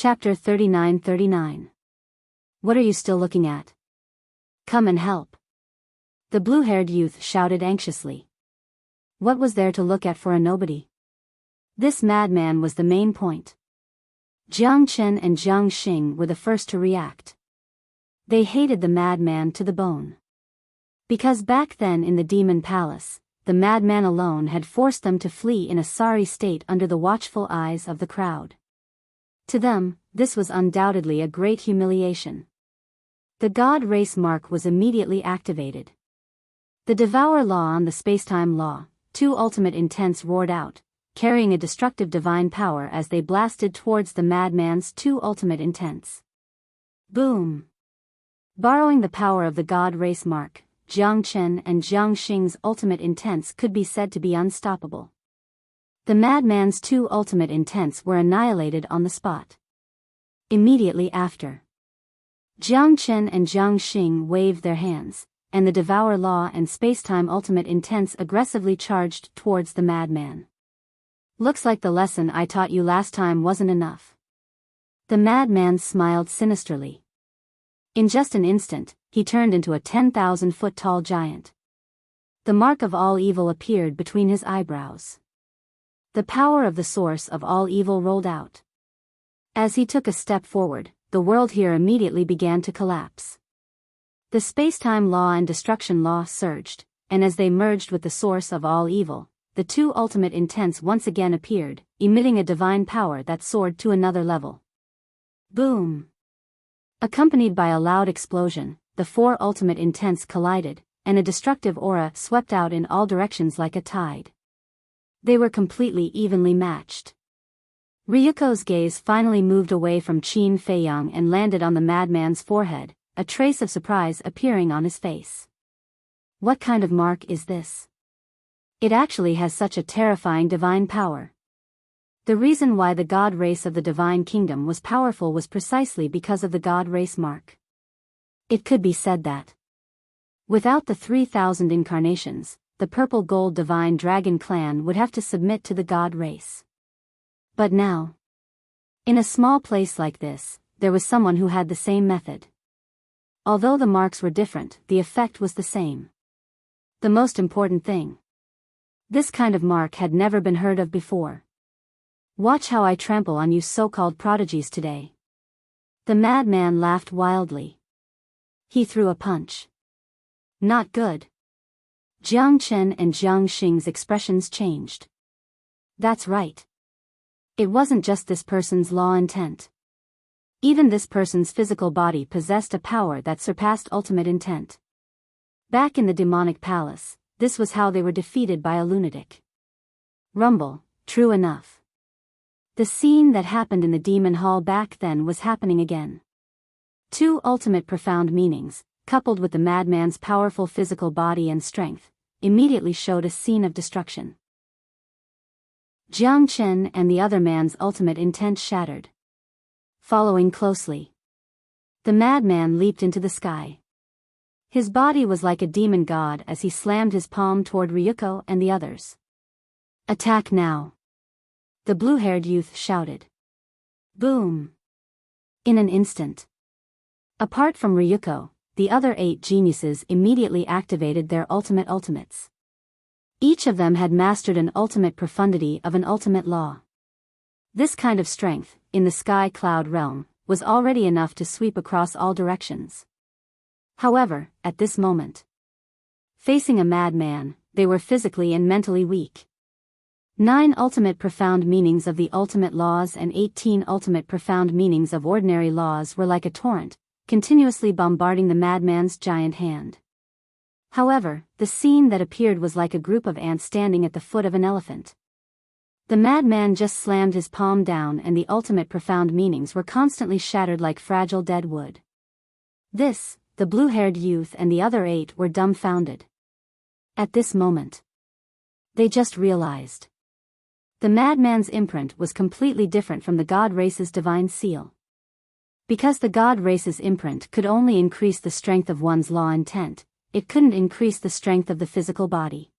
Chapter 39-39. What are you still looking at? Come and help. The blue-haired youth shouted anxiously. What was there to look at for a nobody? This madman was the main point. Jiang Chen and Jiang Xing were the first to react. They hated the madman to the bone. Because back then in the demon palace, the madman alone had forced them to flee in a sorry state under the watchful eyes of the crowd. To them, this was undoubtedly a great humiliation. The God race mark was immediately activated. The Devour Law on the Spacetime Law, two ultimate intents roared out, carrying a destructive divine power as they blasted towards the madman's two ultimate intents. Boom! Borrowing the power of the God race mark, Jiang Chen and Jiang Xing's ultimate intents could be said to be unstoppable. The madman's two ultimate intents were annihilated on the spot. Immediately after, Jiang Chen and Jiang Xing waved their hands, and the Devour Law and Spacetime ultimate intents aggressively charged towards the madman. Looks like the lesson I taught you last time wasn't enough. The madman smiled sinisterly. In just an instant, he turned into a 10,000-foot-tall giant. The mark of all evil appeared between his eyebrows. The power of the source of all evil rolled out. As he took a step forward, the world here immediately began to collapse. The spacetime law and destruction law surged, and as they merged with the source of all evil, the two ultimate intents once again appeared, emitting a divine power that soared to another level. Boom! Accompanied by a loud explosion, the four ultimate intents collided, and a destructive aura swept out in all directions like a tide. They were completely evenly matched. Ryuko's gaze finally moved away from Qin Feiyang and landed on the madman's forehead, a trace of surprise appearing on his face. What kind of mark is this? It actually has such a terrifying divine power. The reason why the God race of the Divine Kingdom was powerful was precisely because of the God race mark. It could be said that without the 3,000 incarnations, the Purple Gold Divine Dragon Clan would have to submit to the God race. But now, in a small place like this, there was someone who had the same method. Although the marks were different, the effect was the same. The most important thing, this kind of mark had never been heard of before. Watch how I trample on you so-called prodigies today. The madman laughed wildly. He threw a punch. Not good. Jiang Chen and Jiang Xing's expressions changed. That's right. It wasn't just this person's law intent. Even this person's physical body possessed a power that surpassed ultimate intent. Back in the demonic palace, this was how they were defeated by a lunatic. Rumble, true enough. The scene that happened in the demon hall back then was happening again. Two ultimate profound meanings, coupled with the madman's powerful physical body and strength, immediately showed a scene of destruction. Jiang Chen and the other man's ultimate intent shattered. Following closely, the madman leaped into the sky. His body was like a demon god as he slammed his palm toward Ryuko and the others. Attack now! The blue-haired youth shouted. Boom! In an instant. Apart from Ryuko, the other 8 geniuses immediately activated their ultimates. Each of them had mastered an ultimate profundity of an ultimate law. This kind of strength, in the sky cloud realm, was already enough to sweep across all directions. However, at this moment, facing a madman, they were physically and mentally weak. 9 ultimate profound meanings of the ultimate laws and 18 ultimate profound meanings of ordinary laws were like a torrent, continuously bombarding the madman's giant hand. However, the scene that appeared was like a group of ants standing at the foot of an elephant. The madman just slammed his palm down and the ultimate profound meanings were constantly shattered like fragile dead wood. This, the blue-haired youth and the other 8 were dumbfounded. At this moment, they just realized. The madman's imprint was completely different from the God race's divine seal. Because the God race's imprint could only increase the strength of one's law intent, it couldn't increase the strength of the physical body.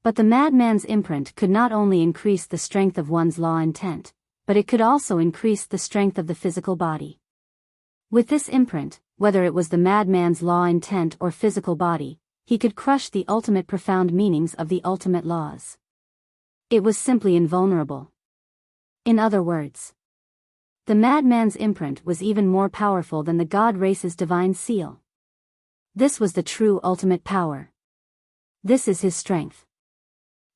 But the madman's imprint could not only increase the strength of one's law intent, but it could also increase the strength of the physical body. With this imprint, whether it was the madman's law intent or physical body, he could crush the ultimate profound meanings of the ultimate laws. It was simply invulnerable. In other words, the madman's imprint was even more powerful than the god race's divine seal. This was the true ultimate power. This is his strength.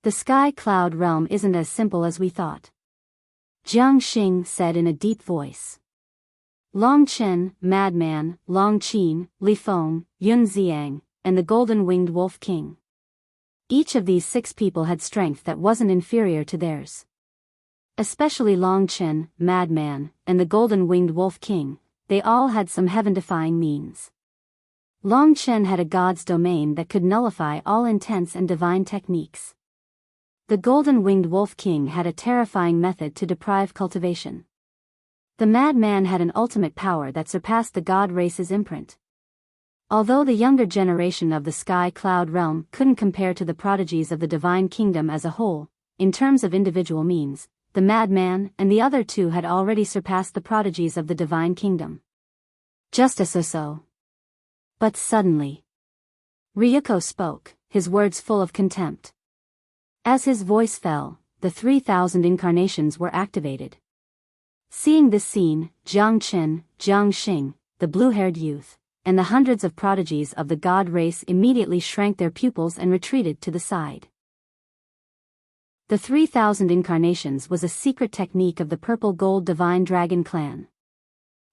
The sky cloud realm isn't as simple as we thought. Jiang Xing said in a deep voice. Long Chen, Madman, Long Qin, Li Feng, Yun Xiang, and the golden-winged wolf king. Each of these 6 people had strength that wasn't inferior to theirs. Especially Long Chen, Madman, and the golden-winged wolf king, they all had some heaven-defying means. Long Chen had a god's domain that could nullify all intense and divine techniques. The golden-winged wolf king had a terrifying method to deprive cultivation. The madman had an ultimate power that surpassed the god race's imprint. Although the younger generation of the sky cloud realm couldn't compare to the prodigies of the divine kingdom as a whole, in terms of individual means, the madman and the other 2 had already surpassed the prodigies of the divine kingdom. Just as so. But suddenly, Ryuko spoke, his words full of contempt. As his voice fell, the 3,000 incarnations were activated. Seeing this scene, Jiang Chen, Jiang Xing, the blue-haired youth, and the hundreds of prodigies of the god race immediately shrank their pupils and retreated to the side. The 3,000 incarnations was a secret technique of the purple gold divine dragon clan.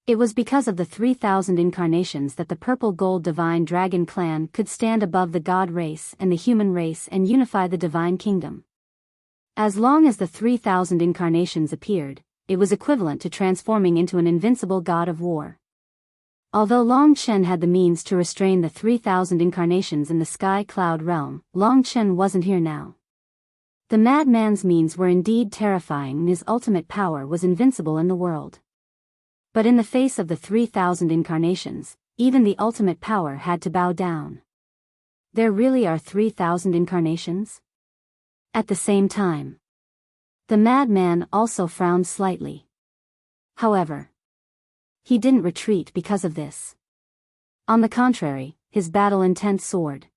It was because of the 3,000 incarnations that the purple gold divine dragon clan could stand above the god race and the human race and unify the divine kingdom. As long as the 3,000 incarnations appeared, it was equivalent to transforming into an invincible god of war. Although Long Chen had the means to restrain the 3,000 incarnations in the sky cloud realm, Long Chen wasn't here now. The madman's means were indeed terrifying and his ultimate power was invincible in the world. But in the face of the 3,000 incarnations, even the ultimate power had to bow down. There really are 3,000 incarnations? At the same time, the madman also frowned slightly. However, he didn't retreat because of this. On the contrary, his battle intent soared.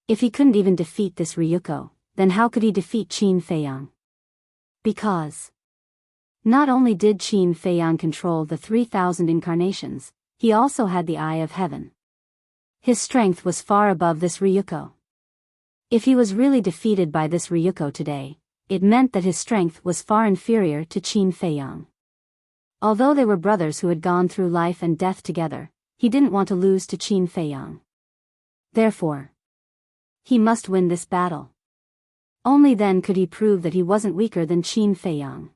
If he couldn't even defeat this Ryuko, then how could he defeat Qin Feiyang? Because not only did Qin Feiyang control the 3,000 incarnations, he also had the Eye of Heaven. His strength was far above this Ryuko. If he was really defeated by this Ryuko today, it meant that his strength was far inferior to Qin Feiyang. Although they were brothers who had gone through life and death together, he didn't want to lose to Qin Feiyang. Therefore, he must win this battle. Only then could he prove that he wasn't weaker than Qin Feiyang.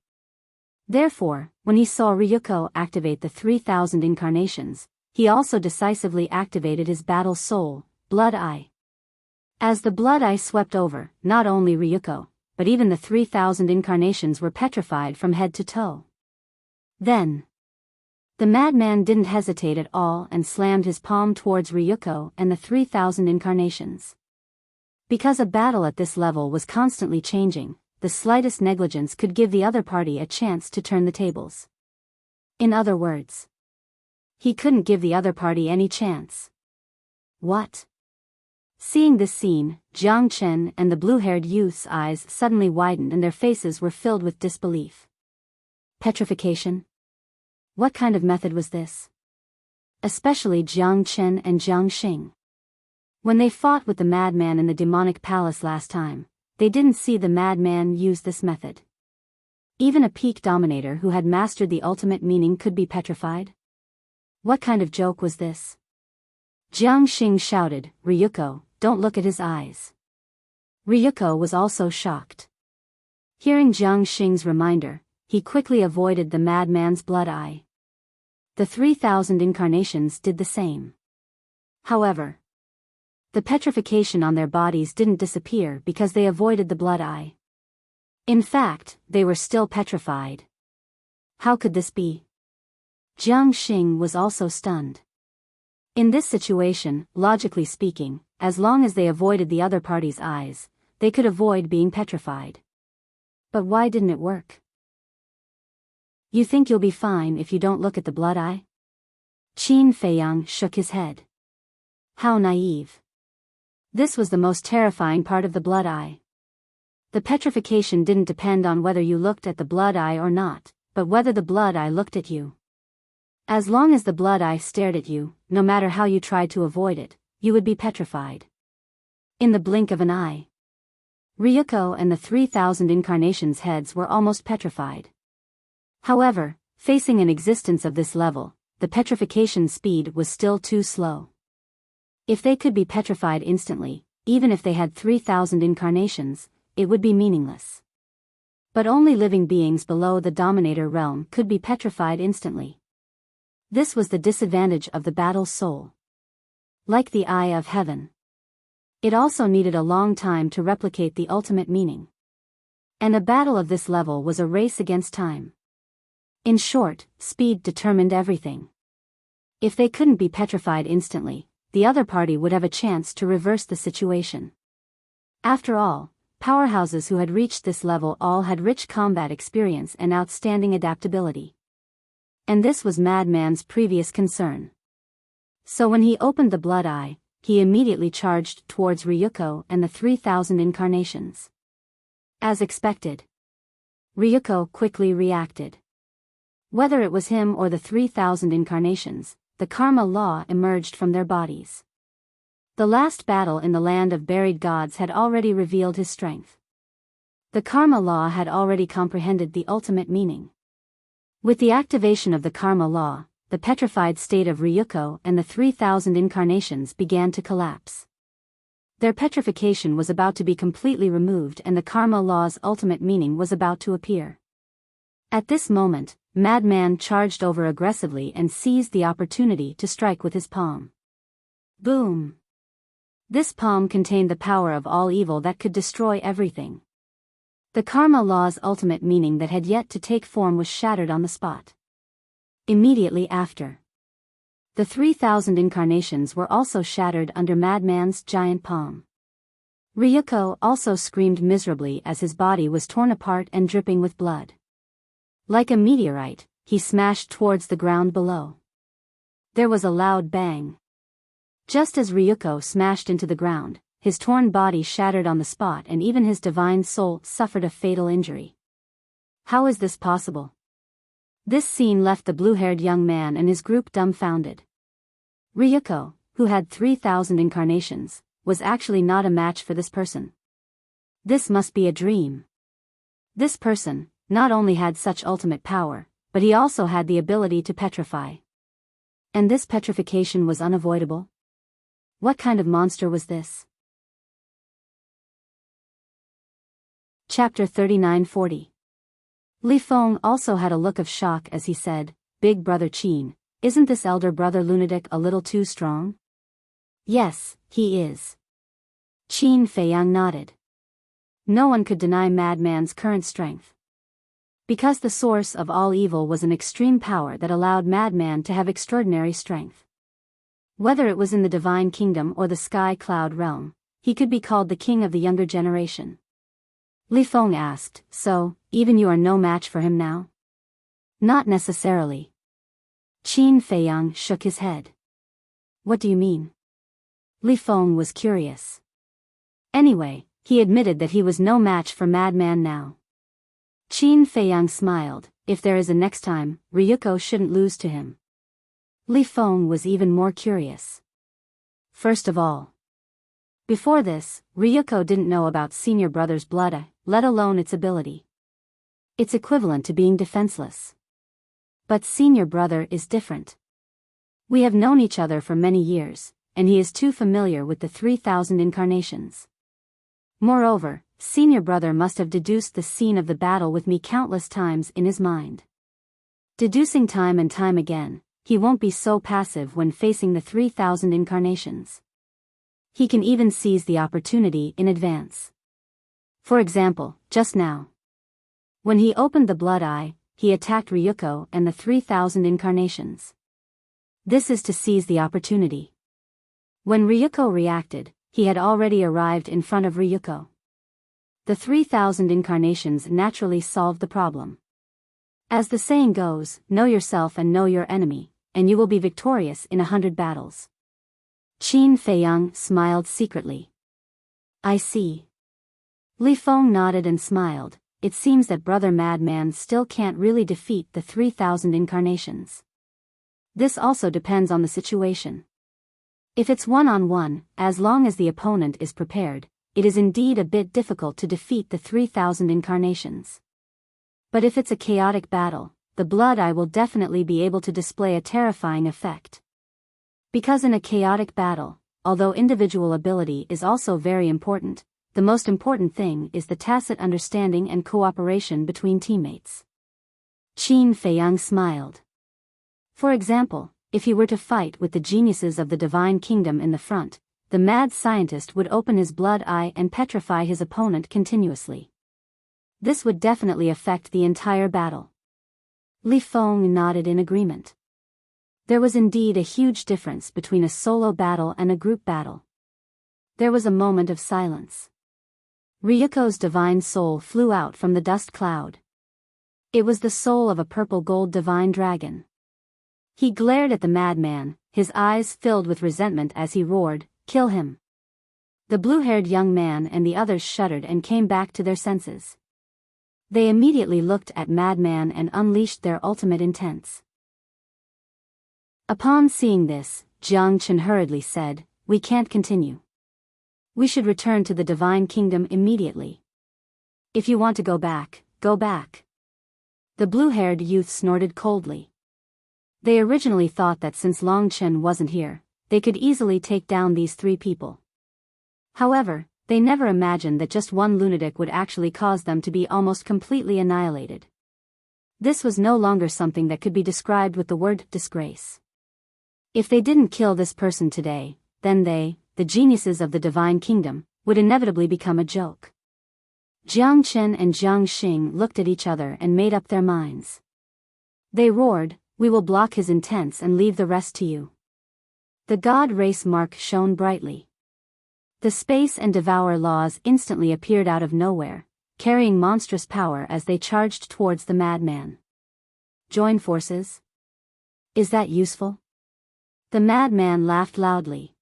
Therefore, when he saw Ryuko activate the 3,000 incarnations, he also decisively activated his battle soul, Blood Eye. As the Blood Eye swept over, not only Ryuko, but even the 3,000 incarnations were petrified from head to toe. Then, the madman didn't hesitate at all and slammed his palm towards Ryuko and the 3,000 incarnations. Because a battle at this level was constantly changing, the slightest negligence could give the other party a chance to turn the tables. In other words, he couldn't give the other party any chance. What? Seeing this scene, Jiang Chen and the blue-haired youth's eyes suddenly widened and their faces were filled with disbelief. Petrification? What kind of method was this? Especially Jiang Chen and Jiang Xing. When they fought with the madman in the demonic palace last time, they didn't see the madman use this method. Even a peak dominator who had mastered the ultimate meaning could be petrified? What kind of joke was this? Jiang Xing shouted, "Ryuko, don't look at his eyes." Ryuko was also shocked. Hearing Jiang Xing's reminder, he quickly avoided the madman's blood eye. The 3,000 incarnations did the same. However, the petrification on their bodies didn't disappear because they avoided the blood eye. In fact, they were still petrified. How could this be? Jiang Xing was also stunned. In this situation, logically speaking, as long as they avoided the other party's eyes, they could avoid being petrified. But why didn't it work? You think you'll be fine if you don't look at the blood eye? Qin Feiyang shook his head. How naive. This was the most terrifying part of the blood eye. The petrification didn't depend on whether you looked at the blood eye or not, but whether the blood eye looked at you. As long as the blood eye stared at you, no matter how you tried to avoid it, you would be petrified. In the blink of an eye. Ryuko and the 3,000 incarnations' heads were almost petrified. However, facing an existence of this level, the petrification speed was still too slow. If they could be petrified instantly, even if they had 3,000 incarnations, it would be meaningless. But only living beings below the Dominator realm could be petrified instantly. This was the disadvantage of the battle soul. Like the eye of heaven. It also needed a long time to replicate the ultimate meaning. And a battle of this level was a race against time. In short, speed determined everything. If they couldn't be petrified instantly, the other party would have a chance to reverse the situation. After all, powerhouses who had reached this level all had rich combat experience and outstanding adaptability. And this was Madman's previous concern. So when he opened the blood eye, he immediately charged towards Ryuko and the 3,000 incarnations. As expected, Ryuko quickly reacted. Whether it was him or the 3,000 incarnations, the karma law emerged from their bodies. The last battle in the land of buried gods had already revealed his strength. The karma law had already comprehended the ultimate meaning. With the activation of the karma law, the petrified state of Ryuko and the 3,000 incarnations began to collapse. Their petrification was about to be completely removed and the karma law's ultimate meaning was about to appear. At this moment, Madman charged over aggressively and seized the opportunity to strike with his palm. Boom! This palm contained the power of all evil that could destroy everything. The karma law's ultimate meaning that had yet to take form was shattered on the spot. Immediately after, the 3,000 incarnations were also shattered under Madman's giant palm. Ryuko also screamed miserably as his body was torn apart and dripping with blood. Like a meteorite, he smashed towards the ground below. There was a loud bang. Just as Ryuko smashed into the ground, his torn body shattered on the spot and even his divine soul suffered a fatal injury. How is this possible? This scene left the blue-haired young man and his group dumbfounded. Ryuko, who had 3,000 incarnations, was actually not a match for this person. This must be a dream. This person not only had such ultimate power, but he also had the ability to petrify. And this petrification was unavoidable? What kind of monster was this? Chapter 39-40. Li Feng also had a look of shock as he said, "Big brother Qin, isn't this elder brother lunatic a little too strong?" "Yes, he is." Qin Feiyang nodded. No one could deny Madman's current strength. Because the source of all evil was an extreme power that allowed Madman to have extraordinary strength. Whether it was in the divine kingdom or the sky cloud realm, he could be called the king of the younger generation. Li Feng asked, "So, even you are no match for him now?" "Not necessarily." Qin Feiyang shook his head. "What do you mean?" Li Feng was curious. Anyway, he admitted that he was no match for Madman now. Qin Feiyang smiled. If there is a next time, Ryuko shouldn't lose to him. Li Feng was even more curious. First of all, before this, Ryuko didn't know about senior brother's blood, let alone its ability. It's equivalent to being defenseless. But senior brother is different. We have known each other for many years, and he is too familiar with the 3,000 incarnations. Moreover, senior brother must have deduced the scene of the battle with me countless times in his mind. Deducing time and time again, he won't be so passive when facing the 3,000 incarnations. He can even seize the opportunity in advance. For example, just now, when he opened the blood eye, he attacked Ryuko and the 3,000 incarnations. This is to seize the opportunity. When Ryuko reacted, he had already arrived in front of Ryuko. The 3,000 incarnations naturally solved the problem. As the saying goes, know yourself and know your enemy, and you will be victorious in 100 battles. Qin Feiyang smiled secretly. I see. Li Feng nodded and smiled. It seems that Brother Madman still can't really defeat the 3,000 incarnations. This also depends on the situation. If it's one-on-one, as long as the opponent is prepared, it is indeed a bit difficult to defeat the 3,000 incarnations. But if it's a chaotic battle, the Blood Eye will definitely be able to display a terrifying effect. Because in a chaotic battle, although individual ability is also very important, the most important thing is the tacit understanding and cooperation between teammates. Qin Feiyang smiled. For example, if he were to fight with the geniuses of the Divine Kingdom in the front, the mad scientist would open his blood eye and petrify his opponent continuously. This would definitely affect the entire battle. Li Feng nodded in agreement. There was indeed a huge difference between a solo battle and a group battle. There was a moment of silence. Ryuko's divine soul flew out from the dust cloud. It was the soul of a purple-gold divine dragon. He glared at the madman, his eyes filled with resentment as he roared, "Kill him!" The blue-haired young man and the others shuddered and came back to their senses. They immediately looked at Madman and unleashed their ultimate intents. Upon seeing this, Jiang Chen hurriedly said, "We can't continue. We should return to the Divine Kingdom immediately. If you want to go back, go back." The blue-haired youth snorted coldly. They originally thought that since Long Chen wasn't here, they could easily take down these 3 people. However, they never imagined that just one lunatic would actually cause them to be almost completely annihilated. This was no longer something that could be described with the word disgrace. If they didn't kill this person today, then they, the geniuses of the Divine Kingdom, would inevitably become a joke. Jiang Chen and Jiang Xing looked at each other and made up their minds. They roared, "We will block his intents and leave the rest to you." The God Race mark shone brightly. The Space and Devour laws instantly appeared out of nowhere, carrying monstrous power as they charged towards the madman. Join forces? Is that useful? The madman laughed loudly.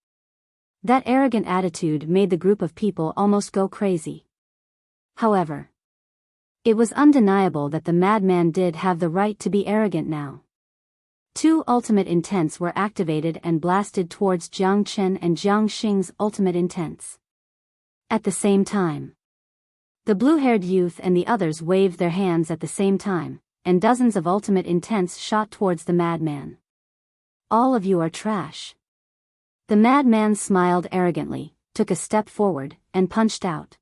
That arrogant attitude made the group of people almost go crazy. However, it was undeniable that the madman did have the right to be arrogant now. 2 ultimate intents were activated and blasted towards Jiang Chen and Jiang Xing's ultimate intents. At the same time, the blue-haired youth and the others waved their hands at the same time, and dozens of ultimate intents shot towards the madman. "All of you are trash." The madman smiled arrogantly, took a step forward, and punched out.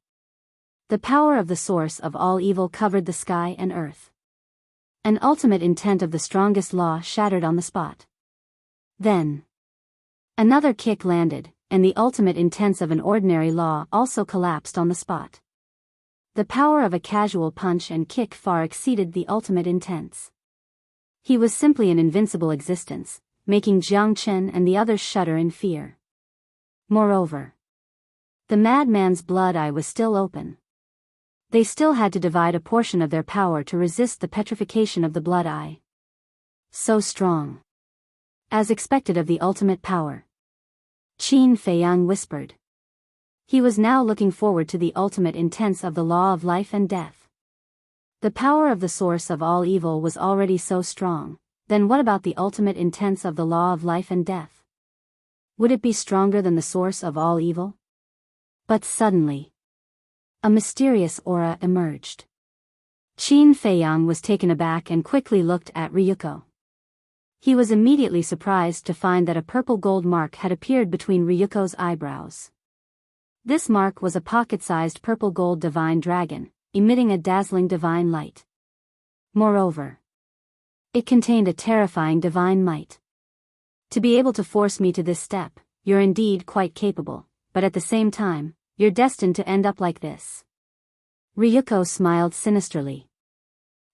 The power of the source of all evil covered the sky and earth. An ultimate intent of the strongest law shattered on the spot. Then, another kick landed, and the ultimate intents of an ordinary law also collapsed on the spot. The power of a casual punch and kick far exceeded the ultimate intents. He was simply an invincible existence, making Jiang Chen and the others shudder in fear. Moreover, the madman's blood eye was still open. They still had to divide a portion of their power to resist the petrification of the blood eye. So strong. As expected of the ultimate power. Qin Feiyang whispered. He was now looking forward to the ultimate intents of the law of life and death. The power of the source of all evil was already so strong, then what about the ultimate intents of the law of life and death? Would it be stronger than the source of all evil? But suddenly, a mysterious aura emerged. Qin Feiyang was taken aback and quickly looked at Ryuko. He was immediately surprised to find that a purple gold mark had appeared between Ryuko's eyebrows. This mark was a pocket-sized purple gold divine dragon, emitting a dazzling divine light. Moreover, it contained a terrifying divine might. To be able to force me to this step, you're indeed quite capable, but at the same time, you're destined to end up like this. Ryuko smiled sinisterly.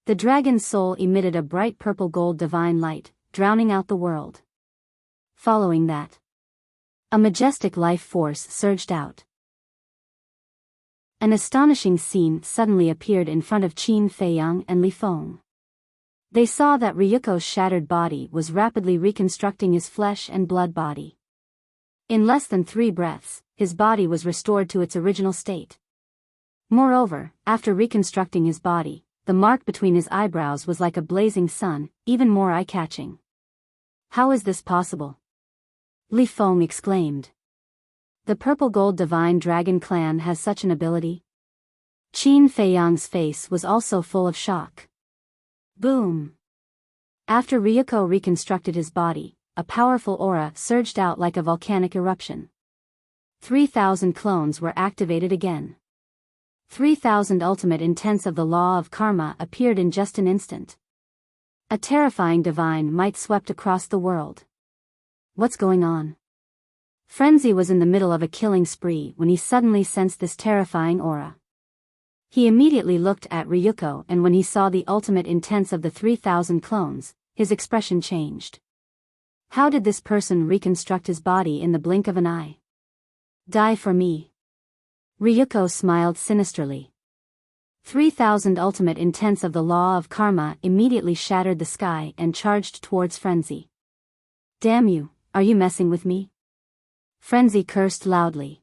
The dragon's soul emitted a bright purple gold divine light, drowning out the world. Following that, a majestic life force surged out. An astonishing scene suddenly appeared in front of Qin Feiyang and Li Feng. They saw that Ryuko's shattered body was rapidly reconstructing his flesh and blood body. In less than 3 breaths, his body was restored to its original state. Moreover, after reconstructing his body, the mark between his eyebrows was like a blazing sun, even more eye-catching. How is this possible? Li Feng exclaimed. The Purple Gold Divine Dragon Clan has such an ability? Qin Feiyang's face was also full of shock. Boom! After Ryuko reconstructed his body, a powerful aura surged out like a volcanic eruption. 3,000 clones were activated again. 3,000 ultimate intents of the law of karma appeared in just an instant. A terrifying divine might swept across the world. What's going on? Frenzy was in the middle of a killing spree when he suddenly sensed this terrifying aura. He immediately looked at Ryuko, and when he saw the ultimate intents of the 3,000 clones, his expression changed. How did this person reconstruct his body in the blink of an eye? Die for me. Ryuko smiled sinisterly. 3,000 ultimate intents of the law of karma immediately shattered the sky and charged towards Frenzy. Damn you, are you messing with me? Frenzy cursed loudly.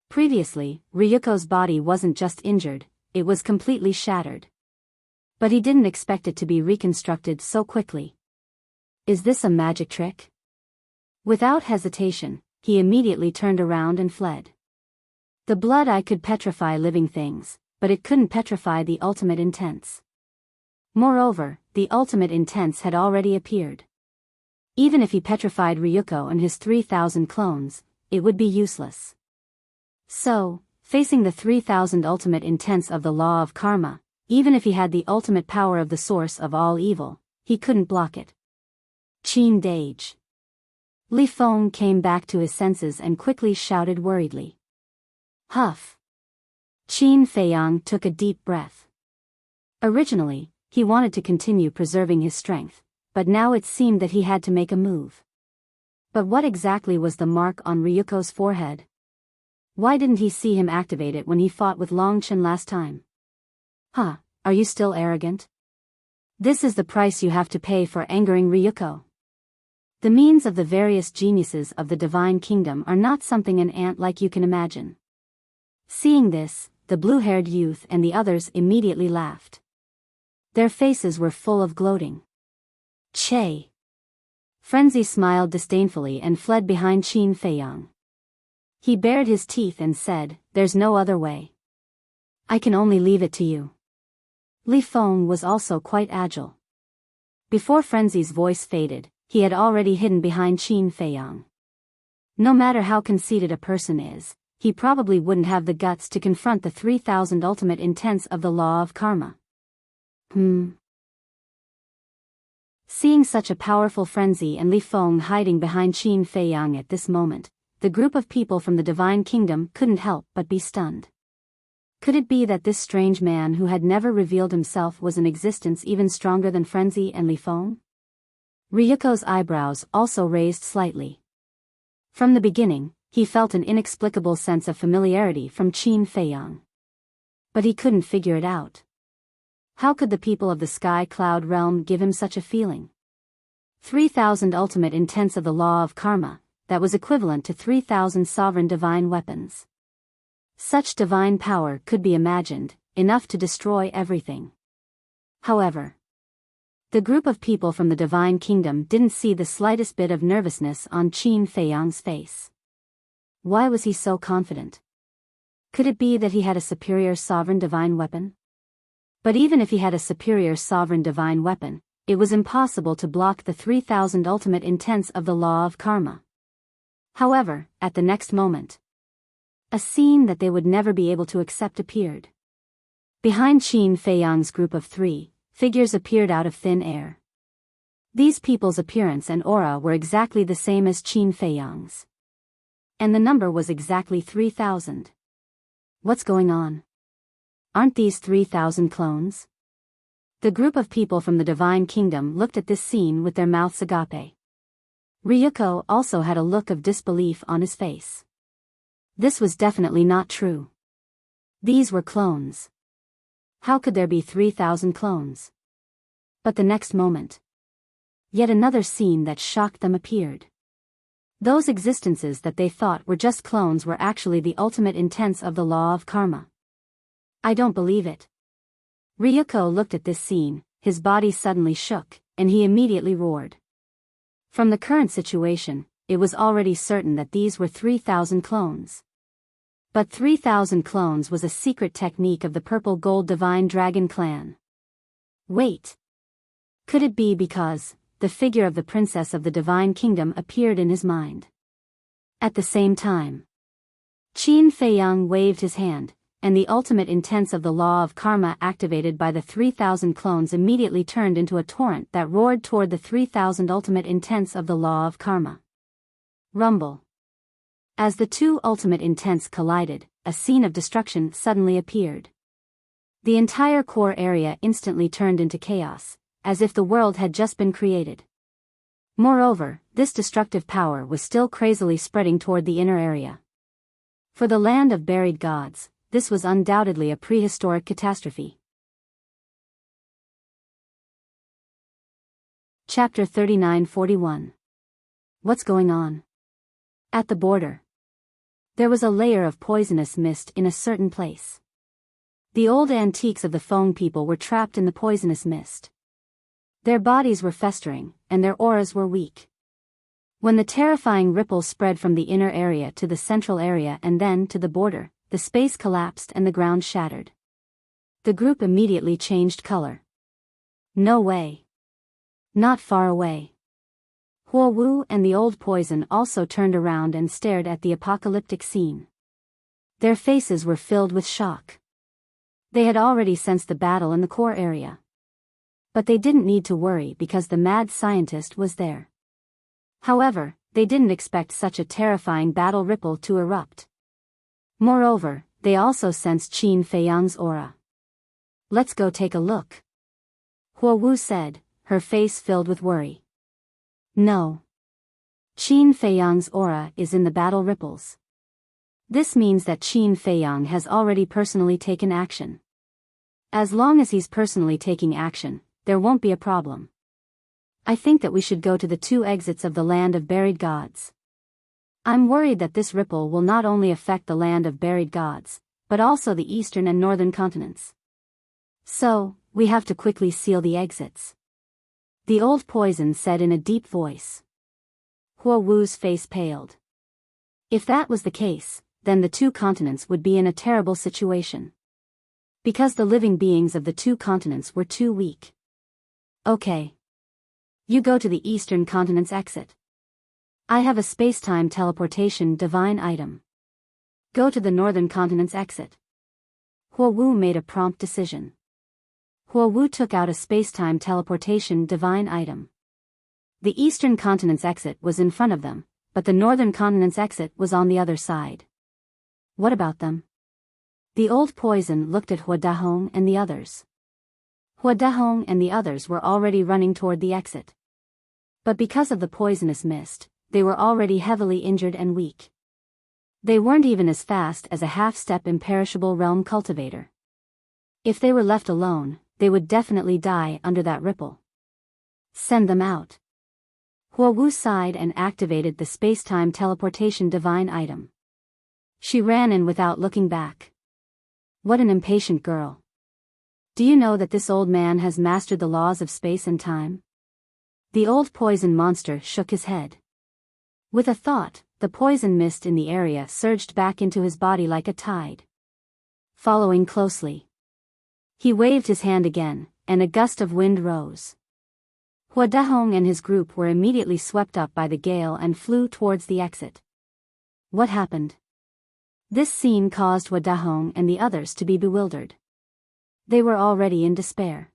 Previously, Ryuko's body wasn't just injured, it was completely shattered. But he didn't expect it to be reconstructed so quickly. Is this a magic trick? Without hesitation, he immediately turned around and fled. The blood eye could petrify living things, but it couldn't petrify the ultimate intents. Moreover, the ultimate intents had already appeared. Even if he petrified Ryuko and his 3,000 clones, it would be useless. So, facing the 3,000 ultimate intents of the law of karma, even if he had the ultimate power of the source of all evil, he couldn't block it. Qin Dage. Li Feng came back to his senses and quickly shouted worriedly. Huff. Qin Feiyang took a deep breath. Originally, he wanted to continue preserving his strength, but now it seemed that he had to make a move. But what exactly was the mark on Ryuko's forehead? Why didn't he see him activate it when he fought with Long Chen last time? Huh, are you still arrogant? This is the price you have to pay for angering Ryuko. The means of the various geniuses of the Divine Kingdom are not something an ant like you can imagine. Seeing this, the blue-haired youth and the others immediately laughed. Their faces were full of gloating. Che! Frenzy smiled disdainfully and fled behind Qin Feiyang. He bared his teeth and said, "There's no other way. I can only leave it to you." Li Feng was also quite agile. Before Frenzy's voice faded, he had already hidden behind Qin Feiyang. No matter how conceited a person is, he probably wouldn't have the guts to confront the 3,000 ultimate intents of the law of karma. Seeing such a powerful Frenzy and Li Feng hiding behind Qin Feiyang at this moment, the group of people from the Divine Kingdom couldn't help but be stunned. Could it be that this strange man who had never revealed himself was an existence even stronger than Frenzy and Li Feng? Ryuko's eyebrows also raised slightly. From the beginning, he felt an inexplicable sense of familiarity from Qin Feiyang. But he couldn't figure it out. How could the people of the Sky Cloud Realm give him such a feeling? 3,000 ultimate intents of the law of karma, that was equivalent to 3,000 sovereign divine weapons. Such divine power could be imagined, enough to destroy everything. However, the group of people from the Divine Kingdom didn't see the slightest bit of nervousness on Qin Feiyang's face. Why was he so confident? Could it be that he had a superior sovereign divine weapon? But even if he had a superior sovereign divine weapon, it was impossible to block the 3,000 ultimate intents of the law of karma. However, at the next moment, a scene that they would never be able to accept appeared. Behind Qin Feiyang's group of 3, figures appeared out of thin air. These people's appearance and aura were exactly the same as Qin Feiyang's. And the number was exactly 3,000. What's going on? Aren't these 3,000 clones? The group of people from the Divine Kingdom looked at this scene with their mouths agape. Ryuko also had a look of disbelief on his face. This was definitely not true. These were clones. How could there be 3,000 clones? But the next moment, yet another scene that shocked them appeared. Those existences that they thought were just clones were actually the ultimate intents of the law of karma. I don't believe it. Ryuko looked at this scene, his body suddenly shook, and he immediately roared. From the current situation, it was already certain that these were 3,000 clones. But 3,000 clones was a secret technique of the Purple Gold Divine Dragon clan. Wait. Could it be because the figure of the Princess of the Divine Kingdom appeared in his mind? At the same time, Qin Feiyang waved his hand, and the ultimate intents of the law of karma activated by the 3,000 clones immediately turned into a torrent that roared toward the 3,000 ultimate intents of the law of karma. Rumble. As the two ultimate intents collided, a scene of destruction suddenly appeared. The entire core area instantly turned into chaos, as if the world had just been created. Moreover, this destructive power was still crazily spreading toward the inner area. For the land of buried gods, this was undoubtedly a prehistoric catastrophe. Chapter 39-41. What's going on? At the border, there was a layer of poisonous mist in a certain place. The old antiques of the Feng people were trapped in the poisonous mist. Their bodies were festering, and their auras were weak. When the terrifying ripple spread from the inner area to the central area and then to the border, the space collapsed and the ground shattered. The group immediately changed color. No way. Not far away. Huo Wu and the old poison also turned around and stared at the apocalyptic scene. Their faces were filled with shock. They had already sensed the battle in the core area. But they didn't need to worry because the mad scientist was there. However, they didn't expect such a terrifying battle ripple to erupt. Moreover, they also sensed Qin Feiyang's aura. Let's go take a look, Huo Wu said, her face filled with worry. No. Qin Feiyang's aura is in the battle ripples. This means that Qin Feiyang has already personally taken action. As long as he's personally taking action, there won't be a problem. I think that we should go to the two exits of the land of buried gods. I'm worried that this ripple will not only affect the land of buried gods, but also the eastern and northern continents. So, we have to quickly seal the exits. The old poison said in a deep voice. Huo Wu's face paled. If that was the case, then the two continents would be in a terrible situation. Because the living beings of the two continents were too weak. Okay. You go to the eastern continent's exit. I have a space-time teleportation divine item. Go to the northern continent's exit. Huo Wu made a prompt decision. Huo Wu took out a space-time teleportation divine item. The eastern continent's exit was in front of them, but the northern continent's exit was on the other side. What about them? The old poison looked at Hua Dahong and the others. Hua Dahong and the others were already running toward the exit. But because of the poisonous mist, they were already heavily injured and weak. They weren't even as fast as a half-step imperishable realm cultivator. If they were left alone, they would definitely die under that ripple. Send them out. Huo Wu sighed and activated the space-time teleportation divine item. She ran in without looking back. What an impatient girl. Do you know that this old man has mastered the laws of space and time? The old poison monster shook his head. With a thought, the poison mist in the area surged back into his body like a tide. Following closely, he waved his hand again, and a gust of wind rose. Hua Dahong and his group were immediately swept up by the gale and flew towards the exit. What happened? This scene caused Hua Dahong and the others to be bewildered. They were already in despair.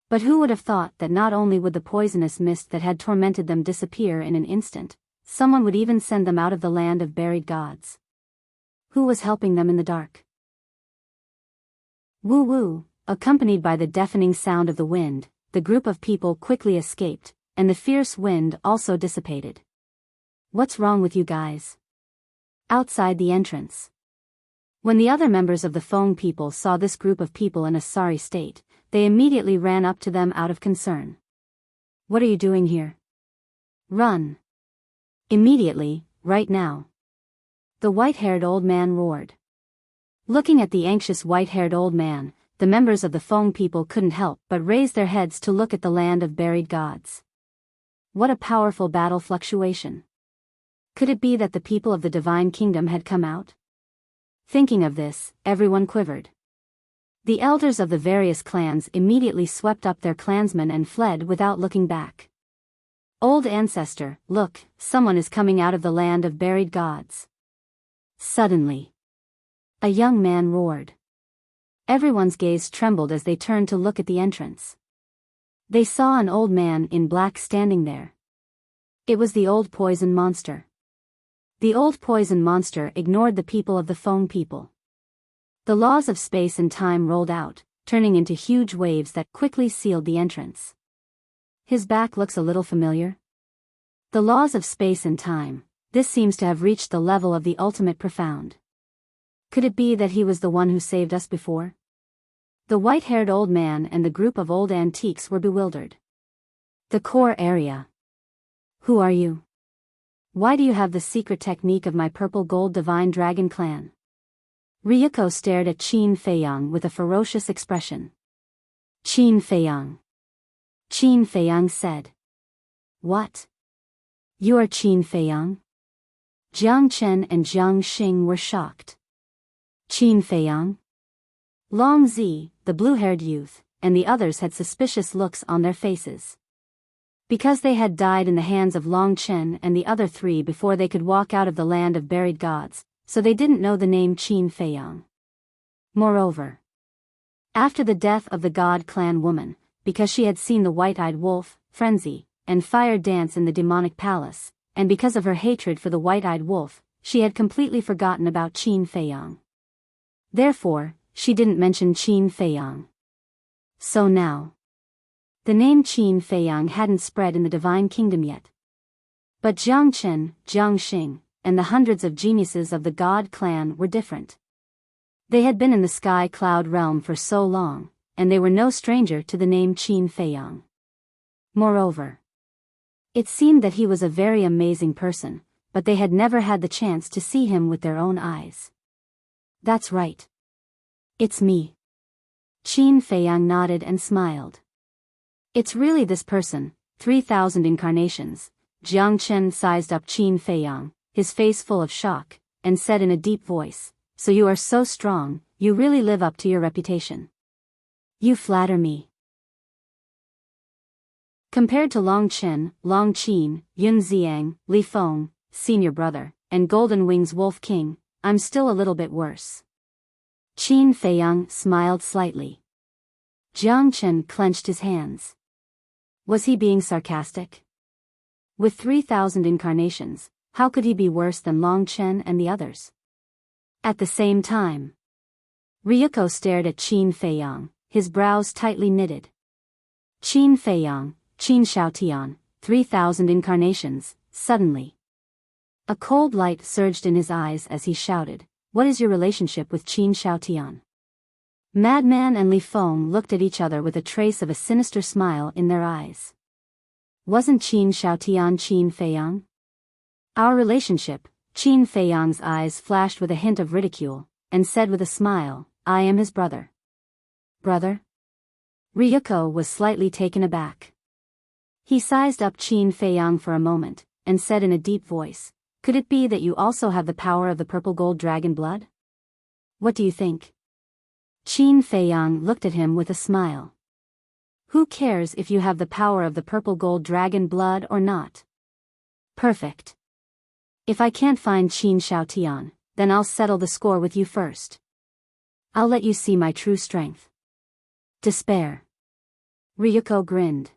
But who would have thought that not only would the poisonous mist that had tormented them disappear in an instant, someone would even send them out of the land of buried gods. Who was helping them in the dark? Woo woo, accompanied by the deafening sound of the wind, the group of people quickly escaped, and the fierce wind also dissipated. What's wrong with you guys? Outside the entrance. When the other members of the Feng people saw this group of people in a sorry state, they immediately ran up to them out of concern. What are you doing here? Run. Immediately, right now. The white-haired old man roared. Looking at the anxious white-haired old man, the members of the Feng people couldn't help but raise their heads to look at the land of buried gods. What a powerful battle fluctuation. Could it be that the people of the divine kingdom had come out? Thinking of this, everyone quivered. The elders of the various clans immediately swept up their clansmen and fled without looking back. Old ancestor, look, someone is coming out of the land of buried gods. Suddenly, a young man roared. Everyone's gaze trembled as they turned to look at the entrance. They saw an old man in black standing there. It was the old poison monster. The old poison monster ignored the people of the Feng people. The laws of space and time rolled out, turning into huge waves that quickly sealed the entrance. His back looks a little familiar. The laws of space and time, this seems to have reached the level of the ultimate profound. Could it be that he was the one who saved us before? The white-haired old man and the group of old antiques were bewildered. The core area. Who are you? Why do you have the secret technique of my purple gold divine dragon clan? Ryuko stared at Qin Feiyang with a ferocious expression. Qin Feiyang. Qin Feiyang said. What? You are Qin Feiyang? Jiang Chen and Jiang Xing were shocked. Qin Feiyang? Long Zi, the blue-haired youth, and the others had suspicious looks on their faces. Because they had died in the hands of Long Chen and the other three before they could walk out of the land of buried gods, so they didn't know the name Qin Feiyang. Moreover, after the death of the god clan woman, because she had seen the white-eyed wolf, Frenzy, and Fire dance in the demonic palace, and because of her hatred for the white-eyed wolf, she had completely forgotten about Qin Feiyang. Therefore, she didn't mention Qin Feiyang. So now, the name Qin Feiyang hadn't spread in the divine kingdom yet. But Jiang Chen, Jiang Xing, and the hundreds of geniuses of the god clan were different. They had been in the sky cloud realm for so long, and they were no stranger to the name Qin Feiyang. Moreover, it seemed that he was a very amazing person, but they had never had the chance to see him with their own eyes. That's right. It's me. Qin Feiyang nodded and smiled. It's really this person, 3,000 incarnations. Jiang Chen sized up Qin Feiyang, his face full of shock, and said in a deep voice, so you are so strong, you really live up to your reputation. You flatter me. Compared to Long Chen, Long Qin, Yun Xiang, Li Feng, senior brother, and Golden Wings Wolf King, I'm still a little bit worse. Qin Feiyang smiled slightly. Jiang Chen clenched his hands. Was he being sarcastic? With 3,000 incarnations, how could he be worse than Long Chen and the others? At the same time, Ryuko stared at Qin Feiyang, his brows tightly knitted. Qin Feiyang, Qin Xiaotian, 3,000 incarnations, suddenly. A cold light surged in his eyes as he shouted, what is your relationship with Qin Xiaotian? Madman and Li Feng looked at each other with a trace of a sinister smile in their eyes. Wasn't Qin Xiaotian Qin Feiyang? Our relationship, Qin Feiyang's eyes flashed with a hint of ridicule, and said with a smile, I am his brother. Brother? Ryuko was slightly taken aback. He sized up Qin Feiyang for a moment, and said in a deep voice, could it be that you also have the power of the purple gold dragon blood? What do you think? Qin Feiyang looked at him with a smile. Who cares if you have the power of the purple gold dragon blood or not? Perfect. If I can't find Qin Xiaotian, then I'll settle the score with you first. I'll let you see my true strength. Despair. Ryuko grinned.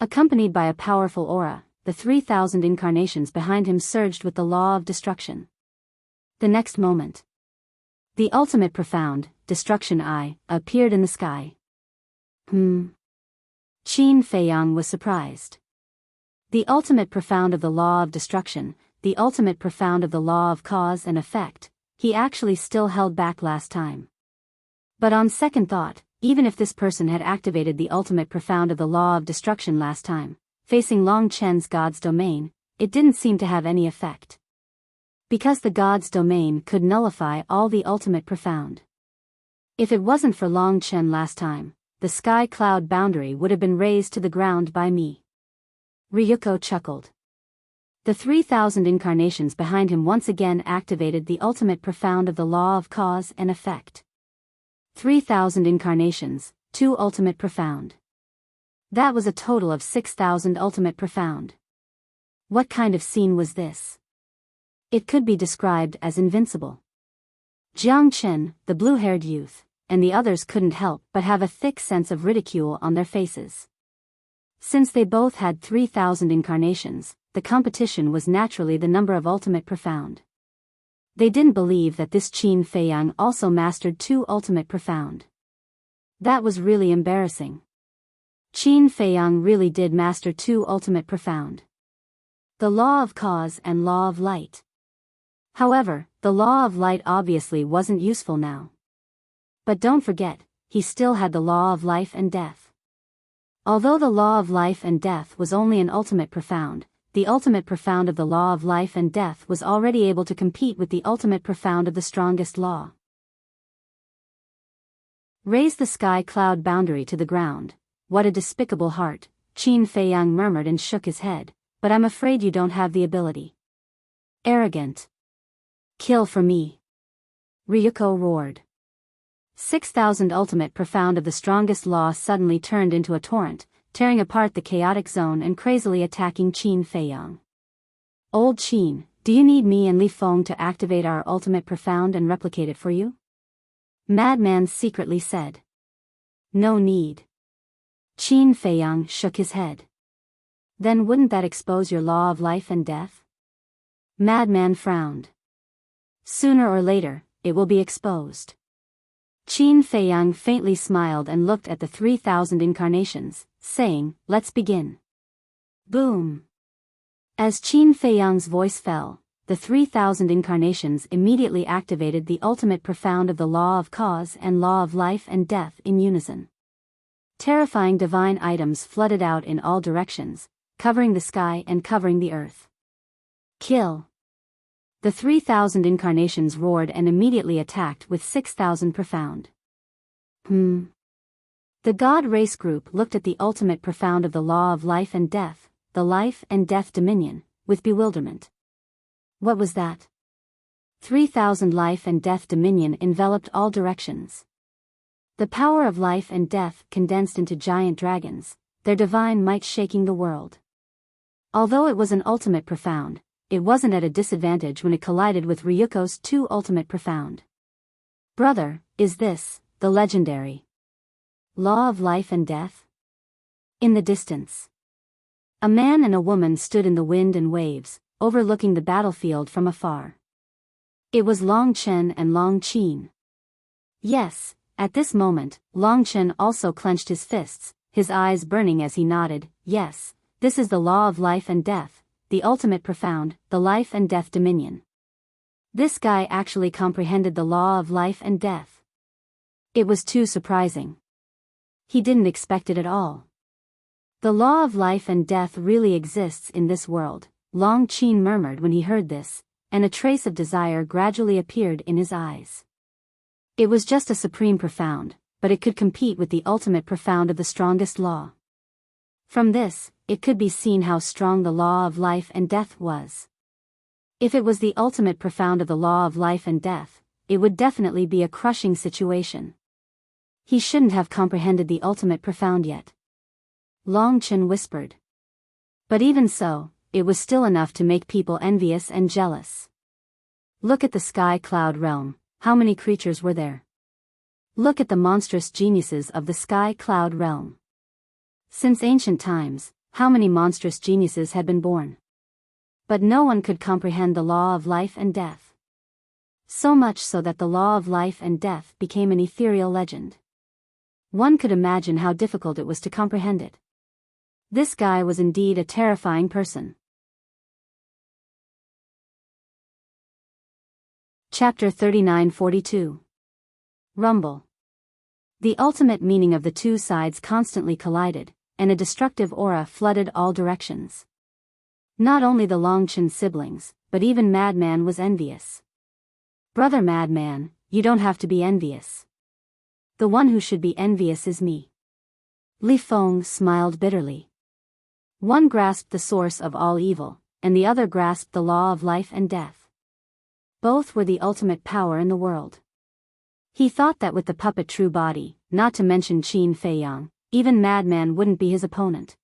Accompanied by a powerful aura, the 3,000 incarnations behind him surged with the law of destruction. The next moment, the ultimate profound, destruction eye, appeared in the sky. Qin Feiyang was surprised. The ultimate profound of the law of destruction, the ultimate profound of the law of cause and effect, he actually still held back last time. But on second thought, even if this person had activated the ultimate profound of the law of destruction last time, facing Long Chen's God's domain, it didn't seem to have any effect. Because the God's domain could nullify all the ultimate profound. If it wasn't for Long Chen last time, the sky cloud boundary would have been razed to the ground by me. Ryuko chuckled. The 3,000 incarnations behind him once again activated the ultimate profound of the law of cause and effect. 3,000 incarnations, 2 ultimate profound. That was a total of 6,000 ultimate profound. What kind of scene was this? It could be described as invincible. Jiang Chen, the blue-haired youth, and the others couldn't help but have a thick sense of ridicule on their faces. Since they both had 3,000 incarnations, the competition was naturally the number of ultimate profound. They didn't believe that this Qin Feiyang also mastered 2 ultimate profound. That was really embarrassing. Qin Feiyang really did master 2 ultimate profound. The law of cause and law of light. However, the law of light obviously wasn't useful now. But don't forget, he still had the law of life and death. Although the law of life and death was only an ultimate profound, the ultimate profound of the law of life and death was already able to compete with the ultimate profound of the strongest law. Raise the sky cloud boundary to the ground. What a despicable heart, Qin Feiyang murmured and shook his head, but I'm afraid you don't have the ability. Arrogant. Kill for me. Ryuko roared. 6,000 ultimate profound of the strongest law suddenly turned into a torrent, tearing apart the chaotic zone and crazily attacking Qin Feiyang. Old Qin, do you need me and Li Feng to activate our ultimate profound and replicate it for you? Madman secretly said. No need. Qin Feiyang shook his head. Then wouldn't that expose your law of life and death? Madman frowned. Sooner or later, it will be exposed. Qin Feiyang faintly smiled and looked at the 3,000 incarnations, saying, let's begin. Boom. As Qin Feiyang's voice fell, the 3,000 incarnations immediately activated the ultimate profound of the law of cause and law of life and death in unison. Terrifying divine items flooded out in all directions, covering the sky and covering the earth. Kill. The 3,000 incarnations roared and immediately attacked with 6,000 profound. The God Race group looked at the ultimate profound of the law of life and death, the life and death dominion, with bewilderment. What was that? 3,000 life and death dominion enveloped all directions. The power of life and death condensed into giant dragons, their divine might shaking the world. Although it was an ultimate profound, it wasn't at a disadvantage when it collided with Ryuko's 2 ultimate profound. Brother, is this the legendary law of life and death? In the distance, a man and a woman stood in the wind and waves, overlooking the battlefield from afar. It was Long Chen and Long Qin. Yes, at this moment, Long Chen also clenched his fists, his eyes burning as he nodded, yes, this is the law of life and death. The ultimate profound, the life and death dominion. This guy actually comprehended the law of life and death. It was too surprising. He didn't expect it at all. The law of life and death really exists in this world, Long Qin murmured when he heard this, and a trace of desire gradually appeared in his eyes. It was just a supreme profound, but it could compete with the ultimate profound of the strongest law. From this, it could be seen how strong the law of life and death was. If it was the ultimate profound of the law of life and death, it would definitely be a crushing situation. He shouldn't have comprehended the ultimate profound yet. Long Chen whispered. But even so, it was still enough to make people envious and jealous. Look at the sky cloud realm, how many creatures were there? Look at the monstrous geniuses of the sky cloud realm. Since ancient times, how many monstrous geniuses had been born? But no one could comprehend the law of life and death. So much so that the law of life and death became an ethereal legend. One could imagine how difficult it was to comprehend it. This guy was indeed a terrifying person. Chapter 39-42. Rumble. The ultimate meaning of the two sides constantly collided, and a destructive aura flooded all directions. Not only the Longchen siblings, but even Madman was envious. Brother Madman, you don't have to be envious. The one who should be envious is me. Li Feng smiled bitterly. One grasped the source of all evil, and the other grasped the law of life and death. Both were the ultimate power in the world. He thought that with the puppet true body, not to mention Qin Feiyang, even Madman wouldn't be his opponent.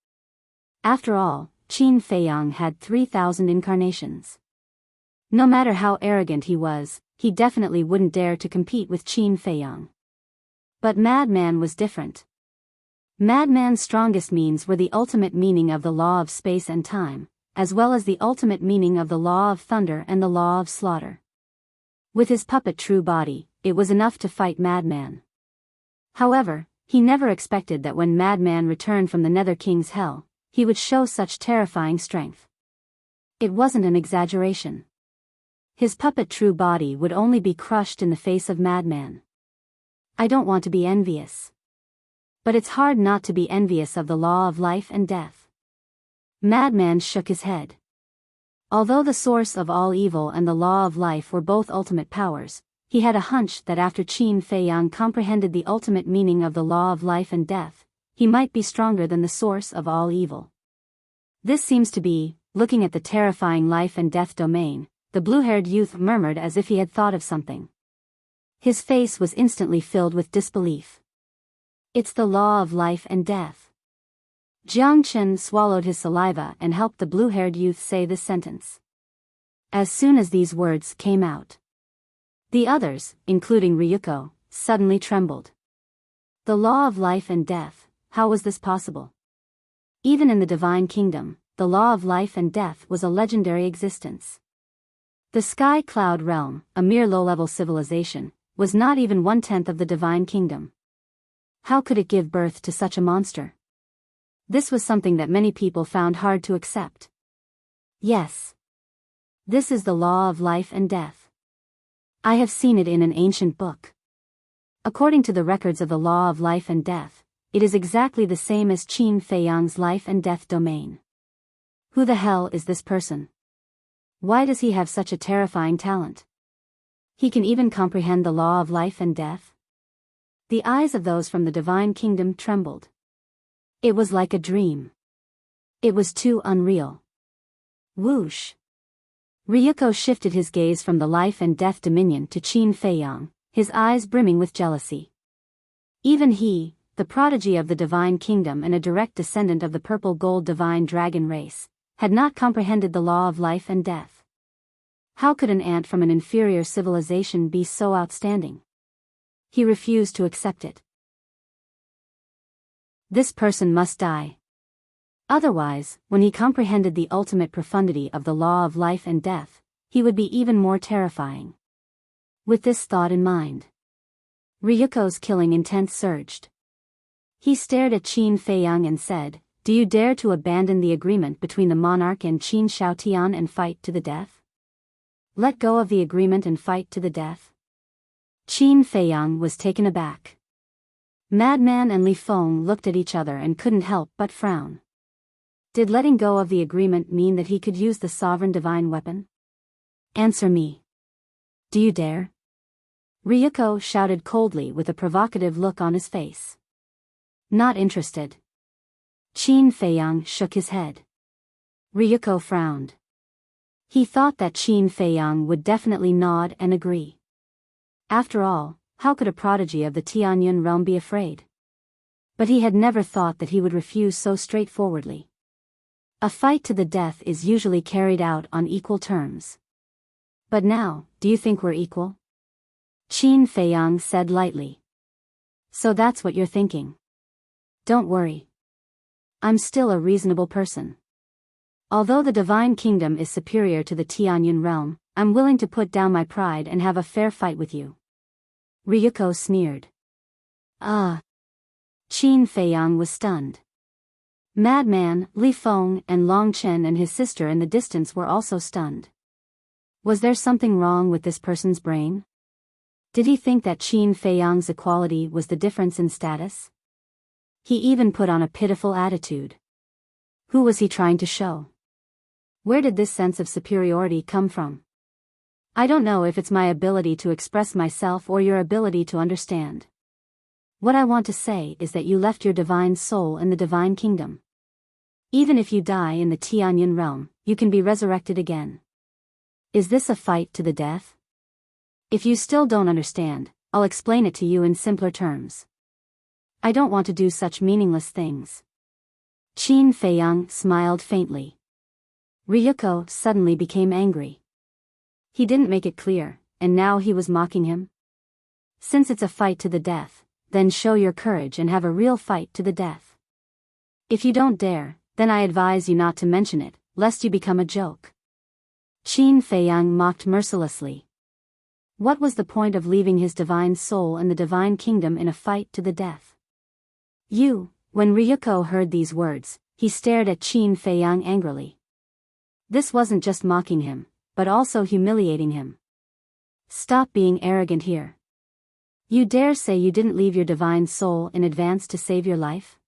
After all, Qin Feiyang had 3,000 incarnations. No matter how arrogant he was, he definitely wouldn't dare to compete with Qin Feiyang. But Madman was different. Madman's strongest means were the ultimate meaning of the law of space and time, as well as the ultimate meaning of the law of thunder and the law of slaughter. With his puppet true body, it was enough to fight Madman. However, he never expected that when Madman returned from the Nether King's hell, he would show such terrifying strength. It wasn't an exaggeration. His puppet true body would only be crushed in the face of Madman. I don't want to be envious. But it's hard not to be envious of the law of life and death. Madman shook his head. Although the source of all evil and the law of life were both ultimate powers, he had a hunch that after Qin Feiyang comprehended the ultimate meaning of the law of life and death, he might be stronger than the source of all evil. This seems to be, looking at the terrifying life and death domain, the blue-haired youth murmured as if he had thought of something. His face was instantly filled with disbelief. It's the law of life and death. Jiang Chen swallowed his saliva and helped the blue-haired youth say this sentence. As soon as these words came out, the others, including Ryuko, suddenly trembled. The law of life and death, how was this possible? Even in the Divine Kingdom, the law of life and death was a legendary existence. The Sky Cloud Realm, a mere low-level civilization, was not even 1/10 of the Divine Kingdom. How could it give birth to such a monster? This was something that many people found hard to accept. Yes. This is the law of life and death. I have seen it in an ancient book. According to the records of the law of life and death, it is exactly the same as Qin Feiyang's life and death domain. Who the hell is this person? Why does he have such a terrifying talent? He can even comprehend the law of life and death? The eyes of those from the Divine Kingdom trembled. It was like a dream. It was too unreal. Whoosh. Ryuko shifted his gaze from the life and death dominion to Qin Feiyang, his eyes brimming with jealousy. Even he, the prodigy of the Divine Kingdom and a direct descendant of the purple gold divine dragon race, had not comprehended the law of life and death. How could an ant from an inferior civilization be so outstanding? He refused to accept it. This person must die. Otherwise, when he comprehended the ultimate profundity of the law of life and death, he would be even more terrifying. With this thought in mind, Ryuko's killing intent surged. He stared at Qin Feiyang and said, "Do you dare to abandon the agreement between the monarch and Qin Shaotian and fight to the death? Let go of the agreement and fight to the death?" Qin Feiyang was taken aback. Madman and Li Feng looked at each other and couldn't help but frown. Did letting go of the agreement mean that he could use the sovereign divine weapon? Answer me. Do you dare? Ryuko shouted coldly with a provocative look on his face. Not interested. Qin Feiyang shook his head. Ryuko frowned. He thought that Qin Feiyang would definitely nod and agree. After all, how could a prodigy of the Tianyun realm be afraid? But he had never thought that he would refuse so straightforwardly. A fight to the death is usually carried out on equal terms. But now, do you think we're equal? Qin Feiyang said lightly. So that's what you're thinking. Don't worry. I'm still a reasonable person. Although the Divine Kingdom is superior to the Tianyun realm, I'm willing to put down my pride and have a fair fight with you. Ryuko sneered. Ah. Qin Feiyang was stunned. Madman, Li Feng, and Long Chen and his sister in the distance were also stunned. Was there something wrong with this person's brain? Did he think that Qin Feiyang's equality was the difference in status? He even put on a pitiful attitude. Who was he trying to show? Where did this sense of superiority come from? I don't know if it's my ability to express myself or your ability to understand. What I want to say is that you left your divine soul in the divine kingdom. Even if you die in the Tianyin realm, you can be resurrected again. Is this a fight to the death? If you still don't understand, I'll explain it to you in simpler terms. I don't want to do such meaningless things. Qin Feiyang smiled faintly. Ryuko suddenly became angry. He didn't make it clear, and now he was mocking him? Since it's a fight to the death, then show your courage and have a real fight to the death. If you don't dare, then I advise you not to mention it, lest you become a joke. Qin Feiyang mocked mercilessly. What was the point of leaving his divine soul and the divine kingdom in a fight to the death? When Ryuko heard these words, he stared at Qin Feiyang angrily. This wasn't just mocking him, but also humiliating him. Stop being arrogant here. You dare say you didn't leave your divine soul in advance to save your life?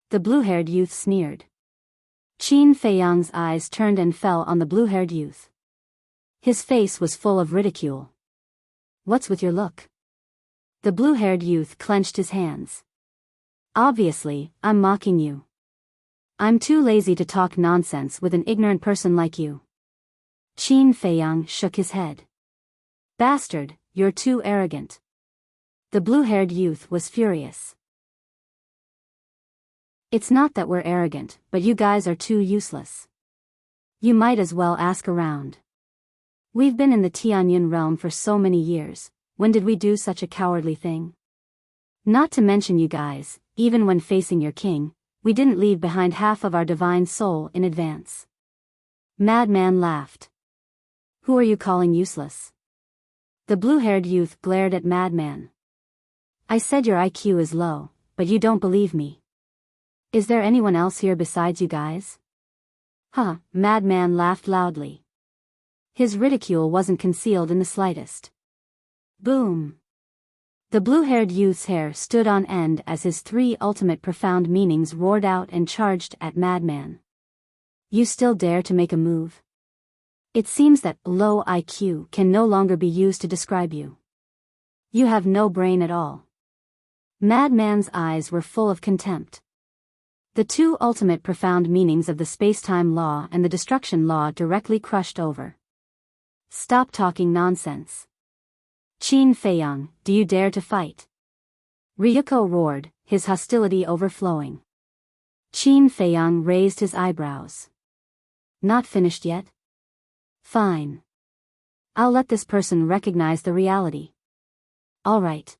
The blue-haired youth sneered. Qin Feiyang's eyes turned and fell on the blue-haired youth. His face was full of ridicule. What's with your look? The blue-haired youth clenched his hands. Obviously, I'm mocking you. I'm too lazy to talk nonsense with an ignorant person like you. Qin Feiyang shook his head. Bastard, you're too arrogant. The blue-haired youth was furious. It's not that we're arrogant, but you guys are too useless. You might as well ask around. We've been in the Tianyin realm for so many years, when did we do such a cowardly thing? Not to mention you guys, even when facing your king, we didn't leave behind half of our divine soul in advance. Madman laughed. Who are you calling useless? The blue-haired youth glared at Madman. I said your IQ is low, but you don't believe me. Is there anyone else here besides you guys? Huh, Madman laughed loudly. His ridicule wasn't concealed in the slightest. Boom. The blue-haired youth's hair stood on end as his three ultimate profound meanings roared out and charged at Madman. You still dare to make a move? It seems that low IQ can no longer be used to describe you. You have no brain at all. Madman's eyes were full of contempt. The two ultimate profound meanings of the space-time law and the destruction law directly crushed over. Stop talking nonsense. Qin Feiyang, do you dare to fight? Ryuko roared, his hostility overflowing. Qin Feiyang raised his eyebrows. Not finished yet? Fine. I'll let this person recognize the reality. All right.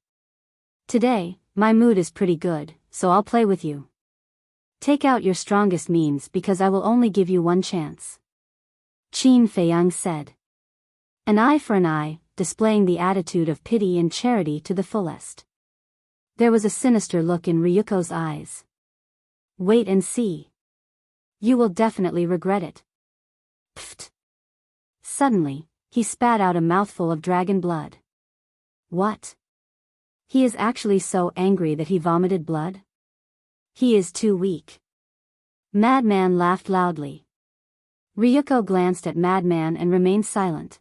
Today, my mood is pretty good, so I'll play with you. Take out your strongest means because I will only give you one chance. Qin Feiyang said. An eye for an eye, displaying the attitude of pity and charity to the fullest. There was a sinister look in Ryuko's eyes. Wait and see. You will definitely regret it. Pfft. Suddenly, he spat out a mouthful of dragon blood. What? He is actually so angry that he vomited blood? He is too weak. Madman laughed loudly. Ryuko glanced at Madman and remained silent.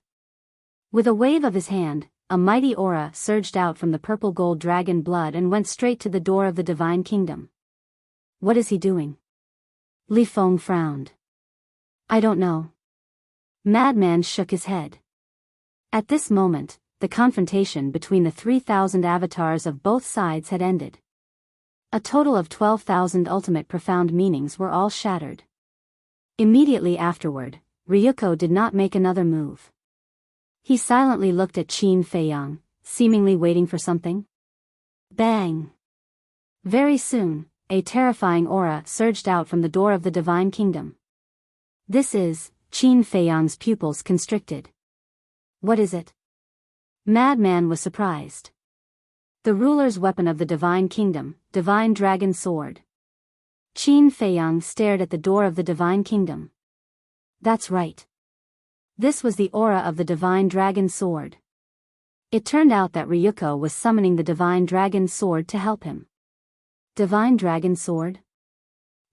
With a wave of his hand, a mighty aura surged out from the purple-gold dragon blood and went straight to the door of the divine kingdom. What is he doing? Li Feng frowned. I don't know. Madman shook his head. At this moment, the confrontation between the 3,000 avatars of both sides had ended. A total of 12,000 ultimate profound meanings were all shattered. Immediately afterward, Ryuko did not make another move. He silently looked at Qin Feiyang, seemingly waiting for something. Bang! Very soon, a terrifying aura surged out from the door of the divine kingdom. This is, Qin Feiyang's pupils constricted. What is it? Madman was surprised. The ruler's weapon of the divine kingdom, divine dragon sword. Qin Feiyang stared at the door of the divine kingdom. That's right. This was the aura of the divine dragon sword. It turned out that Ryuko was summoning the Divine Dragon Sword to help him. Divine Dragon Sword?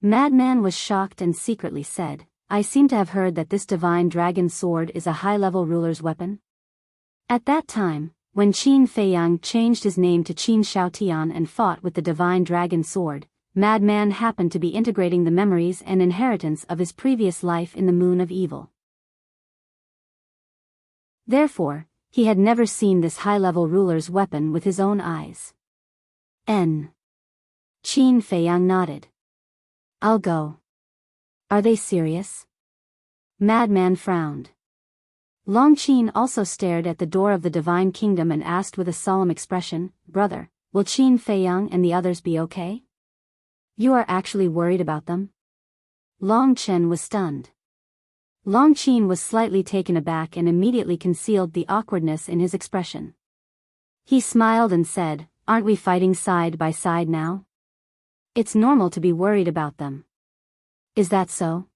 Madman was shocked and secretly said, I seem to have heard that this Divine Dragon Sword is a high-level ruler's weapon. At that time, when Qin Feiyang changed his name to Qin Shaotian and fought with the Divine Dragon Sword, Madman happened to be integrating the memories and inheritance of his previous life in the Moon of Evil. Therefore, he had never seen this high-level ruler's weapon with his own eyes. Qin Feiyang nodded. I'll go. Are they serious? Madman frowned. Long Qin also stared at the door of the Divine Kingdom and asked with a solemn expression, Brother, will Qin Feiyang and the others be okay? You are actually worried about them? Long Chen was stunned. Long Qin was slightly taken aback and immediately concealed the awkwardness in his expression. He smiled and said, Aren't we fighting side by side now? It's normal to be worried about them. Is that so?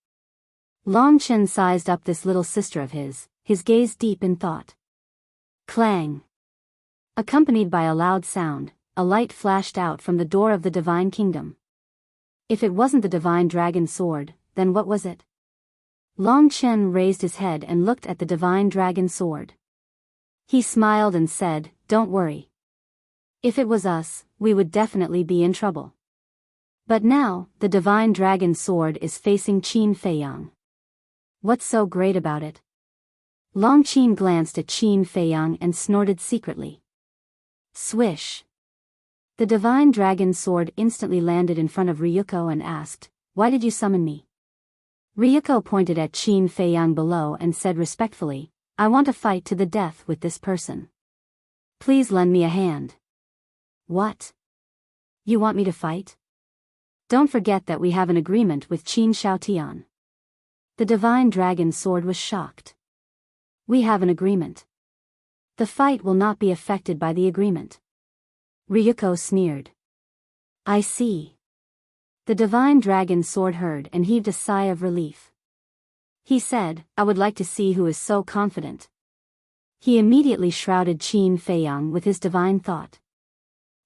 Long Chen sized up this little sister of his gaze deep in thought. Clang! Accompanied by a loud sound, a light flashed out from the door of the Divine Kingdom. If it wasn't the Divine Dragon Sword, then what was it? Long Chen raised his head and looked at the Divine Dragon Sword. He smiled and said, Don't worry. If it was us, we would definitely be in trouble. But now, the Divine Dragon Sword is facing Qin Feiyang. What's so great about it? Long Qin glanced at Qin Feiyang and snorted secretly. Swish! The Divine Dragon Sword instantly landed in front of Ryuko and asked, Why did you summon me? Ryuko pointed at Qin Feiyang below and said respectfully, I want to fight to the death with this person. Please lend me a hand. What? You want me to fight? Don't forget that we have an agreement with Qin Shaotian. The Divine Dragon Sword was shocked. We have an agreement. The fight will not be affected by the agreement. Ryuko sneered. I see. The Divine Dragon Sword heard and heaved a sigh of relief. He said, I would like to see who is so confident. He immediately shrouded Qin Feiyang with his divine thought.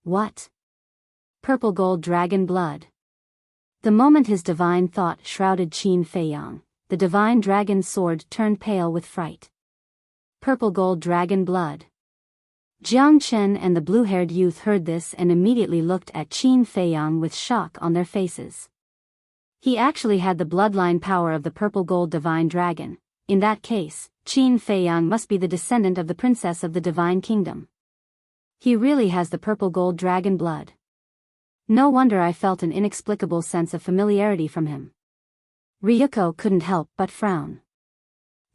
What? Purple gold dragon blood. The moment his divine thought shrouded Qin Feiyang, the Divine Dragon Sword turned pale with fright. Purple gold dragon blood. Jiang Chen and the blue-haired youth heard this and immediately looked at Qin Feiyang with shock on their faces. He actually had the bloodline power of the purple gold divine dragon. In that case, Qin Feiyang must be the descendant of the princess of the Divine Kingdom. He really has the purple gold dragon blood. No wonder I felt an inexplicable sense of familiarity from him. Ryuko couldn't help but frown.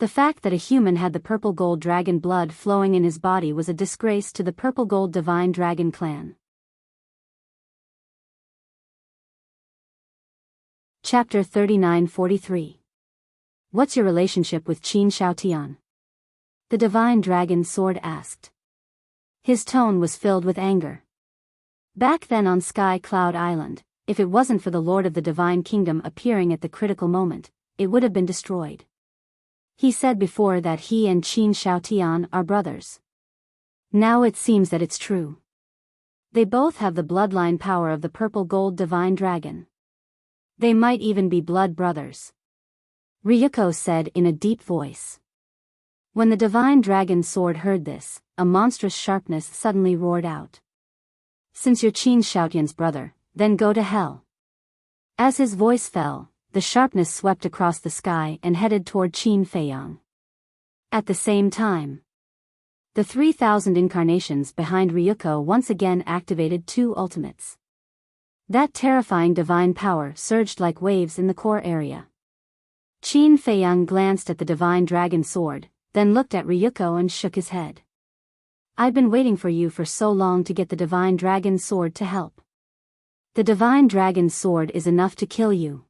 The fact that a human had the purple gold dragon blood flowing in his body was a disgrace to the purple gold divine dragon clan. Chapter 39-43. What's your relationship with Qin Shaotian? The Divine Dragon Sword asked. His tone was filled with anger. Back then on Sky Cloud Island, if it wasn't for the Lord of the Divine Kingdom appearing at the critical moment, it would have been destroyed. He said before that he and Qin Shaotian are brothers. Now it seems that it's true. They both have the bloodline power of the purple gold divine dragon. They might even be blood brothers. Ryuko said in a deep voice. When the Divine Dragon Sword heard this, a monstrous sharpness suddenly roared out. Since you're Qin Shaotian's brother, then go to hell. As his voice fell, the sharpness swept across the sky and headed toward Qin Feiyang. At the same time, the 3,000 incarnations behind Ryuko once again activated two ultimates. That terrifying divine power surged like waves in the core area. Qin Feiyang glanced at the Divine Dragon Sword, then looked at Ryuko and shook his head. I've been waiting for you for so long to get the Divine Dragon Sword to help. The Divine Dragon Sword is enough to kill you.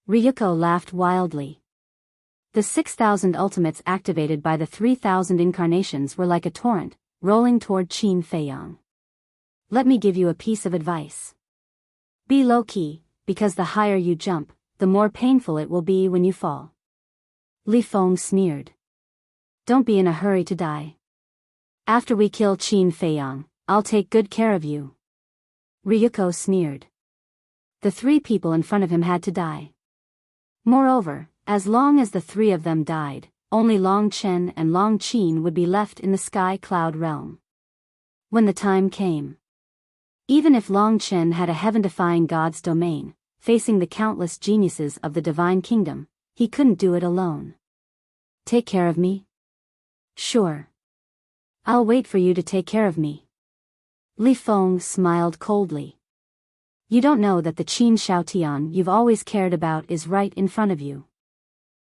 Ryuko laughed wildly. The 6,000 ultimates activated by the 3,000 incarnations were like a torrent, rolling toward Qin Feiyang. Let me give you a piece of advice. Be low-key, because the higher you jump, the more painful it will be when you fall. Li Feng sneered. Don't be in a hurry to die. After we kill Qin Feiyang, I'll take good care of you. Ryuko sneered. The three people in front of him had to die. Moreover, as long as the three of them died, only Long Chen and Long Qin would be left in the sky cloud realm. When the time came, even if Long Chen had a heaven-defying god's domain, facing the countless geniuses of the divine kingdom, he couldn't do it alone. Take care of me? Sure. I'll wait for you to take care of me. Li Feng smiled coldly. You don't know that the Qin Shaotian you've always cared about is right in front of you.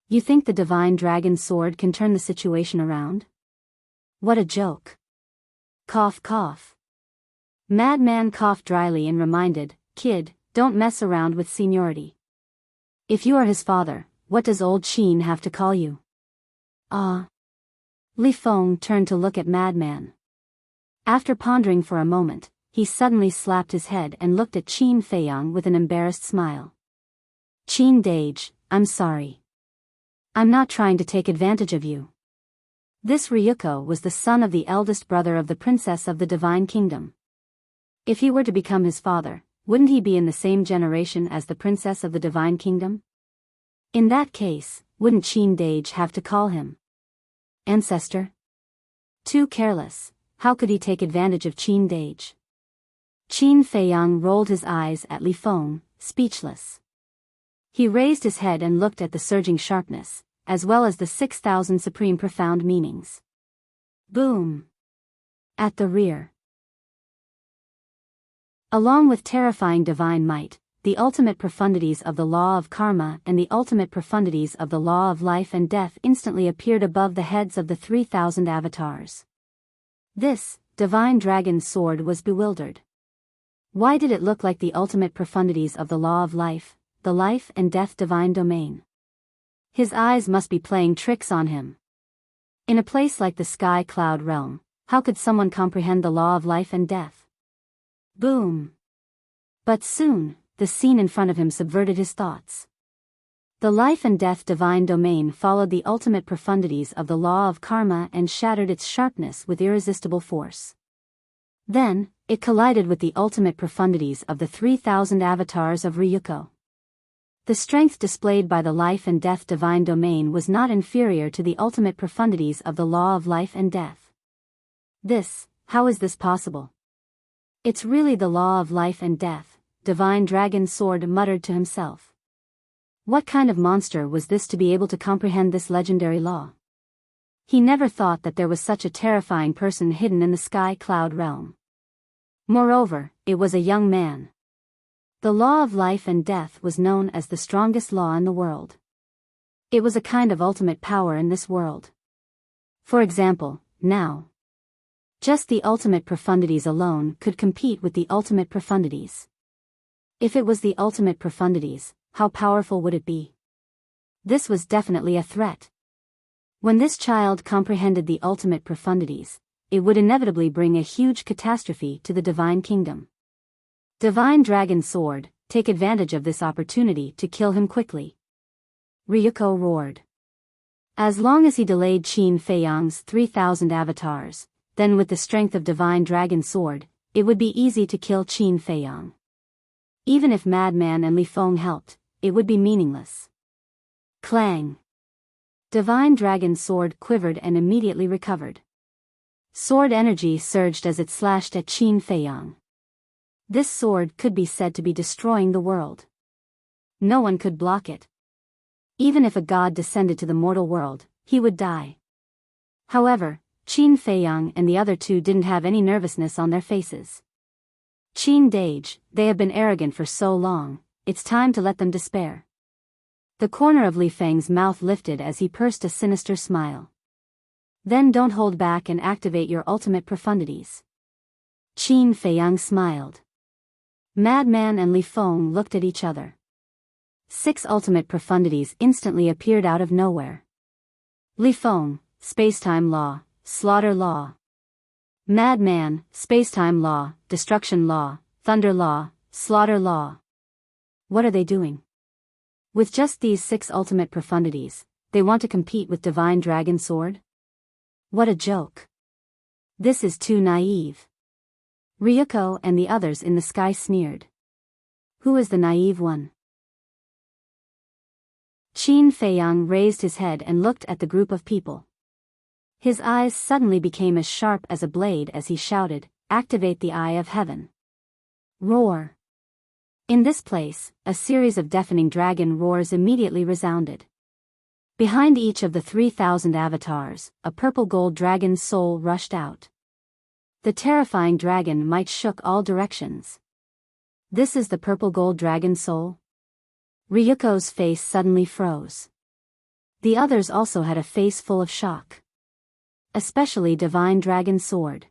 You think the divine dragon sword can turn the situation around? What a joke. Cough cough. Madman coughed dryly and reminded, Kid, don't mess around with seniority. If you are his father, what does old Qin have to call you? Li Feng turned to look at Madman. After pondering for a moment, he suddenly slapped his head and looked at Qin Feiyang with an embarrassed smile. Qin Dage, I'm sorry. I'm not trying to take advantage of you. This Ryuko was the son of the eldest brother of the princess of the divine kingdom. If he were to become his father, wouldn't he be in the same generation as the princess of the divine kingdom? In that case, wouldn't Qin Dage have to call him ancestor? Too careless, how could he take advantage of Qin Dage? Qin Feiyang rolled his eyes at Li Feng, speechless. He raised his head and looked at the surging sharpness, as well as the 6,000 supreme profound meanings. Boom! At the rear. Along with terrifying divine might, the ultimate profundities of the law of karma and the ultimate profundities of the law of life and death instantly appeared above the heads of the 3,000 avatars. This divine dragon sword was bewildered. Why did it look like the ultimate profundities of the law of life, the life and death divine domain? His eyes must be playing tricks on him. In a place like the sky cloud realm, how could someone comprehend the law of life and death? Boom! But soon, the scene in front of him subverted his thoughts. The life and death divine domain followed the ultimate profundities of the law of karma and shattered its sharpness with irresistible force. Then, it collided with the ultimate profundities of the 3,000 avatars of Ryuko. The strength displayed by the life and death divine domain was not inferior to the ultimate profundities of the law of life and death. How is this possible? It's really the law of life and death, divine dragon sword muttered to himself. What kind of monster was this to be able to comprehend this legendary law? He never thought that there was such a terrifying person hidden in the sky cloud realm. Moreover, it was a young man. The law of life and death was known as the strongest law in the world. It was a kind of ultimate power in this world. For example, now, just the ultimate profundities alone could compete with the ultimate profundities. If it was the ultimate profundities, how powerful would it be? This was definitely a threat. When this child comprehended the ultimate profundities, it would inevitably bring a huge catastrophe to the divine kingdom. Divine Dragon Sword, take advantage of this opportunity to kill him quickly. Ryuko roared. As long as he delayed Qin Feiyang's 3,000 avatars, then with the strength of Divine Dragon Sword, it would be easy to kill Qin Feiyang. Even if Madman and Li Feng helped, it would be meaningless. Clang! Divine Dragon Sword quivered and immediately recovered. Sword energy surged as it slashed at Qin Feiyang. This sword could be said to be destroying the world. No one could block it. Even if a god descended to the mortal world, he would die. However, Qin Feiyang and the other two didn't have any nervousness on their faces. Qin Dage, they have been arrogant for so long, it's time to let them despair. The corner of Li Feng's mouth lifted as he pursed a sinister smile. Then don't hold back and activate your ultimate profundities. Qin Feiyang smiled. Madman and Li Feng looked at each other. 6 ultimate profundities instantly appeared out of nowhere. Li Feng, Spacetime Law, Slaughter Law. Madman, Spacetime Law, Destruction Law, Thunder Law, Slaughter Law. What are they doing? With just these 6 ultimate profundities, they want to compete with Divine Dragon Sword? What a joke. This is too naive. Ryuko and the others in the sky sneered. Who is the naive one? Qin Feiyang raised his head and looked at the group of people. His eyes suddenly became as sharp as a blade as he shouted, "Activate the Eye of Heaven." Roar. In this place, a series of deafening dragon roars immediately resounded. Behind each of the 3,000 avatars, a purple-gold dragon's soul rushed out. The terrifying dragon might shook all directions. This is the purple-gold dragon soul? Ryuko's face suddenly froze. The others also had a face full of shock. Especially Divine Dragon Sword.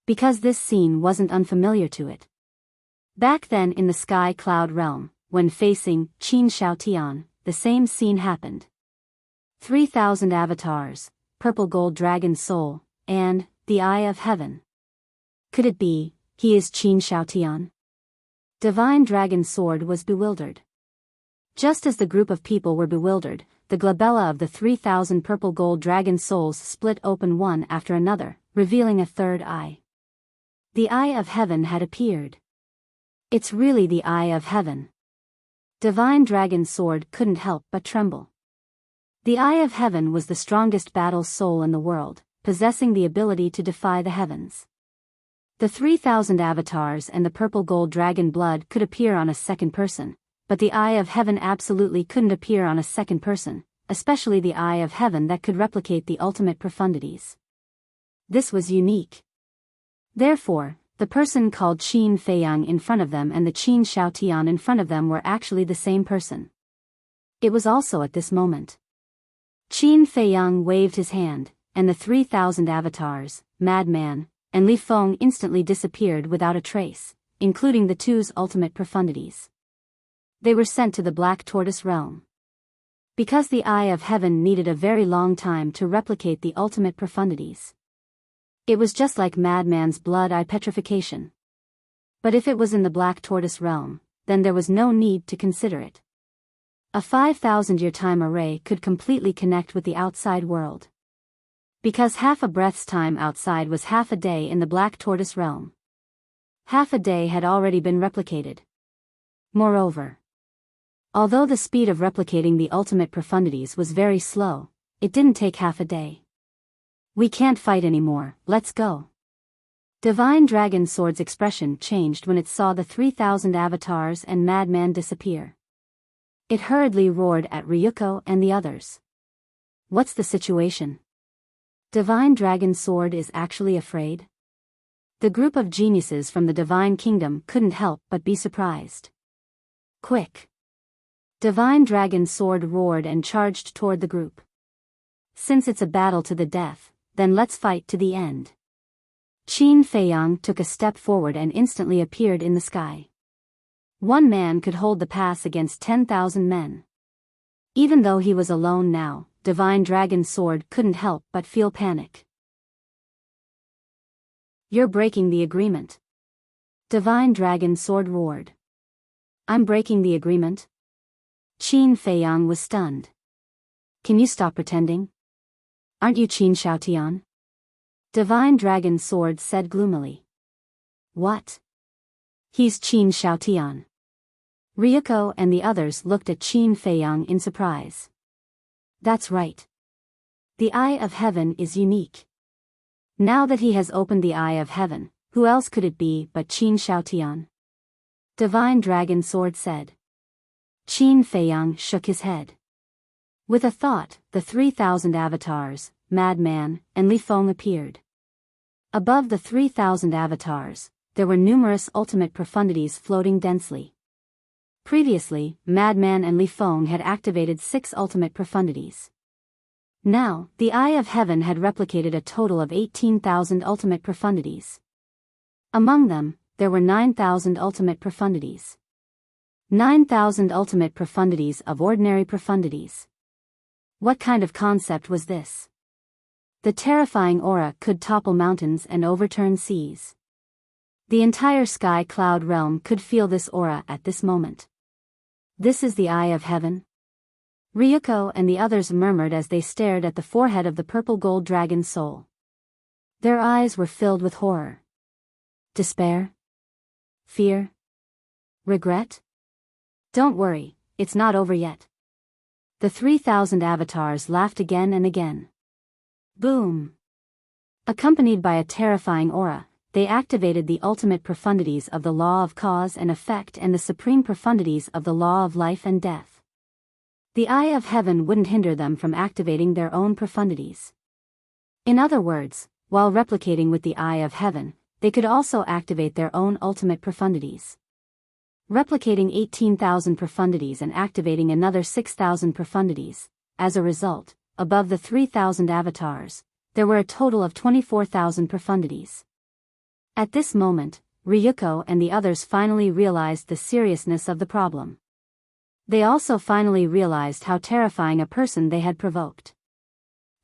Because this scene wasn't unfamiliar to it. Back then in the Sky Cloud Realm, when facing Qin Xiaotian, the same scene happened. 3,000 avatars, purple gold dragon soul, and the Eye of Heaven. Could it be, he is Qin Xiaotian? Divine Dragon Sword was bewildered. Just as the group of people were bewildered, the glabella of the 3,000 purple gold dragon souls split open one after another, revealing a third eye. The Eye of Heaven had appeared. It's really the Eye of Heaven. Divine Dragon Sword couldn't help but tremble. The Eye of Heaven was the strongest battle soul in the world, possessing the ability to defy the heavens. The 3,000 avatars and the purple gold dragon blood could appear on a second person, but the Eye of Heaven absolutely couldn't appear on a second person, especially the Eye of Heaven that could replicate the ultimate profundities. This was unique. Therefore, the person called Qin Feiyang in front of them and the Qin Xiaotian in front of them were actually the same person. It was also at this moment. Qin Feiyang waved his hand, and the 3,000 avatars, Madman, and Li Feng instantly disappeared without a trace, including the two's ultimate profundities. They were sent to the Black Tortoise Realm. Because the Eye of Heaven needed a very long time to replicate the ultimate profundities. It was just like Madman's blood eye petrification. But if it was in the Black Tortoise Realm, then there was no need to consider it. A 5,000-year time array could completely connect with the outside world. Because half a breath's time outside was half a day in the Black Tortoise Realm. Half a day had already been replicated. Moreover, although the speed of replicating the ultimate profundities was very slow, it didn't take half a day. We can't fight anymore, let's go. Divine Dragon Sword's expression changed when it saw the 3,000 avatars and Madman disappear. It hurriedly roared at Ryuko and the others. What's the situation? Divine Dragon Sword is actually afraid? The group of geniuses from the Divine Kingdom couldn't help but be surprised. Quick! Divine Dragon Sword roared and charged toward the group. Since it's a battle to the death, then let's fight to the end. Qin Feiyang took a step forward and instantly appeared in the sky. One man could hold the pass against 10,000 men. Even though he was alone now, Divine Dragon Sword couldn't help but feel panic. You're breaking the agreement. Divine Dragon Sword roared. I'm breaking the agreement? Qin Feiyang was stunned. Can you stop pretending? Aren't you Qin Xiaotian? Divine Dragon Sword said gloomily. What? He's Qin Xiaotian. Ryuko and the others looked at Qin Feiyang in surprise. That's right. The Eye of Heaven is unique. Now that he has opened the Eye of Heaven, who else could it be but Qin Xiaotian? Divine Dragon Sword said. Qin Feiyang shook his head. With a thought, the 3,000 avatars, Madman, and Li Feng appeared. Above the 3,000 avatars, there were numerous ultimate profundities floating densely. Previously, Madman and Li Feng had activated 6 ultimate profundities. Now, the Eye of Heaven had replicated a total of 18,000 ultimate profundities. Among them, there were 9,000 ultimate profundities. 9,000 ultimate profundities of ordinary profundities. What kind of concept was this? The terrifying aura could topple mountains and overturn seas. The entire Sky Cloud Realm could feel this aura at this moment. This is the Eye of Heaven? Ryuko and the others murmured as they stared at the forehead of the purple gold dragon soul. Their eyes were filled with horror. Despair? Fear? Regret? Don't worry, it's not over yet. The 3,000 avatars laughed again and again. Boom! Accompanied by a terrifying aura, they activated the ultimate profundities of the law of cause and effect and the supreme profundities of the law of life and death. The eye of heaven wouldn't hinder them from activating their own profundities. In other words, while replicating with the eye of heaven, they could also activate their own ultimate profundities. Replicating 18,000 profundities and activating another 6,000 profundities. As a result, above the 3,000 avatars, there were a total of 24,000 profundities. At this moment, Ryuko and the others finally realized the seriousness of the problem. They also finally realized how terrifying a person they had provoked.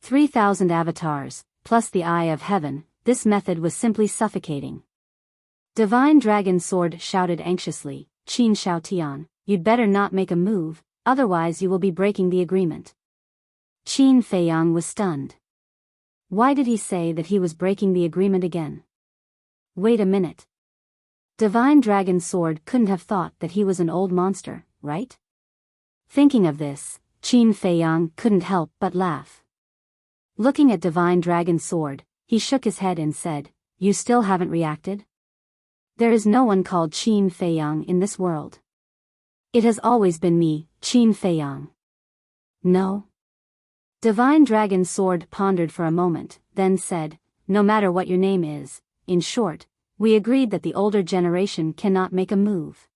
3,000 avatars, plus the eye of heaven, this method was simply suffocating. Divine Dragon Sword shouted anxiously, Qin Shaotian, you'd better not make a move, otherwise you will be breaking the agreement. Qin Feiyang was stunned. Why did he say that he was breaking the agreement again? Wait a minute. Divine Dragon Sword couldn't have thought that he was an old monster, right? Thinking of this, Qin Feiyang couldn't help but laugh. Looking at Divine Dragon Sword, he shook his head and said, You still haven't reacted? There is no one called Qin Feiyang in this world. It has always been me, Qin Feiyang. No? Divine Dragon Sword pondered for a moment, then said, No matter what your name is, in short, we agreed that the older generation cannot make a move.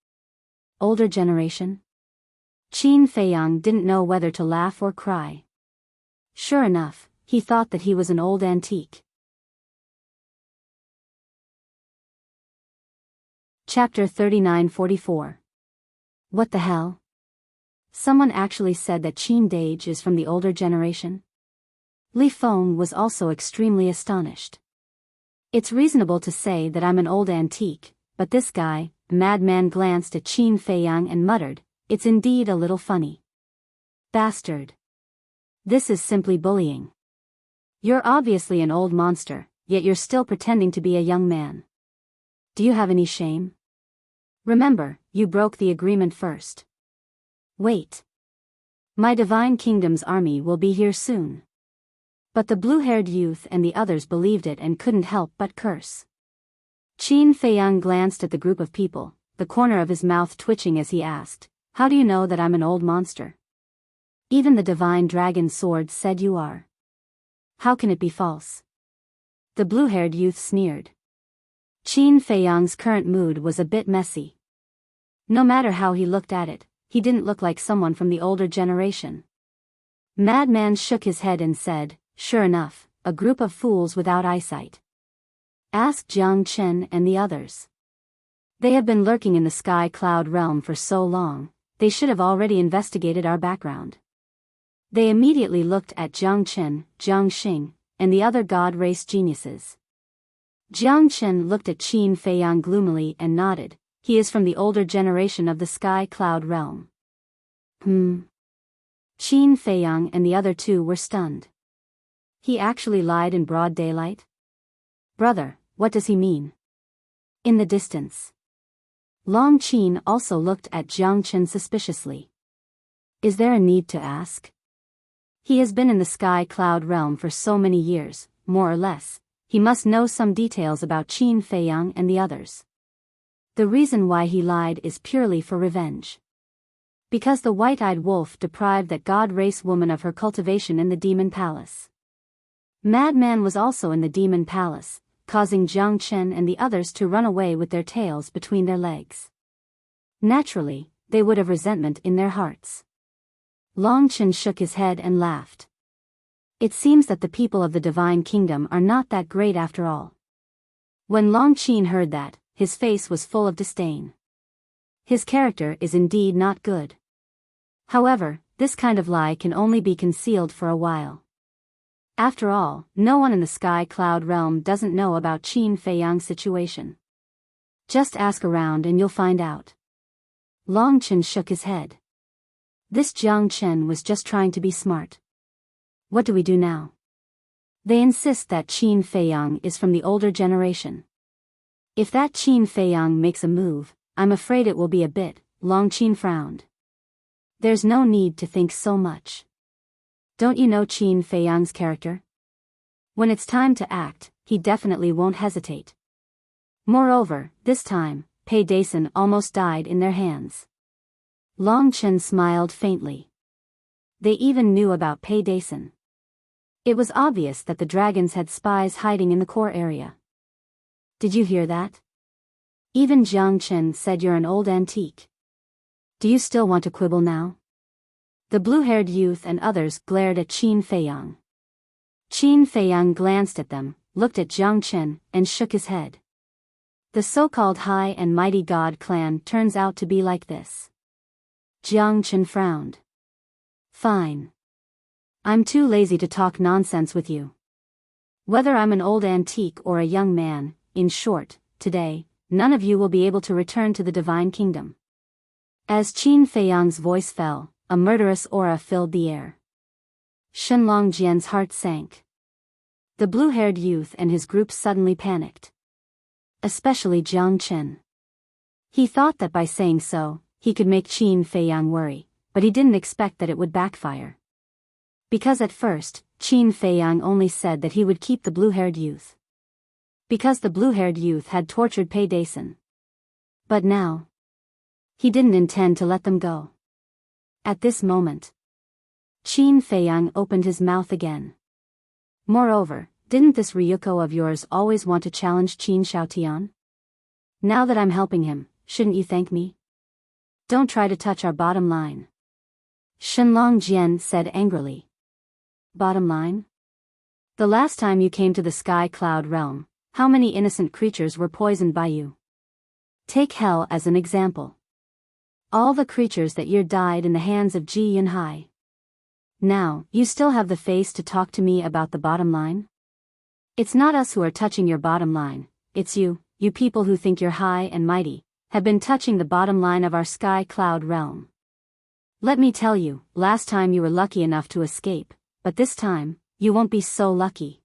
Older generation? Qin Feiyang didn't know whether to laugh or cry. Sure enough, he thought that he was an old antique. Chapter 3944. What the hell? Someone actually said that Qin Dage is from the older generation? Li Feng was also extremely astonished. It's reasonable to say that I'm an old antique, but this guy, madman, glanced at Qin Feiyang and muttered, It's indeed a little funny. Bastard. This is simply bullying. You're obviously an old monster, yet you're still pretending to be a young man. Do you have any shame? Remember, you broke the agreement first. Wait. My divine kingdom's army will be here soon. But the blue-haired youth and the others believed it and couldn't help but curse. Qin Feiyang glanced at the group of people, the corner of his mouth twitching as he asked, How do you know that I'm an old monster? Even the Divine Dragon Sword said you are. How can it be false? The blue-haired youth sneered. Qin Feiyang's current mood was a bit messy. No matter how he looked at it, he didn't look like someone from the older generation. Madman shook his head and said, Sure enough, a group of fools without eyesight. Ask Jiang Chen and the others. They have been lurking in the sky cloud realm for so long, they should have already investigated our background. They immediately looked at Jiang Chen, Jiang Xing, and the other god race geniuses. Jiang Chen looked at Qin Feiyang gloomily and nodded. He is from the older generation of the sky cloud realm. Qin Feiyang and the other two were stunned. He actually lied in broad daylight? Brother, what does he mean? In the distance. Long Qin also looked at Jiang Chen suspiciously. Is there a need to ask? He has been in the sky cloud realm for so many years, more or less. He must know some details about Qin Feiyang and the others. The reason why he lied is purely for revenge. Because the white-eyed wolf deprived that god race woman of her cultivation in the demon palace. Madman was also in the demon palace, causing Jiang Chen and the others to run away with their tails between their legs. Naturally, they would have resentment in their hearts. Long Chen shook his head and laughed. It seems that the people of the Divine Kingdom are not that great after all. When Long Qin heard that, his face was full of disdain. His character is indeed not good. However, this kind of lie can only be concealed for a while. After all, no one in the sky cloud realm doesn't know about Qin Feiyang's situation. Just ask around and you'll find out. Long Chen shook his head. This Jiang Chen was just trying to be smart. What do we do now? They insist that Qin Feiyang is from the older generation. If that Qin Feiyang makes a move, I'm afraid it will be a bit. Long Qin frowned. There's no need to think so much. Don't you know Qin Feiyang's character? When it's time to act, he definitely won't hesitate. Moreover, this time, Pei Dason almost died in their hands. Long Chen smiled faintly. They even knew about Pei Dason. It was obvious that the dragons had spies hiding in the core area. Did you hear that? Even Jiang Chen said you're an old antique. Do you still want to quibble now? The blue-haired youth and others glared at Qin Feiyang. Qin Feiyang glanced at them, looked at Jiang Chen, and shook his head. The so-called high and mighty god clan turns out to be like this. Jiang Chen frowned. Fine. I'm too lazy to talk nonsense with you. Whether I'm an old antique or a young man, in short, today, none of you will be able to return to the divine kingdom. As Qin Feiyang's voice fell, a murderous aura filled the air. Shenlong Jian's heart sank. The blue-haired youth and his group suddenly panicked. Especially Jiang Chen. He thought that by saying so, he could make Qin Feiyang worry, but he didn't expect that it would backfire. Because at first, Qin Feiyang only said that he would keep the blue-haired youth. Because the blue-haired youth had tortured Pei Dason. But now, he didn't intend to let them go. At this moment, Qin Feiyang opened his mouth again. Moreover, didn't this Ryuko of yours always want to challenge Qin Xiaotian? Now that I'm helping him, shouldn't you thank me? Don't try to touch our bottom line. Shenlong Jian said angrily. Bottom line? The last time you came to the Sky Cloud realm, how many innocent creatures were poisoned by you? Take hell as an example. All the creatures that year died in the hands of Ji Yunhai. Now, you still have the face to talk to me about the bottom line? It's not us who are touching your bottom line, it's you people who think you're high and mighty, have been touching the bottom line of our Sky Cloud realm. Let me tell you, last time you were lucky enough to escape, but this time, you won't be so lucky.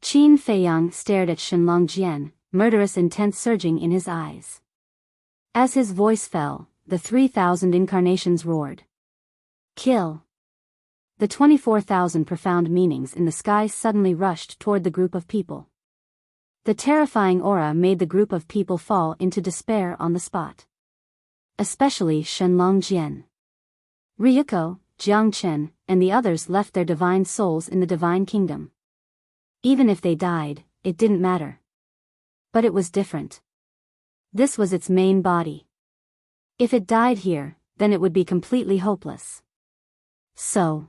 Qin Feiyang stared at Shenlong Jian, murderous intent surging in his eyes. As his voice fell, the 3,000 incarnations roared. Kill. The 24,000 profound meanings in the sky suddenly rushed toward the group of people. The terrifying aura made the group of people fall into despair on the spot. Especially Shenlong Jian. Ryuko, Jiang Chen, and the others left their divine souls in the divine kingdom. Even if they died, it didn't matter. But it was different. This was its main body. If it died here, then it would be completely hopeless. So,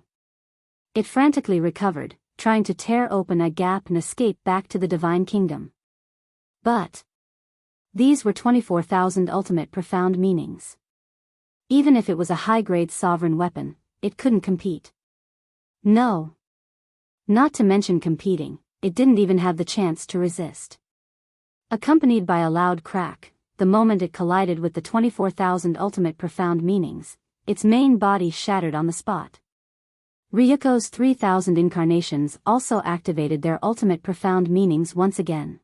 it frantically recovered, trying to tear open a gap and escape back to the divine kingdom. But these were 24,000 ultimate profound meanings. Even if it was a high-grade sovereign weapon, it couldn't compete. No. Not to mention competing, it didn't even have the chance to resist. Accompanied by a loud crack, the moment it collided with the 24,000 ultimate profound meanings, its main body shattered on the spot. Ryuko's 3,000 incarnations also activated their ultimate profound meanings once again.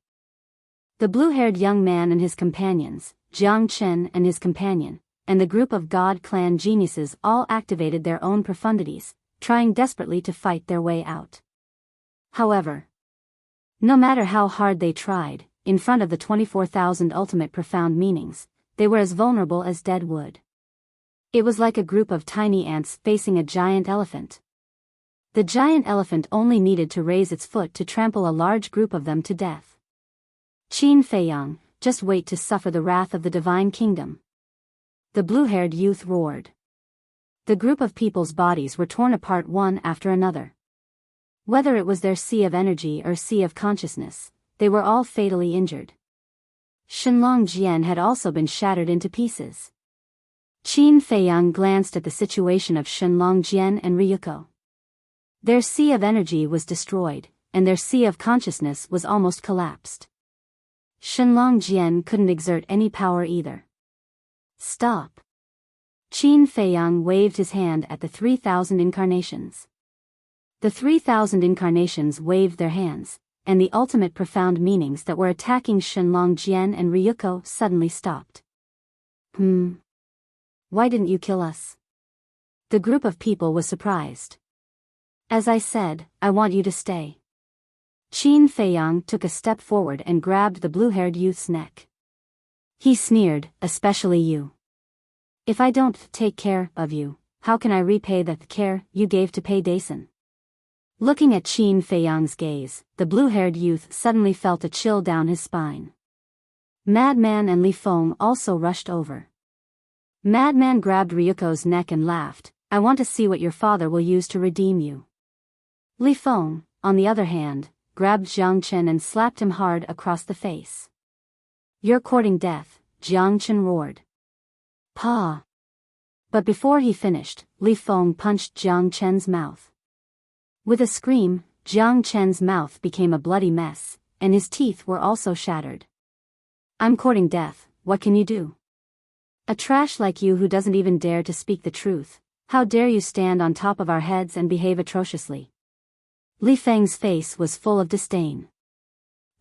The blue-haired young man and his companions, Jiang Chen and his companion, and the group of God Clan geniuses all activated their own profundities, trying desperately to fight their way out. However, no matter how hard they tried, in front of the 24,000 ultimate profound meanings, they were as vulnerable as dead wood. It was like a group of tiny ants facing a giant elephant. The giant elephant only needed to raise its foot to trample a large group of them to death. Qin Feiyang, just wait to suffer the wrath of the divine kingdom. The blue-haired youth roared. The group of people's bodies were torn apart one after another. Whether it was their sea of energy or sea of consciousness, they were all fatally injured. Shenlong Jian had also been shattered into pieces. Qin Feiyang glanced at the situation of Shenlong Jian and Ryuko. Their sea of energy was destroyed, and their sea of consciousness was almost collapsed. Shenlong Jian couldn't exert any power either. Stop. Qin Feiyang waved his hand at the 3,000 incarnations. The 3,000 incarnations waved their hands, and the ultimate profound meanings that were attacking Shenlong Jian and Ryuko suddenly stopped. Why didn't you kill us? The group of people was surprised. As I said, I want you to stay. Qin Feiyang took a step forward and grabbed the blue-haired youth's neck. He sneered, especially you. If I don't take care of you, how can I repay the care you gave to Pei Dason? Looking at Qin Feiyang's gaze, the blue-haired youth suddenly felt a chill down his spine. Madman and Li Feng also rushed over. Madman grabbed Ryuko's neck and laughed, I want to see what your father will use to redeem you. Li Feng, on the other hand, grabbed Jiang Chen and slapped him hard across the face. You're courting death, Jiang Chen roared. Pa! But before he finished, Li Feng punched Jiang Chen's mouth. With a scream, Jiang Chen's mouth became a bloody mess, and his teeth were also shattered. I'm courting death, what can you do? A trash like you who doesn't even dare to speak the truth, how dare you stand on top of our heads and behave atrociously? Li Feng's face was full of disdain.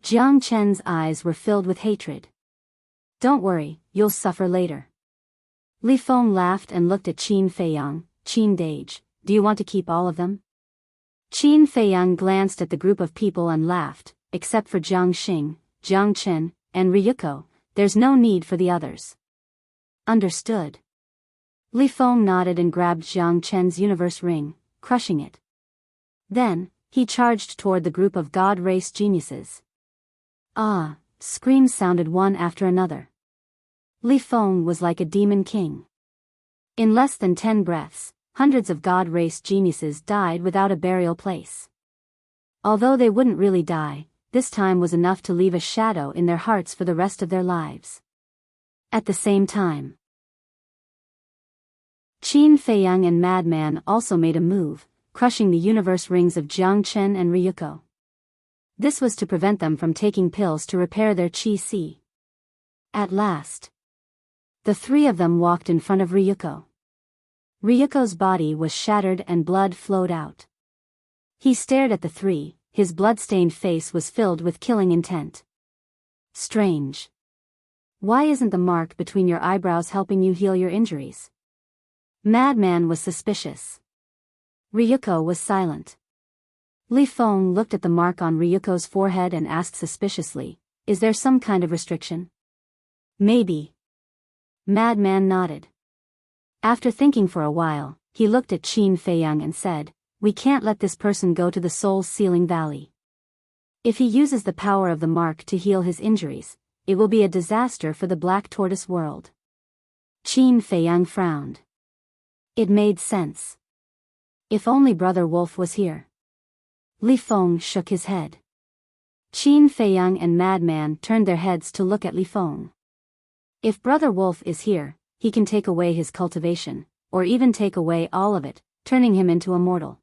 Jiang Chen's eyes were filled with hatred. Don't worry, you'll suffer later. Li Feng laughed and looked at Qin Feiyang, Qin Dage, do you want to keep all of them? Qin Feiyang glanced at the group of people and laughed, except for Jiang Xing, Jiang Chen, and Ryuko, there's no need for the others. Understood. Li Feng nodded and grabbed Jiang Chen's universe ring, crushing it. Then, he charged toward the group of god race geniuses. Ah! Screams sounded one after another. Li Feng was like a demon king. In less than 10 breaths, hundreds of god race geniuses died without a burial place. Although they wouldn't really die, this time was enough to leave a shadow in their hearts for the rest of their lives. At the same time, Qin Feiyang and Madman also made a move, crushing the universe rings of Jiang Chen and Ryuko. This was to prevent them from taking pills to repair their qi. At last, the three of them walked in front of Ryuko. Ryuko's body was shattered and blood flowed out. He stared at the three, his blood-stained face was filled with killing intent. Strange. Why isn't the mark between your eyebrows helping you heal your injuries? Madman was suspicious. Ryuko was silent. Li Feng looked at the mark on Ryuko's forehead and asked suspiciously, is there some kind of restriction? Maybe. Madman nodded. After thinking for a while, he looked at Qin Feiyang and said, we can't let this person go to the soul-sealing valley. If he uses the power of the mark to heal his injuries, it will be a disaster for the Black Tortoise world. Qin Feiyang frowned. It made sense. If only Brother Wolf was here. Li Feng shook his head. Qin Feiyang and Madman turned their heads to look at Li Feng. If Brother Wolf is here, he can take away his cultivation, or even take away all of it, turning him into a mortal.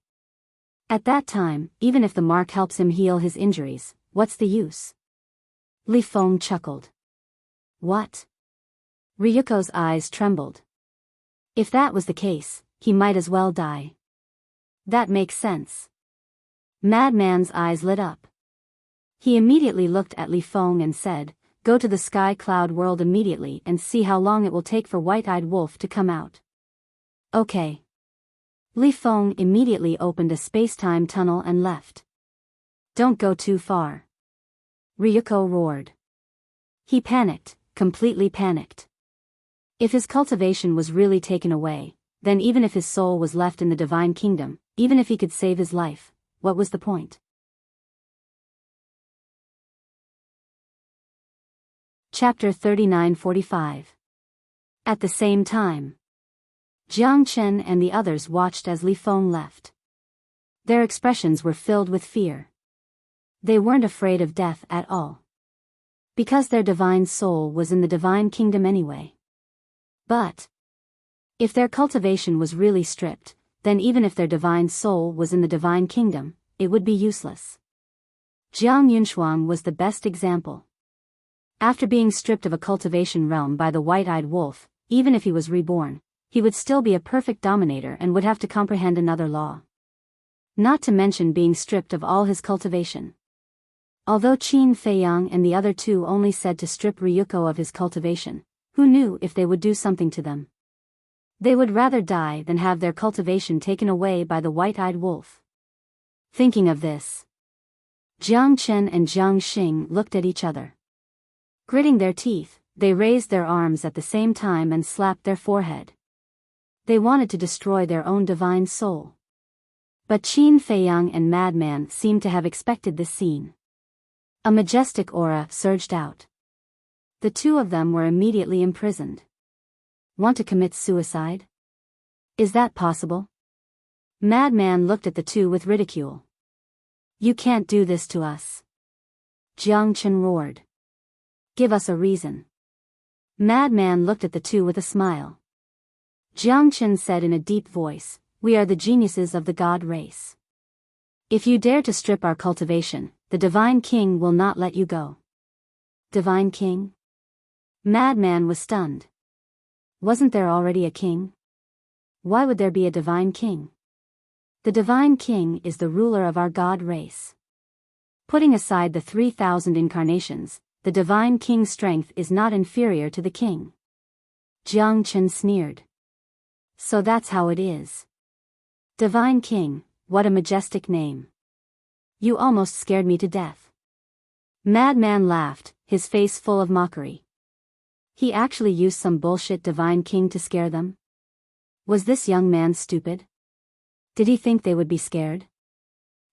At that time, even if the mark helps him heal his injuries, what's the use? Li Feng chuckled. What? Ryuko's eyes trembled. If that was the case, he might as well die. That makes sense. Madman's eyes lit up. He immediately looked at Li Feng and said, go to the sky cloud world immediately and see how long it will take for White-Eyed Wolf to come out. Okay. Li Feng immediately opened a space-time tunnel and left. Don't go too far. Ryuko roared. He panicked, completely panicked. If his cultivation was really taken away, then even if his soul was left in the Divine Kingdom, even if he could save his life, what was the point? Chapter 39:45. At the same time, Jiang Chen and the others watched as Li Feng left. Their expressions were filled with fear. They weren't afraid of death at all. Because their divine soul was in the Divine Kingdom anyway. But if their cultivation was really stripped, then even if their divine soul was in the Divine Kingdom, it would be useless. Jiang Yunshuang was the best example. After being stripped of a cultivation realm by the White-Eyed Wolf, even if he was reborn, he would still be a perfect dominator and would have to comprehend another law. Not to mention being stripped of all his cultivation. Although Qin Feiyang and the other two only said to strip Ryuko of his cultivation, who knew if they would do something to them? They would rather die than have their cultivation taken away by the white-eyed wolf. Thinking of this, Jiang Chen and Jiang Xing looked at each other. Gritting their teeth, they raised their arms at the same time and slapped their forehead. They wanted to destroy their own divine soul. But Qin Feiyang and Madman seemed to have expected this scene. A majestic aura surged out. The two of them were immediately imprisoned. Want to commit suicide? Is that possible? Madman looked at the two with ridicule. You can't do this to us. Jiang Chen roared. Give us a reason. Madman looked at the two with a smile. Jiang Chen said in a deep voice, we are the geniuses of the god race. If you dare to strip our cultivation, the Divine King will not let you go. Divine King? Madman was stunned. Wasn't there already a king? Why would there be a Divine King? The Divine King is the ruler of our god race. Putting aside the 3,000 incarnations, the Divine King's strength is not inferior to the king. Jiang Chen sneered. So that's how it is. Divine King, what a majestic name. You almost scared me to death. Madman laughed, his face full of mockery. He actually used some bullshit Divine King to scare them? Was this young man stupid? Did he think they would be scared?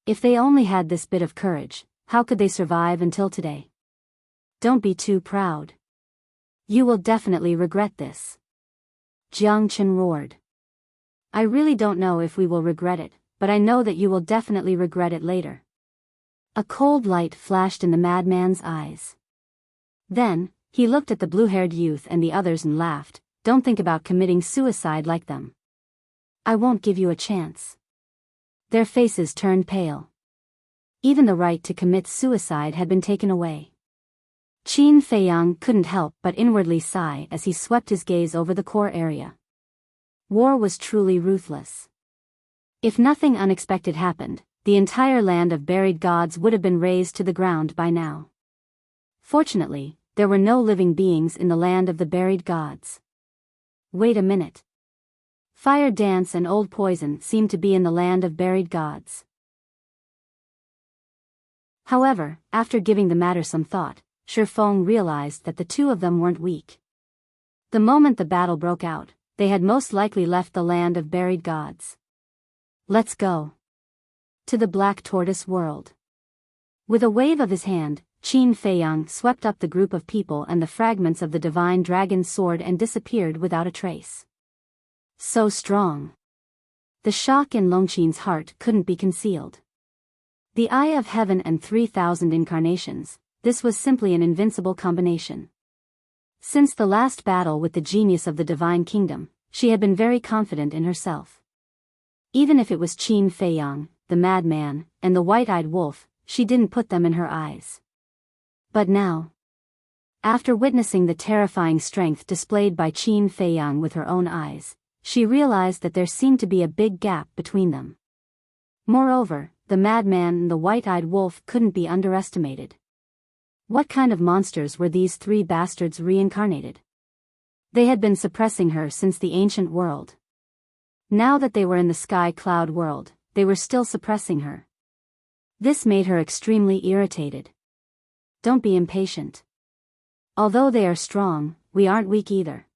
If they only had this bit of courage, how could they survive until today? Don't be too proud. You will definitely regret this. Jiang Chen roared. I really don't know if we will regret it, but I know that you will definitely regret it later. A cold light flashed in the madman's eyes. Then, he looked at the blue-haired youth and the others and laughed. Don't think about committing suicide like them. I won't give you a chance. Their faces turned pale. Even the right to commit suicide had been taken away. Qin Feiyang couldn't help but inwardly sigh as he swept his gaze over the core area. War was truly ruthless. If nothing unexpected happened, the entire land of buried gods would have been razed to the ground by now. Fortunately, there were no living beings in the land of the buried gods. Wait a minute. Fire dance and old poison seemed to be in the land of buried gods. However, after giving the matter some thought, Shifeng realized that the two of them weren't weak. The moment the battle broke out, they had most likely left the land of buried gods. Let's go. To the Black Tortoise world. With a wave of his hand, Qin Feiyang swept up the group of people and the fragments of the divine dragon's sword and disappeared without a trace. So strong. The shock in Longqin's heart couldn't be concealed. The Eye of Heaven and 3,000 incarnations, this was simply an invincible combination. Since the last battle with the genius of the Divine Kingdom, she had been very confident in herself. Even if it was Qin Feiyang, the madman, and the white-eyed wolf, she didn't put them in her eyes. But now, after witnessing the terrifying strength displayed by Qin Feiyang with her own eyes, she realized that there seemed to be a big gap between them. Moreover, the madman and the white-eyed wolf couldn't be underestimated. What kind of monsters were these three bastards reincarnated? They had been suppressing her since the ancient world. Now that they were in the sky cloud world, they were still suppressing her. This made her extremely irritated. Don't be impatient. Although they are strong, we aren't weak either.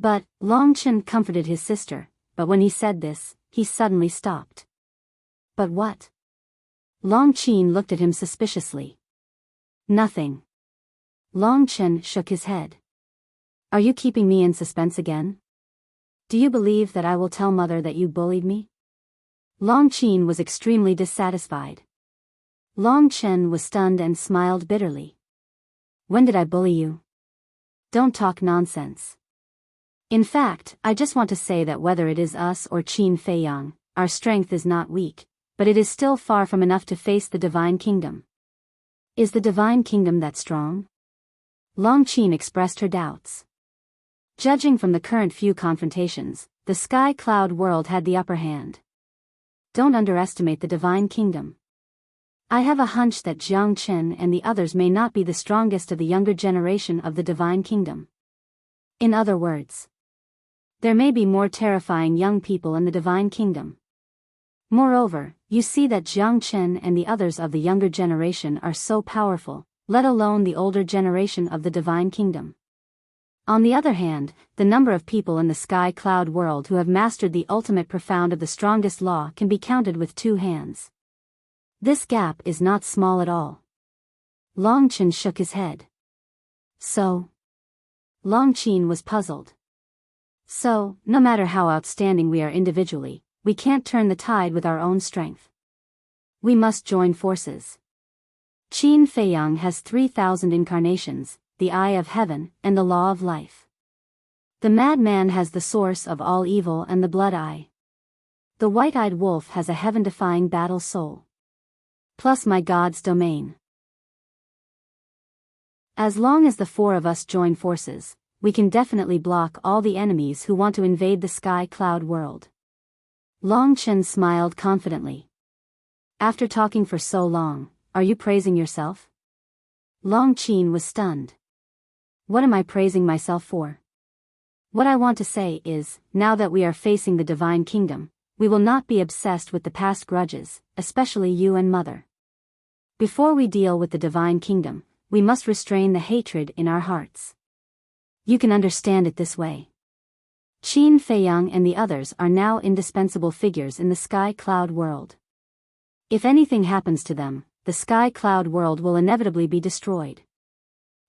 But, Longqin comforted his sister, but when he said this, he suddenly stopped. But what? Longqin looked at him suspiciously. Nothing. Longqin shook his head. Are you keeping me in suspense again? Do you believe that I will tell mother that you bullied me? Longqin was extremely dissatisfied. Longqin was stunned and smiled bitterly. When did I bully you? Don't talk nonsense. In fact, I just want to say that whether it is us or Qin Feiyang, our strength is not weak, but it is still far from enough to face the Divine Kingdom. Is the Divine Kingdom that strong? Longqin expressed her doubts. Judging from the current few confrontations, the sky cloud world had the upper hand. don't underestimate the divine kingdom. I have a hunch that Jiang Chen and the others may not be the strongest of the younger generation of the divine kingdom. In other words, there may be more terrifying young people in the divine kingdom. Moreover, you see that Jiang Chen and the others of the younger generation are so powerful, let alone the older generation of the divine kingdom. On the other hand, the number of people in the sky cloud world who have mastered the ultimate profound of the strongest law can be counted with 2 hands. This gap is not small at all. Long Chen shook his head. So? Long Qin was puzzled. So, no matter how outstanding we are individually, we can't turn the tide with our own strength. We must join forces. Qin Feiyang has 3,000 incarnations, the eye of heaven, and the law of life. The madman has the source of all evil and the blood eye. The white-eyed wolf has a heaven-defying battle soul. Plus my God's domain. As long as the 4 of us join forces, we can definitely block all the enemies who want to invade the sky cloud world. Long Chen smiled confidently. After talking for so long, are you praising yourself? Long Qin was stunned. What am I praising myself for? What I want to say is, now that we are facing the divine kingdom, we will not be obsessed with the past grudges, especially you and Mother. Before we deal with the divine kingdom, we must restrain the hatred in our hearts. You can understand it this way. Qin Feiyang and the others are now indispensable figures in the sky cloud world. If anything happens to them, the sky cloud world will inevitably be destroyed.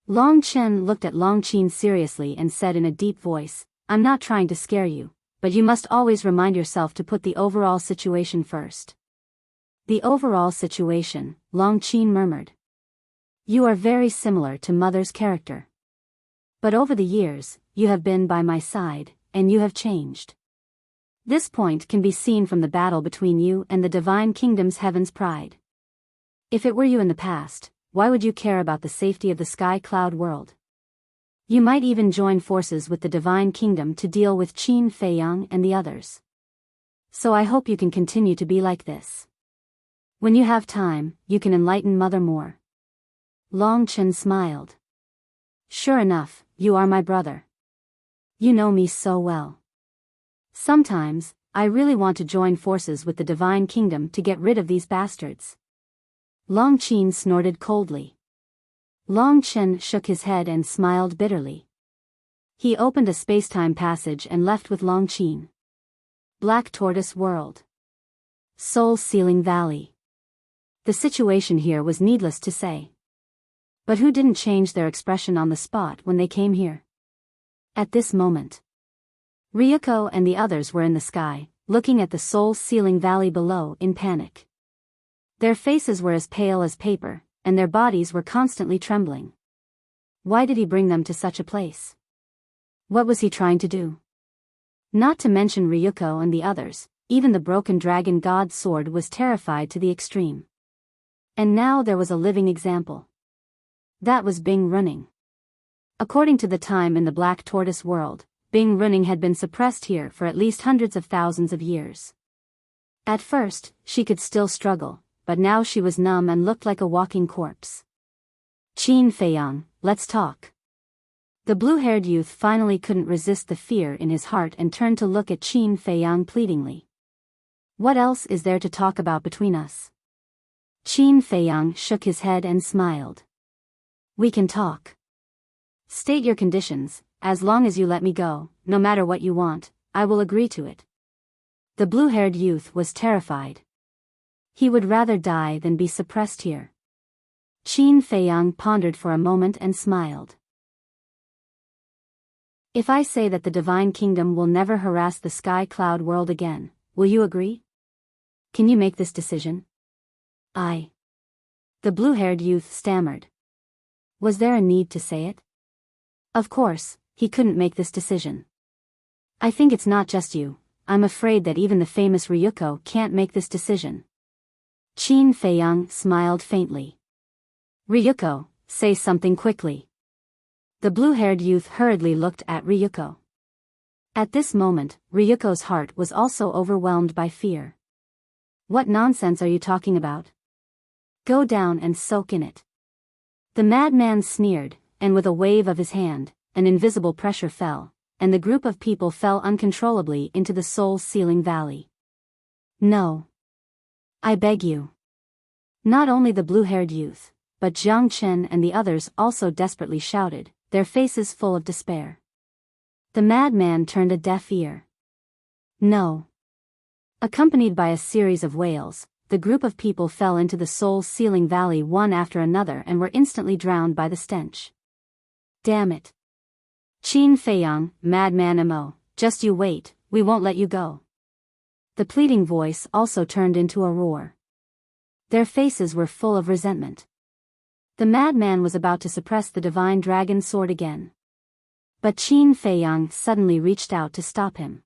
Long Chen looked at Long Qin seriously and said in a deep voice, I'm not trying to scare you, but you must always remind yourself to put the overall situation first. The overall situation, Long Qin murmured. You are very similar to Mother's character. But over the years, you have been by my side, and you have changed. This point can be seen from the battle between you and the divine kingdom's heaven's pride. If it were you in the past, why would you care about the safety of the sky cloud world? You might even join forces with the divine kingdom to deal with Qin Feiyang and the others. So I hope you can continue to be like this. When you have time, you can enlighten Mother more. Long Chen smiled. Sure enough, you are my brother. You know me so well. Sometimes, I really want to join forces with the divine kingdom to get rid of these bastards. Long Qin snorted coldly. Long Chen shook his head and smiled bitterly. He opened a space-time passage and left with Long Qin. Black Tortoise World. Soul-Sealing Valley. The situation here was needless to say. But who didn't change their expression on the spot when they came here? At this moment, Ryuko and the others were in the sky, looking at the soul-sealing valley below in panic. Their faces were as pale as paper, and their bodies were constantly trembling. Why did he bring them to such a place? What was he trying to do? Not to mention Ryuko and the others, even the broken dragon god sword was terrified to the extreme. And now there was a living example. That was Bing running. According to the time in the Black Tortoise world, Bing running had been suppressed here for at least hundreds of thousands of years. At first, she could still struggle, but now she was numb and looked like a walking corpse. Qin Feiyang, let's talk. The blue-haired youth finally couldn't resist the fear in his heart and turned to look at Qin Feiyang pleadingly. What else is there to talk about between us? Qin Feiyang shook his head and smiled. We can talk. State your conditions, as long as you let me go, no matter what you want, I will agree to it. The blue-haired youth was terrified. He would rather die than be suppressed here. Qin Feiyang pondered for a moment and smiled. If I say that the divine kingdom will never harass the sky cloud world again, will you agree? Can you make this decision? The blue-haired youth stammered. Was there a need to say it? Of course, he couldn't make this decision. I think it's not just you, I'm afraid that even the famous Ryuko can't make this decision. Qin Feiyang smiled faintly. Ryuko, say something quickly. The blue-haired youth hurriedly looked at Ryuko. At this moment, Ryuko's heart was also overwhelmed by fear. What nonsense are you talking about? Go down and soak in it. The madman sneered, and with a wave of his hand, an invisible pressure fell, and the group of people fell uncontrollably into the soul-sealing valley. No. I beg you. Not only the blue-haired youth, but Jiang Chen and the others also desperately shouted, their faces full of despair. The madman turned a deaf ear. No. Accompanied by a series of wails, the group of people fell into the soul-sealing valley one after another and were instantly drowned by the stench. Damn it. Qin Feiyang, madman Mo, just you wait, we won't let you go. The pleading voice also turned into a roar. Their faces were full of resentment. The madman was about to suppress the divine dragon sword again. But Qin Feiyang suddenly reached out to stop him.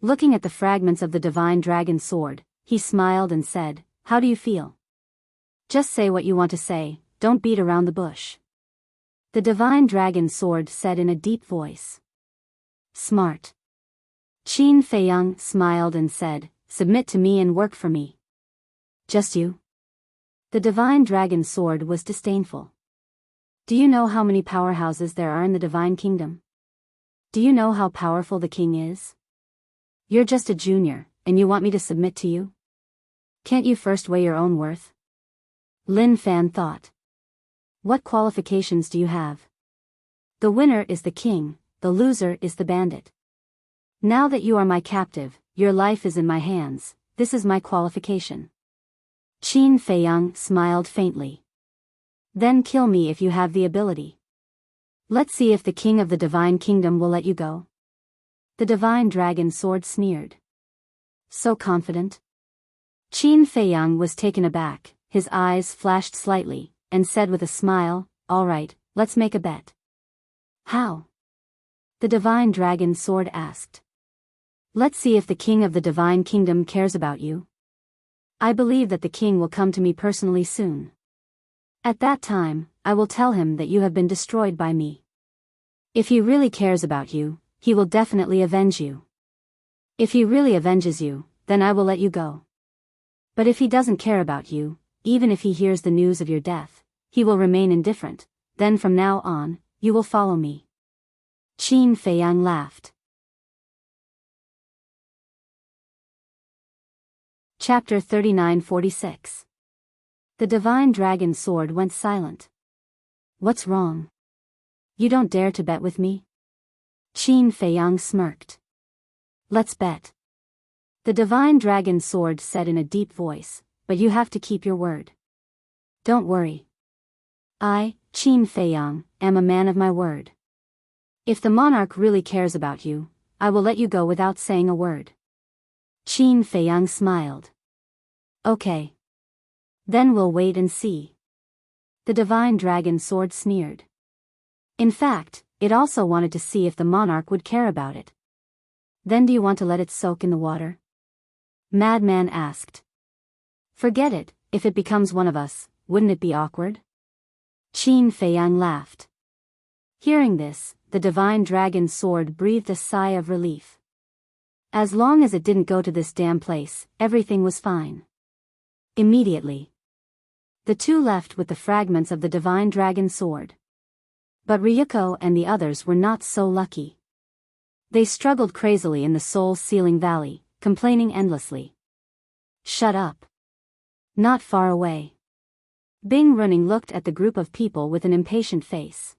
Looking at the fragments of the divine dragon sword, he smiled and said, "How do you feel? Just say what you want to say, don't beat around the bush." The divine dragon sword said in a deep voice. Smart. Qin Feiyang smiled and said, "Submit to me and work for me." Just you? The divine dragon sword was disdainful. Do you know how many powerhouses there are in the divine kingdom? Do you know how powerful the king is? You're just a junior, and you want me to submit to you? Can't you first weigh your own worth? Lin Fan thought. What qualifications do you have? The winner is the king, the loser is the bandit. Now that you are my captive, your life is in my hands, this is my qualification. Qin Feiyang smiled faintly. Then kill me if you have the ability. Let's see if the king of the divine kingdom will let you go. The divine dragon sword sneered. So confident? Qin Feiyang was taken aback, his eyes flashed slightly, and said with a smile, "All right, let's make a bet." How? The divine dragon sword asked. Let's see if the king of the divine kingdom cares about you. I believe that the king will come to me personally soon. At that time, I will tell him that you have been destroyed by me. If he really cares about you, he will definitely avenge you. If he really avenges you, then I will let you go. But if he doesn't care about you, even if he hears the news of your death, he will remain indifferent, then from now on, you will follow me. Qin Feiyang laughed. Chapter 39-46. The divine dragon sword went silent. What's wrong? You don't dare to bet with me? Qin Feiyang smirked. Let's bet. The divine dragon sword said in a deep voice, but you have to keep your word. Don't worry. I, Qin Feiyang, am a man of my word. If the monarch really cares about you, I will let you go without saying a word. Qin Feiyang smiled. Okay. Then we'll wait and see. The divine dragon sword sneered. In fact, it also wanted to see if the monarch would care about it. Then do you want to let it soak in the water? Madman asked. Forget it, if it becomes one of us, wouldn't it be awkward? Qin Feiyang laughed. Hearing this, the divine dragon sword breathed a sigh of relief. As long as it didn't go to this damn place, everything was fine. Immediately, the two left with the fragments of the divine dragon sword. But Ryuko and the others were not so lucky. They struggled crazily in the soul-sealing valley, complaining endlessly. Shut up. Not far away. Bing Running looked at the group of people with an impatient face.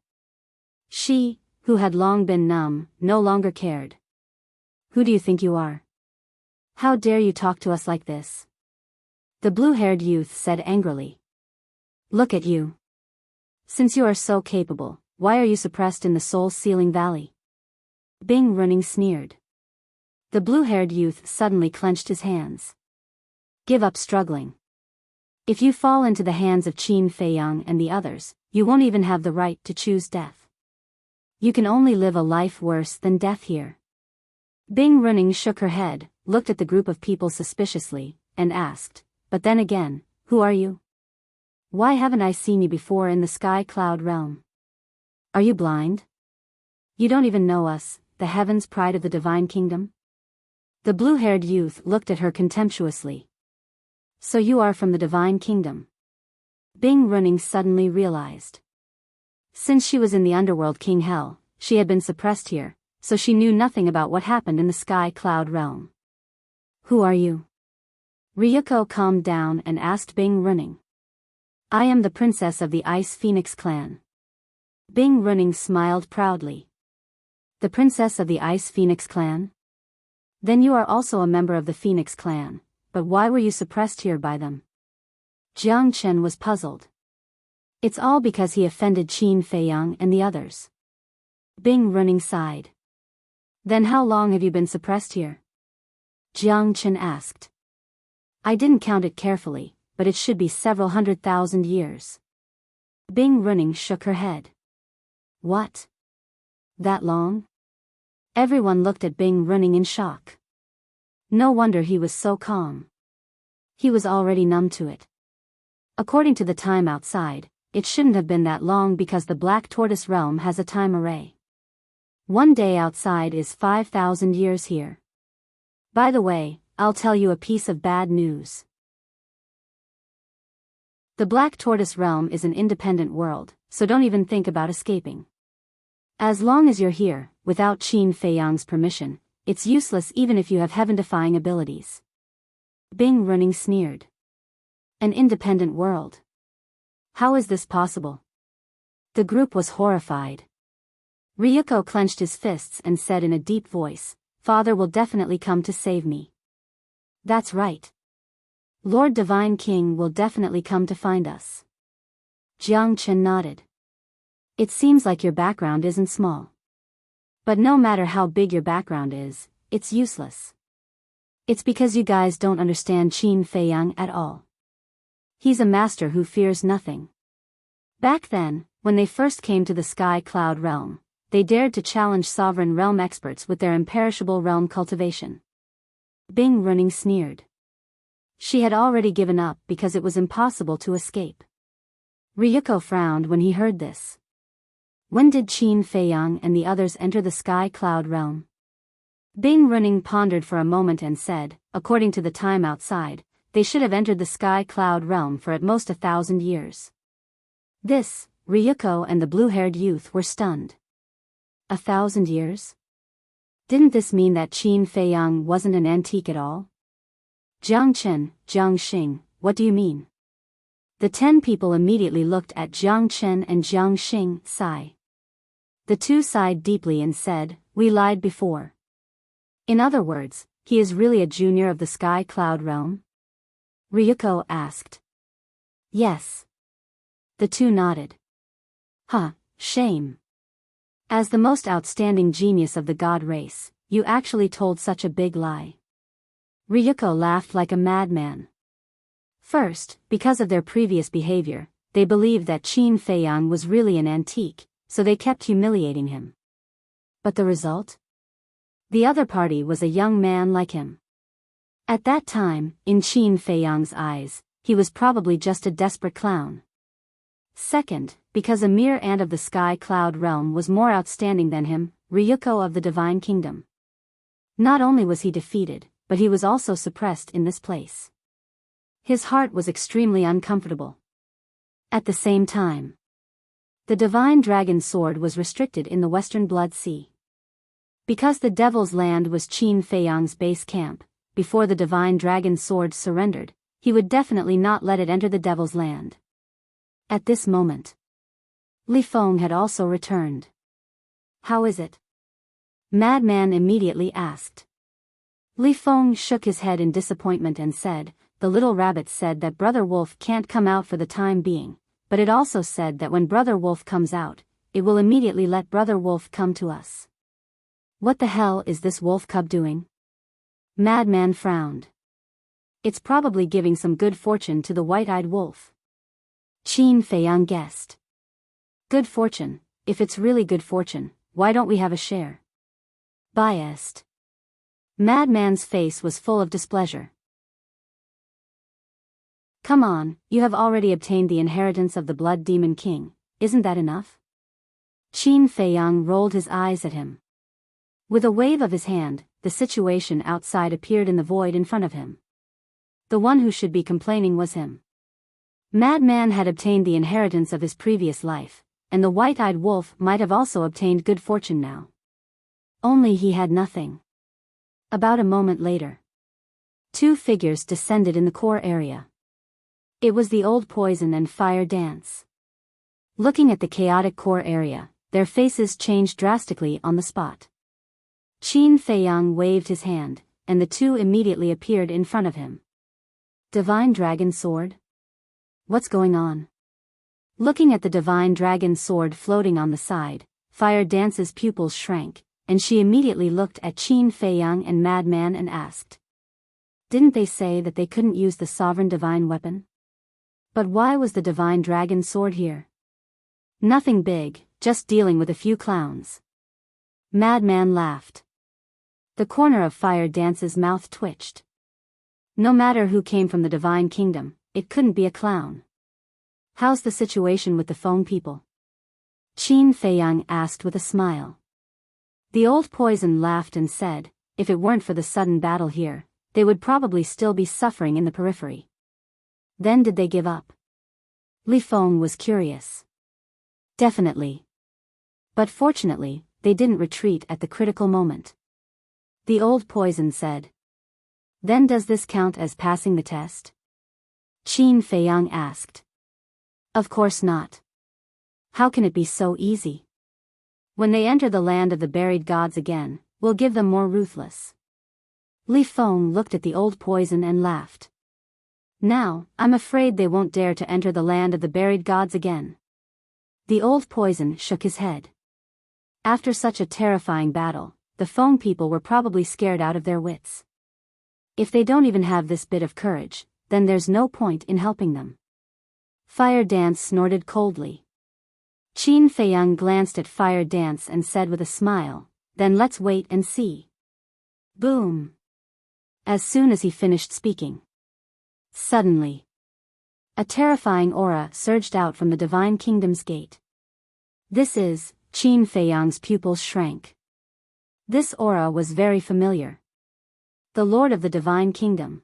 She, who had long been numb, no longer cared. Who do you think you are? How dare you talk to us like this? The blue-haired youth said angrily. Look at you. Since you are so capable, why are you suppressed in the soul-sealing valley? Bing Running sneered. The blue-haired youth suddenly clenched his hands. Give up struggling. If you fall into the hands of Qin Feiyang and the others, you won't even have the right to choose death. You can only live a life worse than death here. Bing Running shook her head, looked at the group of people suspiciously, and asked, but then again, who are you? Why haven't I seen you before in the sky cloud realm? Are you blind? You don't even know us, the heavens pride of the divine kingdom? The blue-haired youth looked at her contemptuously. So you are from the Divine Kingdom. Bing Running suddenly realized. Since she was in the underworld King Hell, she had been suppressed here, so she knew nothing about what happened in the Sky Cloud realm. Who are you? Ryuko calmed down and asked Bing Running. I am the princess of the Ice Phoenix clan. Bing Running smiled proudly. The princess of the Ice Phoenix clan? Then you are also a member of the Phoenix clan, but why were you suppressed here by them? Jiang Chen was puzzled. It's all because he offended Qin Feiyang and the others. Bing Running sighed. Then how long have you been suppressed here? Jiang Chen asked. I didn't count it carefully, but it should be several 100,000 years. Bing Running shook her head. What? That long? Everyone looked at Bing Running in shock. No wonder he was so calm. He was already numb to it. According to the time outside, it shouldn't have been that long because the Black Tortoise realm has a time array. One day outside is 5,000 years here. By the way, I'll tell you a piece of bad news. The Black Tortoise realm is an independent world, so don't even think about escaping. As long as you're here, without Qin Feiyang's permission, it's useless even if you have heaven-defying abilities. Bing Running sneered. An independent world. How is this possible? The group was horrified. Ryuko clenched his fists and said in a deep voice, Father will definitely come to save me. That's right. Lord Divine King will definitely come to find us. Jiang Chen nodded. It seems like your background isn't small. But no matter how big your background is, it's useless. It's because you guys don't understand Qin Feiyang at all. He's a master who fears nothing. Back then, when they first came to the Sky Cloud realm, they dared to challenge sovereign realm experts with their imperishable realm cultivation. Bing Running sneered. She had already given up because it was impossible to escape. Ryuko frowned when he heard this. When did Qin Feiyang and the others enter the Sky Cloud realm? Bing Running pondered for a moment and said, according to the time outside, they should have entered the Sky Cloud realm for at most 1,000 years. This, Ryuko and the blue-haired youth were stunned. 1,000 years? Didn't this mean that Qin Feiyang wasn't an antique at all? Jiang Chen, Jiang Xing, what do you mean? The 10 people immediately looked at Jiang Chen and Jiang Xing, sigh. The two sighed deeply and said, we lied before. In other words, he is really a junior of the Sky Cloud realm? Ryuko asked. Yes. The two nodded. Huh, shame. As the most outstanding genius of the god race, you actually told such a big lie. Ryuko laughed like a madman. First, because of their previous behavior, they believed that Qin Feiyang was really an antique, so they kept humiliating him. But the result? The other party was a young man like him. At that time, in Qin Feiyang's eyes, he was probably just a desperate clown. Second, because a mere ant of the Sky Cloud realm was more outstanding than him, Ryuko of the Divine Kingdom. Not only was he defeated, but he was also suppressed in this place. His heart was extremely uncomfortable. At the same time, the Divine Dragon Sword was restricted in the Western Blood Sea. Because the Devil's Land was Qin Feiyang's base camp, before the Divine Dragon Sword surrendered, he would definitely not let it enter the Devil's Land. At this moment, Li Feng had also returned. How is it? Madman immediately asked. Li Feng shook his head in disappointment and said, the little rabbit said that Brother Wolf can't come out for the time being, but it also said that when Brother Wolf comes out, it will immediately let Brother Wolf come to us. What the hell is this wolf cub doing? Madman frowned. It's probably giving some good fortune to the white-eyed wolf. Qin Feiyang guessed. Good fortune, if it's really good fortune, why don't we have a share? Biased. Madman's face was full of displeasure. Come on, you have already obtained the inheritance of the Blood Demon King, isn't that enough? Qin Feiyang rolled his eyes at him. With a wave of his hand, the situation outside appeared in the void in front of him. The one who should be complaining was him. Madman had obtained the inheritance of his previous life, and the white-eyed wolf might have also obtained good fortune now. Only he had nothing. About a moment later, two figures descended in the core area. It was the old poison and fire dance. Looking at the chaotic core area, their faces changed drastically on the spot. Qin Feiyang waved his hand, and the two immediately appeared in front of him. Divine Dragon Sword? What's going on? Looking at the Divine Dragon Sword floating on the side, Fire Dance's pupils shrank, and she immediately looked at Qin Feiyang and Madman and asked. Didn't they say that they couldn't use the sovereign divine weapon? But why was the Divine Dragon Sword here? Nothing big, just dealing with a few clowns. Madman laughed. The corner of Fire Dance's mouth twitched. No matter who came from the Divine Kingdom, it couldn't be a clown. How's the situation with the phone people? Qin Feiyang asked with a smile. The old poison laughed and said, if it weren't for the sudden battle here, they would probably still be suffering in the periphery. Then did they give up? Li Feng was curious. Definitely. But fortunately, they didn't retreat at the critical moment. The old poison said. Then does this count as passing the test? Qin Feiyang asked. Of course not. How can it be so easy? When they enter the land of the buried gods again, we'll give them more ruthless. Li Feng looked at the old poison and laughed. Now, I'm afraid they won't dare to enter the land of the buried gods again. The old poison shook his head. After such a terrifying battle, the Feng people were probably scared out of their wits. If they don't even have this bit of courage, then there's no point in helping them. Fire Dance snorted coldly. Qin Feiyang glanced at Fire Dance and said with a smile, then let's wait and see. Boom! As soon as he finished speaking. Suddenly, a terrifying aura surged out from the Divine Kingdom's gate. This is, Qin Feiyang's pupils shrank. This aura was very familiar. The Lord of the Divine Kingdom.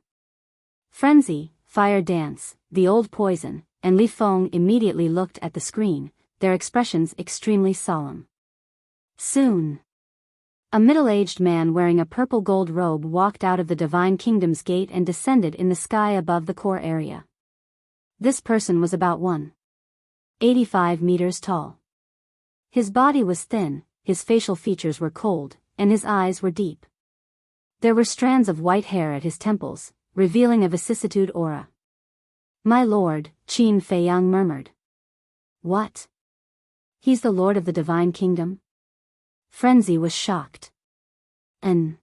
Frenzy, Fire Dance, the old poison, and Li Feng immediately looked at the screen, their expressions extremely solemn. Soon, a middle-aged man wearing a purple gold robe walked out of the Divine Kingdom's gate and descended in the sky above the core area. This person was about 1.85 meters tall. His body was thin, his facial features were cold, and his eyes were deep. There were strands of white hair at his temples, revealing a vicissitude aura. My lord, Qin Feiyang murmured. What? He's the lord of the Divine Kingdom? Frenzy was shocked. Qin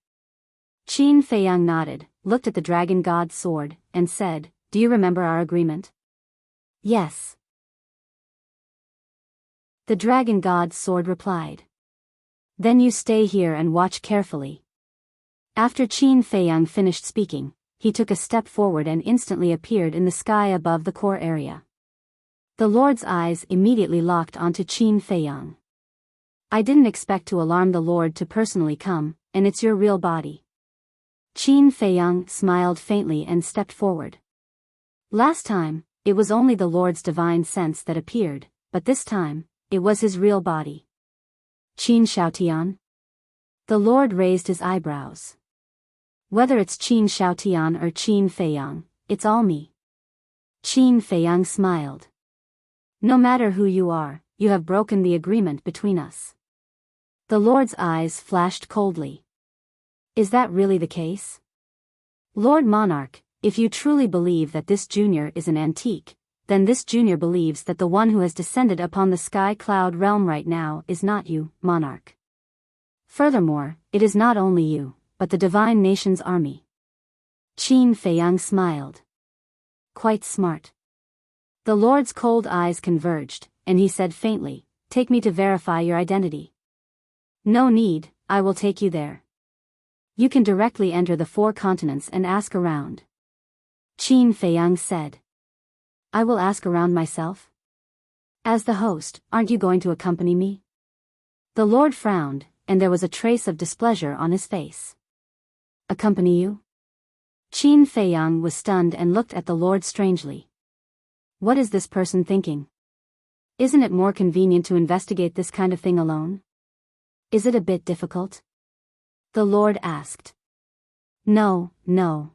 Feiyang nodded, looked at the dragon god's sword, and said, do you remember our agreement? Yes. The dragon god's sword replied. Then you stay here and watch carefully. After Qin Feiyang finished speaking, he took a step forward and instantly appeared in the sky above the core area. The Lord's eyes immediately locked onto Qin Feiyang. I didn't expect to alarm the Lord to personally come, and it's your real body. Qin Feiyang smiled faintly and stepped forward. Last time, it was only the Lord's divine sense that appeared, but this time, it was his real body. Qin Xiaotian? The Lord raised his eyebrows. Whether it's Qin Xiaotian or Qin Feiyang, it's all me. Qin Feiyang smiled. No matter who you are, you have broken the agreement between us. The Lord's eyes flashed coldly. Is that really the case? Lord Monarch, if you truly believe that this junior is an antique, then this junior believes that the one who has descended upon the sky cloud realm right now is not you, Monarch. Furthermore, it is not only you, but the divine nation's army. Qin Feiyang smiled. Quite smart. The Lord's cold eyes converged, and he said faintly, take me to verify your identity. No need, I will take you there. You can directly enter the 4 continents and ask around. Qin Feiyang said. I will ask around myself? As the host, aren't you going to accompany me? The Lord frowned, and there was a trace of displeasure on his face. Accompany you? Qin Feiyang was stunned and looked at the Lord strangely. What is this person thinking? Isn't it more convenient to investigate this kind of thing alone? Is it a bit difficult? The Lord asked. No, no.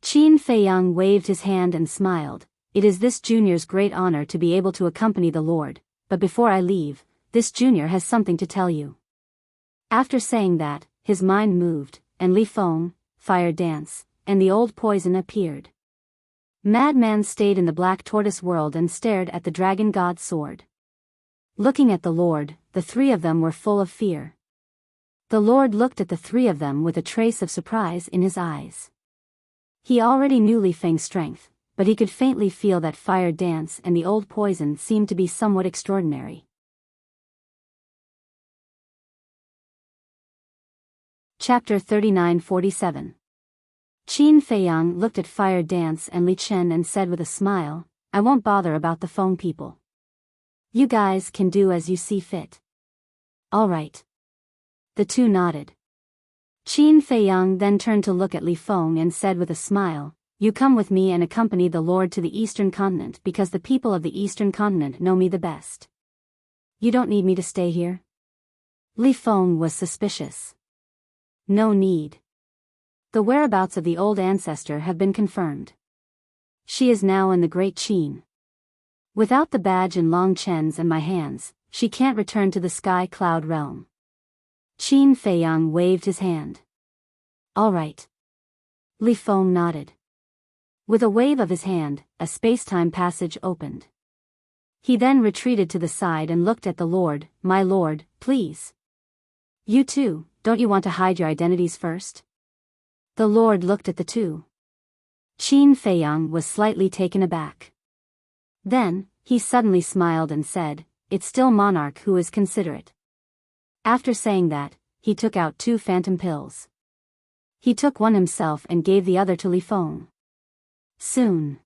Qin Feiyang waved his hand and smiled. It is this junior's great honor to be able to accompany the Lord, but before I leave, this junior has something to tell you. After saying that, his mind moved, and Li Feng, Fire Dance, and the old poison appeared. Madman stayed in the black tortoise world and stared at the dragon god's sword. Looking at the Lord, the three of them were full of fear. The Lord looked at the three of them with a trace of surprise in his eyes. He already knew Li Feng's strength, but he could faintly feel that Fire Dance and the old poison seemed to be somewhat extraordinary. Chapter 39-47. Qin Feiyang looked at Fire Dance and Li Chen and said with a smile, I won't bother about the phone people. You guys can do as you see fit. All right. The two nodded. Qin Feiyang then turned to look at Li Feng and said with a smile, You come with me and accompany the Lord to the Eastern Continent because the people of the Eastern Continent know me the best. You don't need me to stay here? Li Feng was suspicious. No need. The whereabouts of the old ancestor have been confirmed. She is now in the Great Qin. Without the badge in Long Chen's and my hands, she can't return to the Sky Cloud realm. Qin Feiyang waved his hand. All right. Li Feng nodded. With a wave of his hand, a space-time passage opened. He then retreated to the side and looked at the Lord. My Lord, please. You too, don't you want to hide your identities first? The Lord looked at the two. Qin Feiyang was slightly taken aback. Then, he suddenly smiled and said, It's still Monarch who is considerate. After saying that, he took out 2 phantom pills. He took one himself and gave the other to Li Feng. Soon,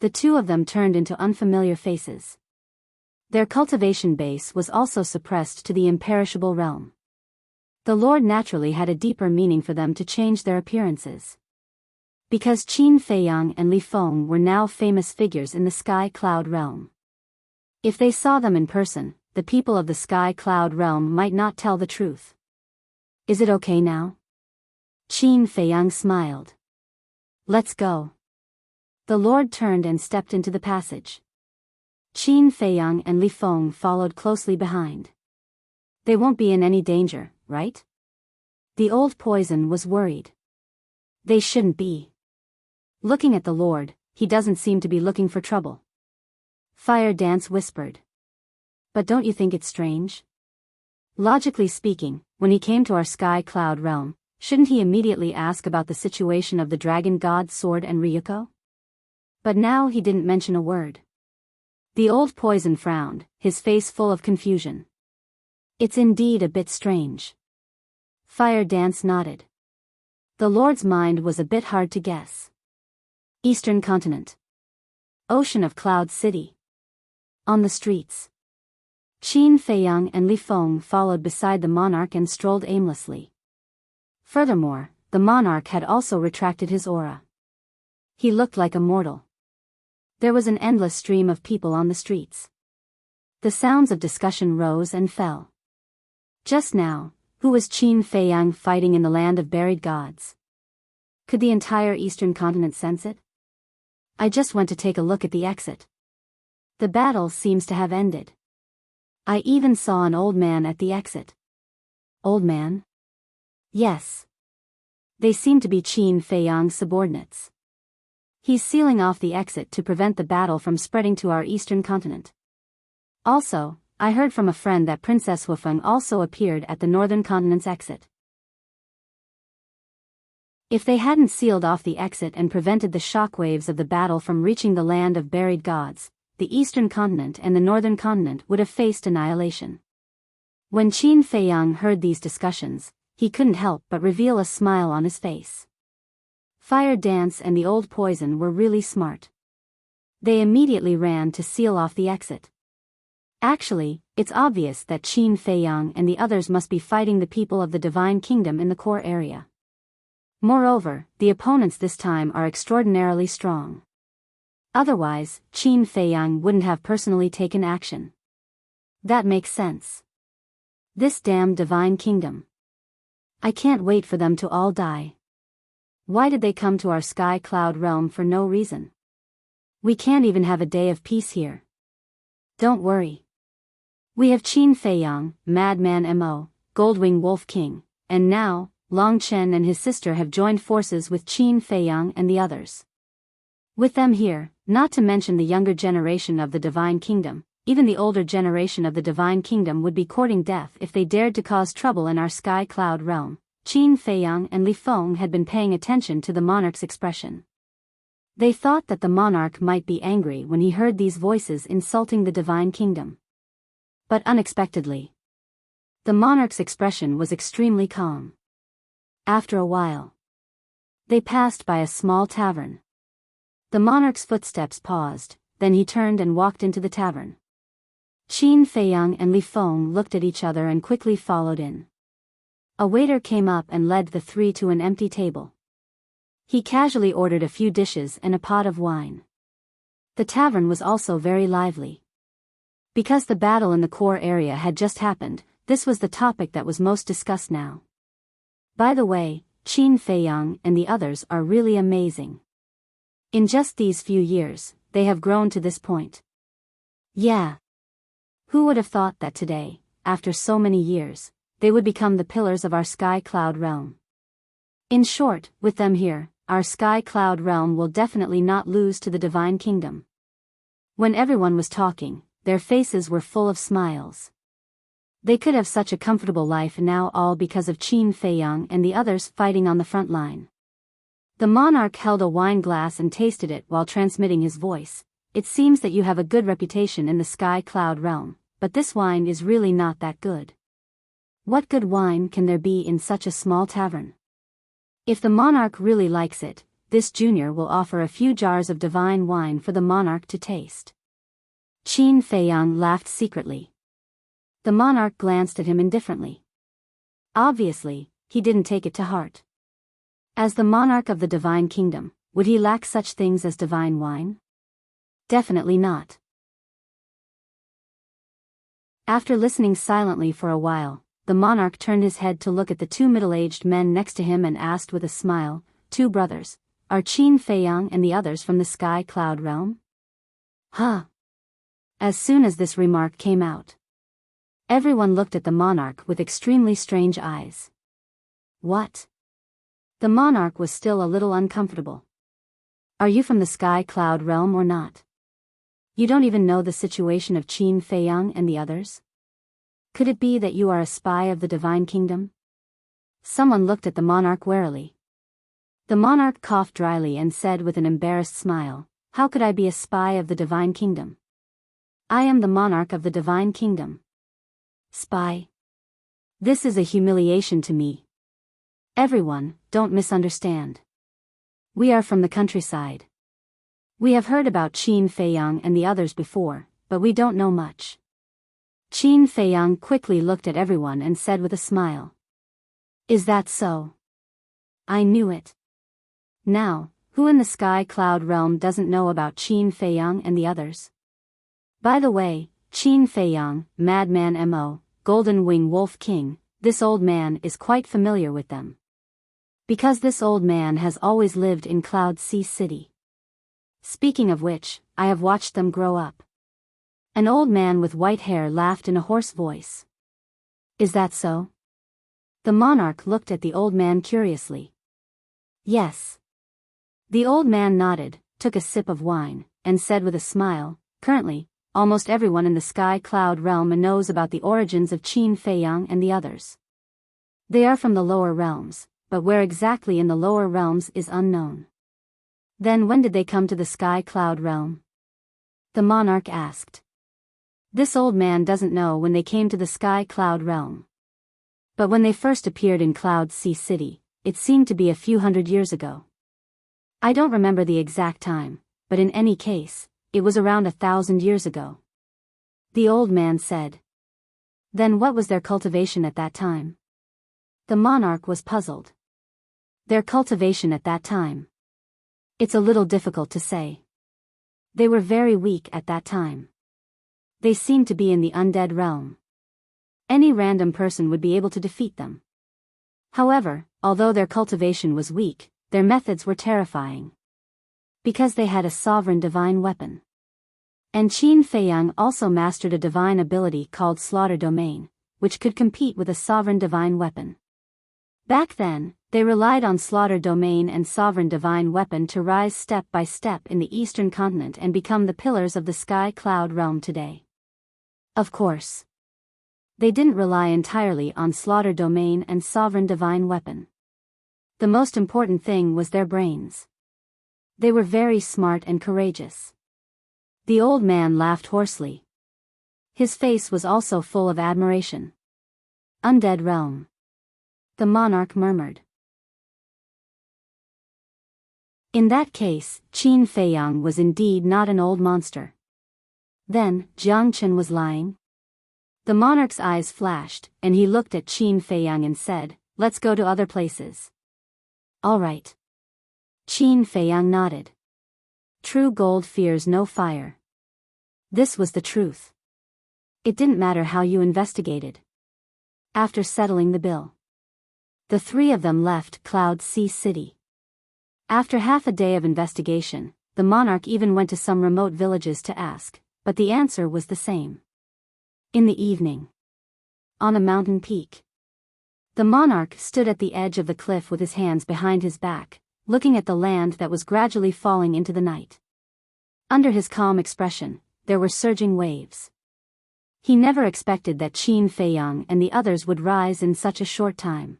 the two of them turned into unfamiliar faces. Their cultivation base was also suppressed to the imperishable realm. The Lord naturally had a deeper meaning for them to change their appearances. Because Qin Feiyang and Li Feng were now famous figures in the Sky Cloud realm. If they saw them in person, the people of the Sky Cloud realm might not tell the truth. Is it okay now? Qin Feiyang smiled. Let's go. The Lord turned and stepped into the passage. Qin Feiyang and Li Feng followed closely behind. They won't be in any danger, right? The old poison was worried. They shouldn't be. Looking at the Lord, he doesn't seem to be looking for trouble. Fire Dance whispered. But don't you think it's strange? Logically speaking, when he came to our Sky Cloud realm, shouldn't he immediately ask about the situation of the Dragon God's sword and Ryuko? But now he didn't mention a word. The old poison frowned, his face full of confusion. It's indeed a bit strange. Fire Dance nodded. The Lord's mind was a bit hard to guess. Eastern Continent. Ocean of Cloud City. On the streets. Qin Feiyang and Li Feng followed beside the monarch and strolled aimlessly. Furthermore, the monarch had also retracted his aura. He looked like a mortal. There was an endless stream of people on the streets. The sounds of discussion rose and fell. Just now, who was Qin Feiyang fighting in the land of buried gods? Could the entire Eastern Continent sense it? I just went to take a look at the exit. The battle seems to have ended. I even saw an old man at the exit. Old man? Yes. They seem to be Qin Feiyang's subordinates. He's sealing off the exit to prevent the battle from spreading to our Eastern Continent. Also, I heard from a friend that Princess Wufeng also appeared at the Northern Continent's exit. If they hadn't sealed off the exit and prevented the shockwaves of the battle from reaching the land of buried gods, the Eastern Continent and the Northern Continent would have faced annihilation. When Qin Feiyang heard these discussions, he couldn't help but reveal a smile on his face. Fire Dance and the old poison were really smart. They immediately ran to seal off the exit. Actually, it's obvious that Qin Feiyang and the others must be fighting the people of the Divine Kingdom in the core area. Moreover, the opponents this time are extraordinarily strong. Otherwise, Qin Feiyang wouldn't have personally taken action. That makes sense. This damn divine kingdom. I can't wait for them to all die. Why did they come to our sky cloud realm for no reason? We can't even have a day of peace here. Don't worry. We have Qin Feiyang, Madman Mo, Goldwing Wolf King, and now, Long Chen and his sister have joined forces with Qin Feiyang and the others. With them here, not to mention the younger generation of the Divine Kingdom, even the older generation of the Divine Kingdom would be courting death if they dared to cause trouble in our sky cloud realm. Qin Feiyang and Li Feng had been paying attention to the monarch's expression. They thought that the monarch might be angry when he heard these voices insulting the Divine Kingdom. But unexpectedly, the monarch's expression was extremely calm. After a while, they passed by a small tavern. The monarch's footsteps paused, then he turned and walked into the tavern. Qin Feiyang and Li Feng looked at each other and quickly followed in. A waiter came up and led the three to an empty table. He casually ordered a few dishes and a pot of wine. The tavern was also very lively. Because the battle in the core area had just happened, this was the topic that was most discussed now. By the way, Qin Feiyang and the others are really amazing. In just these few years, they have grown to this point. Yeah. Who would have thought that today, after so many years, they would become the pillars of our sky cloud realm? In short, with them here, our sky cloud realm will definitely not lose to the Divine Kingdom. When everyone was talking, their faces were full of smiles. They could have such a comfortable life now, all because of Qin Feiyang and the others fighting on the front line. The monarch held a wine glass and tasted it while transmitting his voice. It seems that you have a good reputation in the sky cloud realm, but this wine is really not that good. What good wine can there be in such a small tavern? If the monarch really likes it, this junior will offer a few jars of divine wine for the monarch to taste. Qin Feiyang laughed secretly. The monarch glanced at him indifferently. Obviously, he didn't take it to heart. As the monarch of the Divine Kingdom, would he lack such things as divine wine? Definitely not. After listening silently for a while, the monarch turned his head to look at the two middle-aged men next to him and asked with a smile, "Two brothers, are Qin Feiyang and the others from the sky cloud realm?" Huh. As soon as this remark came out, everyone looked at the monarch with extremely strange eyes. What? The monarch was still a little uncomfortable. Are you from the sky cloud realm or not? You don't even know the situation of Qin Feiyang and the others? Could it be that you are a spy of the Divine Kingdom? Someone looked at the monarch warily. The monarch coughed dryly and said with an embarrassed smile, "How could I be a spy of the Divine Kingdom? I am the monarch of the Divine Kingdom." Spy? This is a humiliation to me. Everyone, don't misunderstand. We are from the countryside. We have heard about Qin Feiyang and the others before, but we don't know much. Qin Feiyang quickly looked at everyone and said with a smile, "Is that so? I knew it. Now, who in the sky cloud realm doesn't know about Qin Feiyang and the others? By the way, Qin Feiyang, Madman Mo, Golden Wing Wolf King, this old man is quite familiar with them. Because this old man has always lived in Cloud Sea City. Speaking of which, I have watched them grow up." An old man with white hair laughed in a hoarse voice. "Is that so?" The monarch looked at the old man curiously. "Yes." The old man nodded, took a sip of wine, and said with a smile, "Currently, almost everyone in the sky cloud realm knows about the origins of Qin Feiyang and the others. They are from the lower realms, but where exactly in the lower realms is unknown." "Then when did they come to the sky cloud realm?" the monarch asked. This old man doesn't know when they came to the sky cloud realm. But when they first appeared in Cloud Sea City, it seemed to be a few hundred years ago. I don't remember the exact time, but in any case, it was around 1,000 years ago. The old man said. Then what was their cultivation at that time? The monarch was puzzled. Their cultivation at that time. It's a little difficult to say. They were very weak at that time. They seemed to be in the undead realm. Any random person would be able to defeat them. However, although their cultivation was weak, their methods were terrifying. Because they had a sovereign divine weapon. And Qin Feiyang also mastered a divine ability called Slaughter Domain, which could compete with a sovereign divine weapon. Back then, they relied on Slaughter Domain and Sovereign Divine Weapon to rise step by step in the Eastern continent and become the pillars of the Sky Cloud realm today. Of course, they didn't rely entirely on Slaughter Domain and Sovereign Divine Weapon. The most important thing was their brains. They were very smart and courageous. The old man laughed hoarsely. His face was also full of admiration. Undead realm. The monarch murmured. In that case, Qin Feiyang was indeed not an old monster. Then, Jiang Chen was lying? The monarch's eyes flashed, and he looked at Qin Feiyang and said, "Let's go to other places." "All right." Qin Feiyang nodded. True gold fears no fire. This was the truth. It didn't matter how you investigated. After settling the bill, the three of them left Cloud Sea City. After half a day of investigation, the monarch even went to some remote villages to ask, but the answer was the same. In the evening, on a mountain peak, the monarch stood at the edge of the cliff with his hands behind his back, looking at the land that was gradually falling into the night. Under his calm expression, there were surging waves. He never expected that Qin Feiyang and the others would rise in such a short time.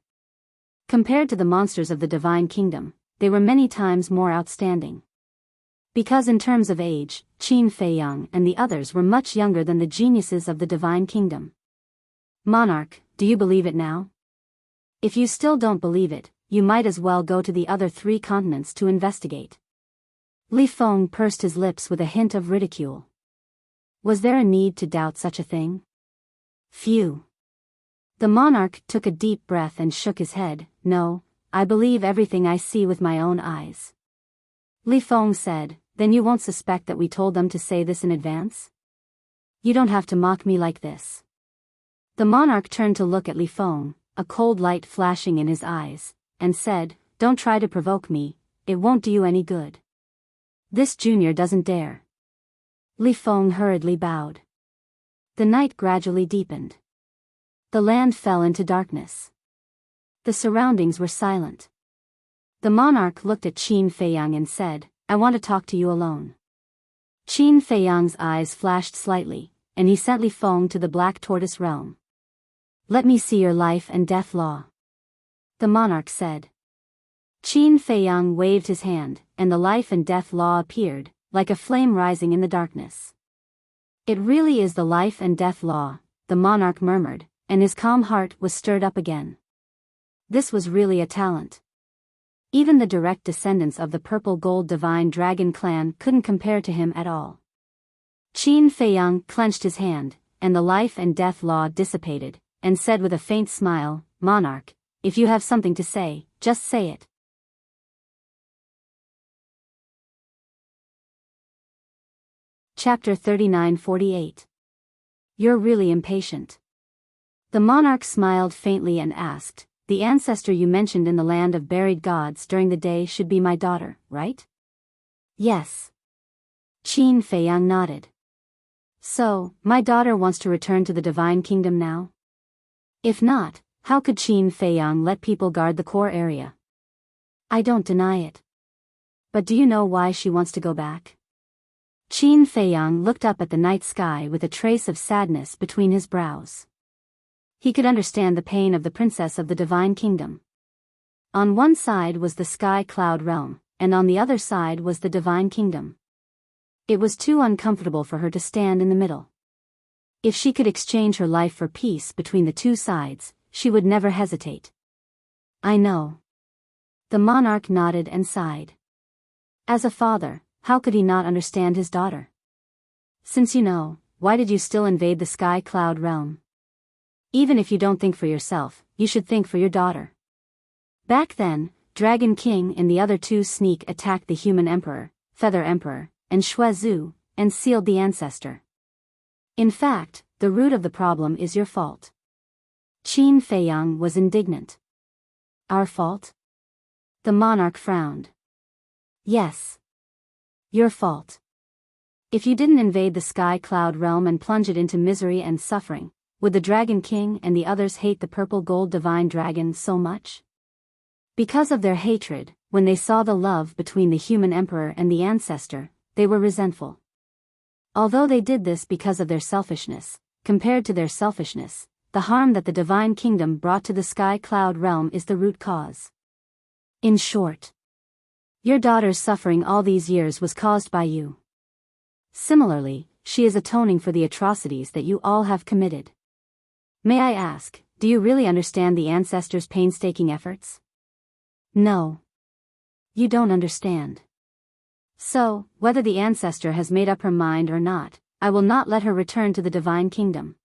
Compared to the monsters of the Divine Kingdom, they were many times more outstanding. Because in terms of age, Qin Feiyang and the others were much younger than the geniuses of the Divine Kingdom. "Monarch, do you believe it now? If you still don't believe it, you might as well go to the other 3 continents to investigate." Li Feng pursed his lips with a hint of ridicule. Was there a need to doubt such a thing? Phew. The monarch took a deep breath and shook his head. "No, I believe everything I see with my own eyes." Li Feng said, "Then you won't suspect that we told them to say this in advance? You don't have to mock me like this." The monarch turned to look at Li Feng, a cold light flashing in his eyes, and said, "Don't try to provoke me, it won't do you any good. This junior doesn't dare." Li Feng hurriedly bowed. The night gradually deepened. The land fell into darkness. The surroundings were silent. The monarch looked at Qin Feiyang and said, "I want to talk to you alone." Qin Feiyang's eyes flashed slightly, and he sent Li Feng to the Black Tortoise realm. "Let me see your life and death law," the monarch said. Qin Feiyang waved his hand, and the life and death law appeared, like a flame rising in the darkness. "It really is the life and death law," the monarch murmured, and his calm heart was stirred up again. This was really a talent. Even the direct descendants of the purple gold divine dragon clan couldn't compare to him at all. Qin Feiyang clenched his hand, and the life and death law dissipated, and said with a faint smile, "Monarch, if you have something to say, just say it." Chapter 39-48. You're really impatient. The monarch smiled faintly and asked, "The ancestor you mentioned in the land of buried gods during the day should be my daughter, right?" "Yes." Qin Feiyang nodded. "So, my daughter wants to return to the Divine Kingdom now? If not, how could Qin Feiyang let people guard the core area?" "I don't deny it. But do you know why she wants to go back?" Qin Feiyang looked up at the night sky with a trace of sadness between his brows. He could understand the pain of the princess of the Divine Kingdom. On one side was the Sky Cloud realm, and on the other side was the Divine Kingdom. It was too uncomfortable for her to stand in the middle. If she could exchange her life for peace between the two sides, she would never hesitate. "I know." The monarch nodded and sighed. As a father, how could he not understand his daughter? "Since you know, why did you still invade the Sky Cloud realm? Even if you don't think for yourself, you should think for your daughter." Back then, Dragon King and the other two sneak attacked the human emperor, Feather Emperor, and Shui Zhu, and sealed the ancestor. In fact, the root of the problem is your fault. Qin Feiyang was indignant. Our fault? The monarch frowned. Yes. Your fault. If you didn't invade the Sky Cloud realm and plunge it into misery and suffering, would the Dragon King and the others hate the purple gold divine dragon so much? Because of their hatred, when they saw the love between the human emperor and the ancestor, they were resentful. Although they did this because of their selfishness, compared to their selfishness, the harm that the divine kingdom brought to the Sky Cloud realm is the root cause. In short, your daughter's suffering all these years was caused by you. Similarly, she is atoning for the atrocities that you all have committed. May I ask, do you really understand the ancestors' painstaking efforts? No. You don't understand. So, whether the ancestor has made up her mind or not, I will not let her return to the divine kingdom.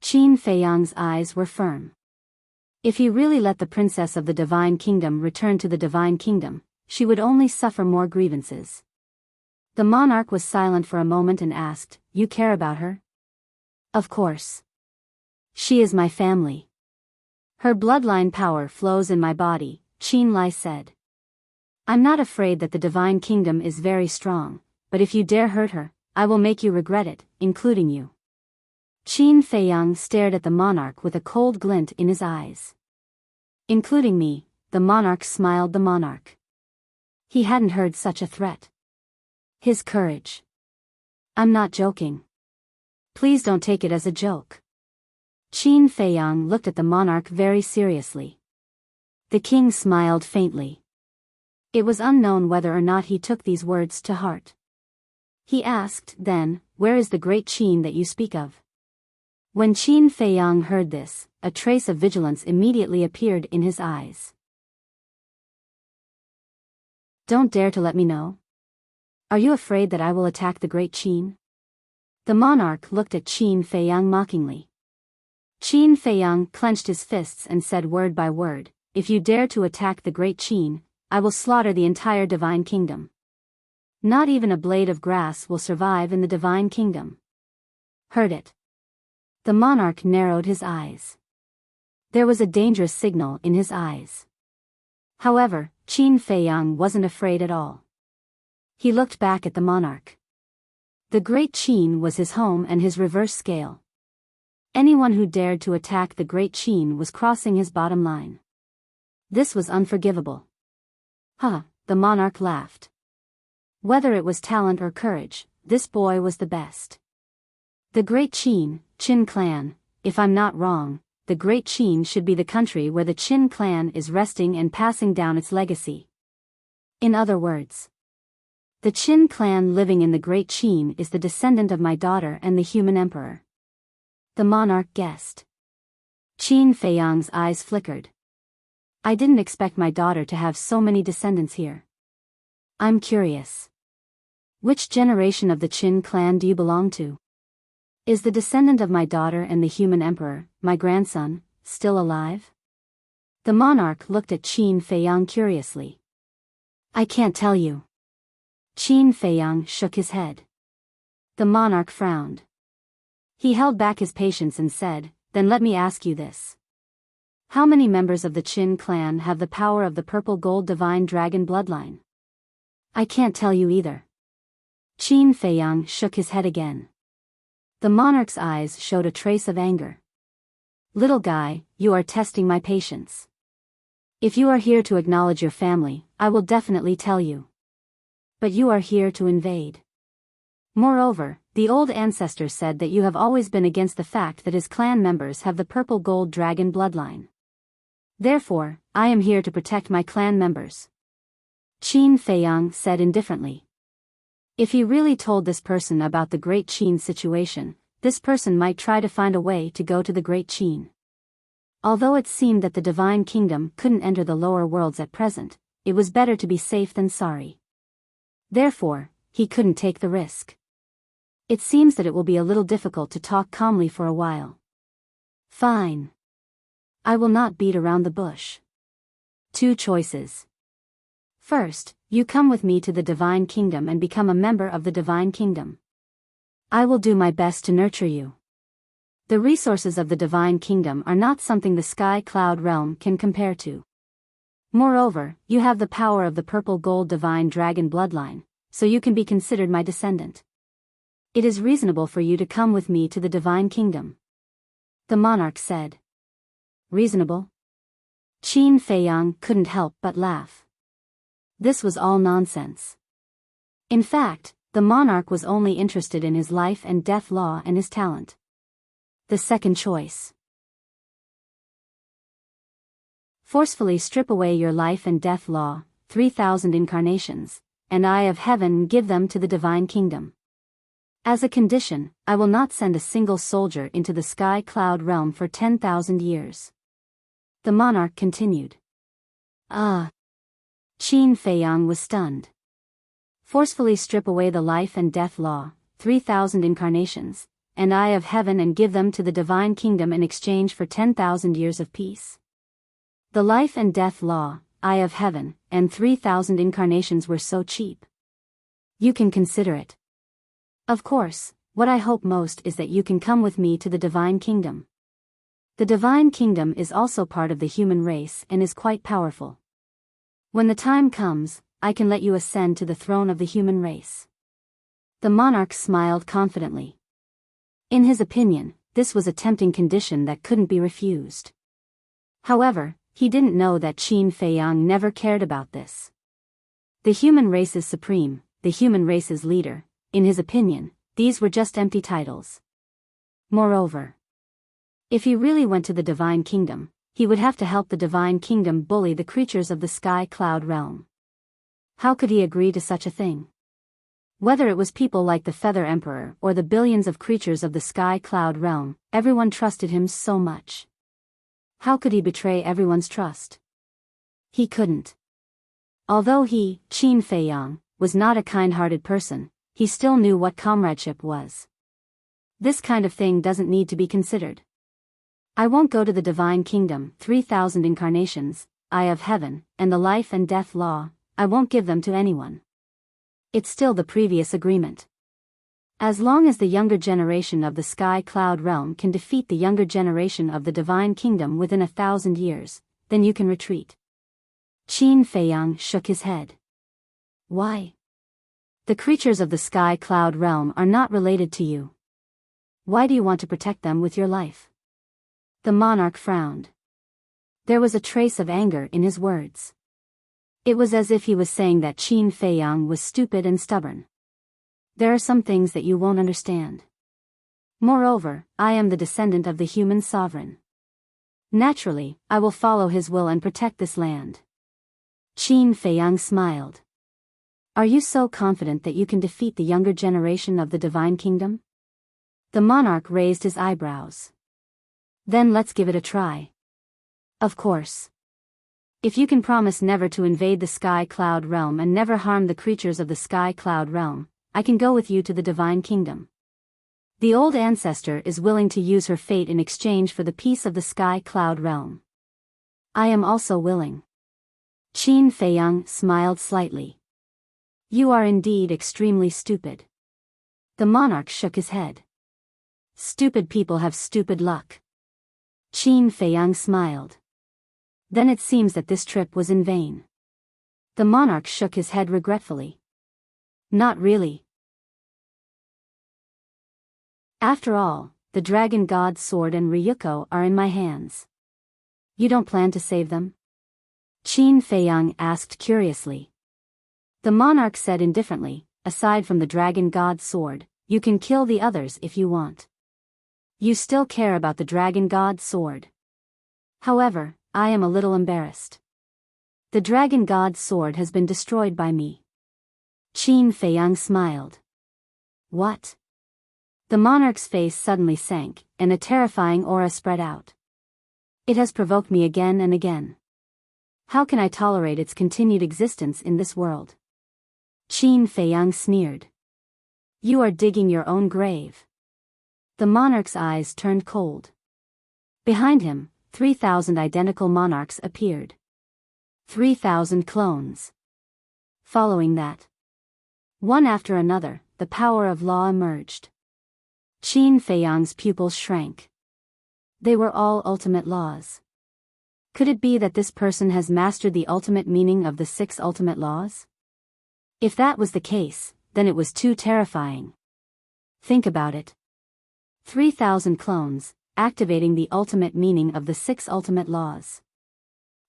Qin Feiyang's eyes were firm. If he really let the princess of the divine kingdom return to the divine kingdom, she would only suffer more grievances. The monarch was silent for a moment and asked, "You care about her?" "Of course. She is my family. Her bloodline power flows in my body," Qin Lai said. "I'm not afraid that the divine kingdom is very strong, but if you dare hurt her, I will make you regret it, including you." Qin Feiyang stared at the monarch with a cold glint in his eyes. "Including me," the monarch smiled. The monarch. He hadn't heard such a threat. His courage. "I'm not joking. Please don't take it as a joke." Qin Feiyang looked at the monarch very seriously. The king smiled faintly. It was unknown whether or not he took these words to heart. He asked, "Then, where is the great Qin that you speak of?" When Qin Feiyang heard this, a trace of vigilance immediately appeared in his eyes. "Don't dare to let me know. Are you afraid that I will attack the great Qin?" The monarch looked at Qin Feiyang mockingly. Qin Feiyang clenched his fists and said word by word, "If you dare to attack the great Qin, I will slaughter the entire divine kingdom. Not even a blade of grass will survive in the divine kingdom." Heard it? The monarch narrowed his eyes. There was a dangerous signal in his eyes. However, Qin Feiyang wasn't afraid at all. He looked back at the monarch. The great Qin was his home and his reverse scale. Anyone who dared to attack the great Qin was crossing his bottom line. This was unforgivable. "Huh," the monarch laughed. Whether it was talent or courage, this boy was the best. The great Qin clan, if I'm not wrong, the great Qin should be the country where the Qin clan is resting and passing down its legacy. In other words, the Qin clan living in the great Qin is the descendant of my daughter and the human emperor. The monarch guessed. Qin Feiyang's eyes flickered. "I didn't expect my daughter to have so many descendants here. I'm curious. Which generation of the Qin clan do you belong to? Is the descendant of my daughter and the human emperor, my grandson, still alive?" The monarch looked at Qin Feiyang curiously. "I can't tell you." Qin Feiyang shook his head. The monarch frowned. He held back his patience and said, "Then let me ask you this. How many members of the Qin clan have the power of the purple gold divine dragon bloodline?" "I can't tell you either." Qin Feiyang shook his head again. The monarch's eyes showed a trace of anger. "Little guy, you are testing my patience. If you are here to acknowledge your family, I will definitely tell you. But you are here to invade. Moreover, the old ancestor said that you have always been against the fact that his clan members have the purple gold dragon bloodline. Therefore, I am here to protect my clan members." Qin Feiyang said indifferently. If he really told this person about the great Qin situation, this person might try to find a way to go to the great Qin. Although it seemed that the divine kingdom couldn't enter the lower worlds at present, it was better to be safe than sorry. Therefore, he couldn't take the risk. It seems that it will be a little difficult to talk calmly for a while. Fine. I will not beat around the bush. Two choices. First, you come with me to the Divine Kingdom and become a member of the Divine Kingdom. I will do my best to nurture you. The resources of the Divine Kingdom are not something the Sky Cloud realm can compare to. Moreover, you have the power of the purple gold divine dragon bloodline, so you can be considered my descendant. It is reasonable for you to come with me to the Divine Kingdom. The monarch said. Reasonable? Qin Feiyang couldn't help but laugh. This was all nonsense. In fact, the monarch was only interested in his life and death law and his talent. The second choice. Forcefully strip away your life and death law, 3,000 incarnations, and Eye of Heaven give them to the Divine Kingdom. As a condition, I will not send a single soldier into the Sky Cloud realm for 10,000 years. The monarch continued. Qin Feiyang was stunned. Forcefully strip away the life and death law, 3,000 incarnations, and Eye of Heaven and give them to the Divine Kingdom in exchange for 10,000 years of peace. The life and death law, Eye of Heaven, and 3,000 incarnations were so cheap. You can consider it. Of course, what I hope most is that you can come with me to the Divine Kingdom. The Divine Kingdom is also part of the human race and is quite powerful. When the time comes, I can let you ascend to the throne of the human race. The monarch smiled confidently. In his opinion, this was a tempting condition that couldn't be refused. However, he didn't know that Qin Feiyang never cared about this. The human race is supreme, the human race is leader. In his opinion, these were just empty titles. Moreover, if he really went to the Divine Kingdom, he would have to help the Divine Kingdom bully the creatures of the Sky Cloud realm. How could he agree to such a thing? Whether it was people like the Feather Emperor or the billions of creatures of the Sky Cloud realm, everyone trusted him so much. How could he betray everyone's trust? He couldn't. Although he, Qin Feiyang, was not a kind-hearted person, he still knew what comradeship was. This kind of thing doesn't need to be considered. I won't go to the Divine Kingdom, 3,000 incarnations, Eye of Heaven, and the life and death law, I won't give them to anyone. It's still the previous agreement. As long as the younger generation of the Sky Cloud realm can defeat the younger generation of the Divine Kingdom within 1,000 years, then you can retreat. Qin Feiyang shook his head. Why? The creatures of the Sky Cloud realm are not related to you. Why do you want to protect them with your life? The monarch frowned. There was a trace of anger in his words. It was as if he was saying that Qin Feiyang was stupid and stubborn. There are some things that you won't understand. Moreover, I am the descendant of the human sovereign. Naturally, I will follow his will and protect this land. Qin Feiyang smiled. Are you so confident that you can defeat the younger generation of the Divine Kingdom? The monarch raised his eyebrows. Then let's give it a try. Of course. If you can promise never to invade the Sky Cloud realm and never harm the creatures of the Sky Cloud realm, I can go with you to the Divine Kingdom. The old ancestor is willing to use her fate in exchange for the peace of the Sky Cloud realm. I am also willing. Qin Feiyang smiled slightly. You are indeed extremely stupid. The monarch shook his head. Stupid people have stupid luck. Qin Feiyang smiled. Then it seems that this trip was in vain. The monarch shook his head regretfully. Not really. After all, the Dragon God's sword and Ryuko are in my hands. You don't plan to save them? Qin Feiyang asked curiously. The monarch said indifferently, aside from the Dragon God's sword, you can kill the others if you want. You still care about the Dragon God's sword. However, I am a little embarrassed. The Dragon God's sword has been destroyed by me. Qin Feiyang smiled. What? The monarch's face suddenly sank, and a terrifying aura spread out. It has provoked me again and again. How can I tolerate its continued existence in this world? Qin Feiyang sneered. You are digging your own grave. The monarch's eyes turned cold. Behind him, 3,000 identical monarchs appeared. 3,000 clones. Following that, one after another, the power of law emerged. Qin Feiyang's pupils shrank. They were all ultimate laws. Could it be that this person has mastered the ultimate meaning of the 6 ultimate laws? If that was the case, then it was too terrifying. Think about it. 3,000 clones, activating the ultimate meaning of the 6 ultimate laws.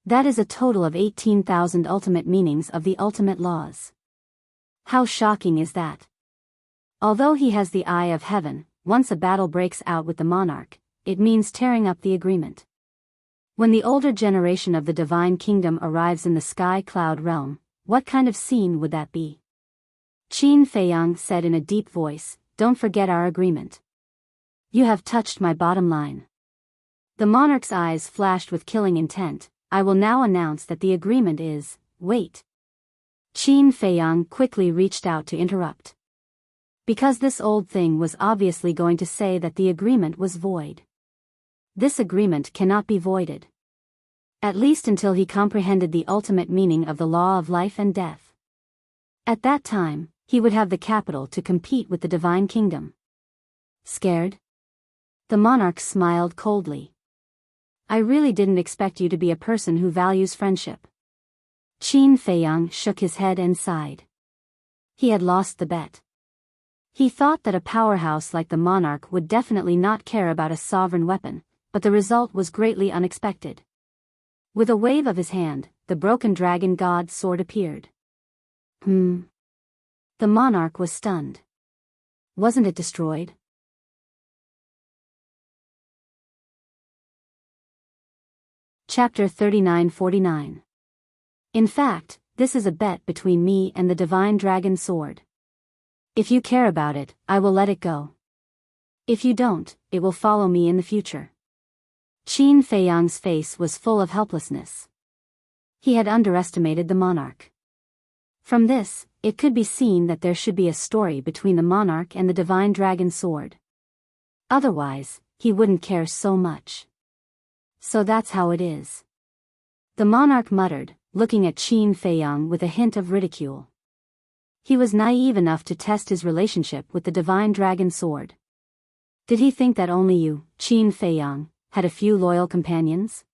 That is a total of 18,000 ultimate meanings of the ultimate laws. How shocking is that? Although he has the eye of heaven, once a battle breaks out with the monarch, it means tearing up the agreement. When the older generation of the divine kingdom arrives in the sky cloud realm, what kind of scene would that be? Qin Feiyang said in a deep voice, "Don't forget our agreement. You have touched my bottom line." The monarch's eyes flashed with killing intent. "I will now announce that the agreement is..." Wait. Qin Feiyang quickly reached out to interrupt. Because this old thing was obviously going to say that the agreement was void. This agreement cannot be voided. At least until he comprehended the ultimate meaning of the law of life and death. At that time, he would have the capital to compete with the divine kingdom. Scared? The monarch smiled coldly. "I really didn't expect you to be a person who values friendship." Qin Feiyang shook his head and sighed. He had lost the bet. He thought that a powerhouse like the monarch would definitely not care about a sovereign weapon, but the result was greatly unexpected. With a wave of his hand, the broken dragon god's sword appeared. The monarch was stunned. Wasn't it destroyed? Chapter 39-49. In fact, this is a bet between me and the divine dragon sword. If you care about it, I will let it go. If you don't, it will follow me in the future. Qin Feiyang's face was full of helplessness. He had underestimated the monarch. From this, it could be seen that there should be a story between the monarch and the divine dragon sword. Otherwise, he wouldn't care so much. So that's how it is. The monarch muttered, looking at Qin Feiyang with a hint of ridicule. He was naive enough to test his relationship with the divine dragon sword. Did he think that only you, Qin Feiyang, had a few loyal companions?